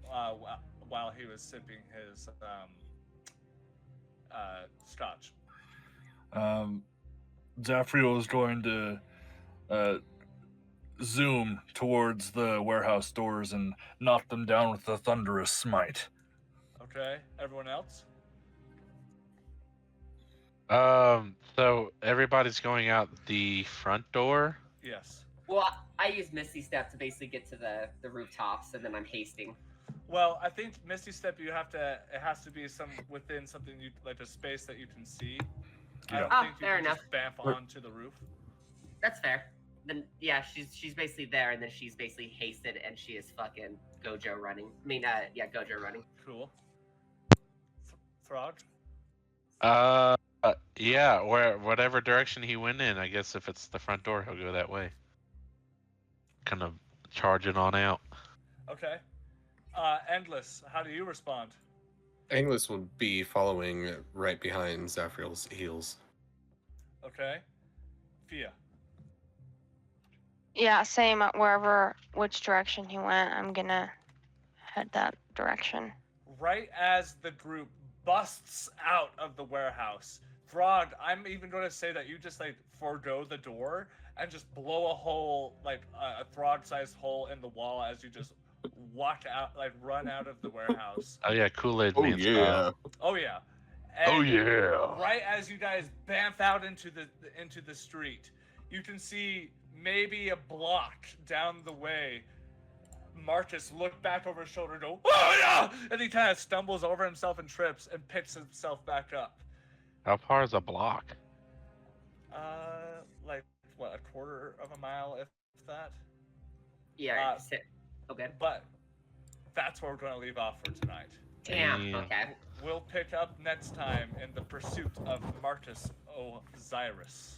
while he was sipping his scotch. Zaphreal is going to zoom towards the warehouse doors and knock them down with a thunderous smite. Okay, everyone else? So everybody's going out the front door. Yes. Well, I use Misty Step to basically get to the rooftops, and then I'm hasting. Well, I think Misty Step, it has to be within something like a space that you can see. I don't think you fair can enough. just bamf onto the roof. That's fair. Then yeah, she's basically there, and then she's basically hasted, and she is fucking Gojo running. I mean, Gojo running. Cool. Throg? Yeah, whatever direction he went in, I guess if it's the front door, he'll go that way. Kind of charging on out. Okay. Endless, how do you respond? Engless would be following right behind Zaphreal's heels. Okay. Fia. Yeah, same. Which direction he went, I'm gonna head that direction. Right as the group busts out of the warehouse, Throg, I'm even going to say that you just like forego the door and just blow a hole, like a Throg-sized hole in the wall as you just walk out, like run out of the warehouse. Oh yeah, Kool-Aid Oh Man yeah. style. Oh yeah. Oh And yeah. right as you guys bamf out into the street, you can see maybe a block down the way. Marcus looked back over his shoulder and go, "Oh yeah!" And he kind of stumbles over himself and trips and picks himself back up. How far is a block? Like what, a quarter of a mile, if that. Yeah. Okay. But that's where we're going to leave off for tonight. Damn. Damn. Okay. We'll pick up next time in the pursuit of Marcus Osiris.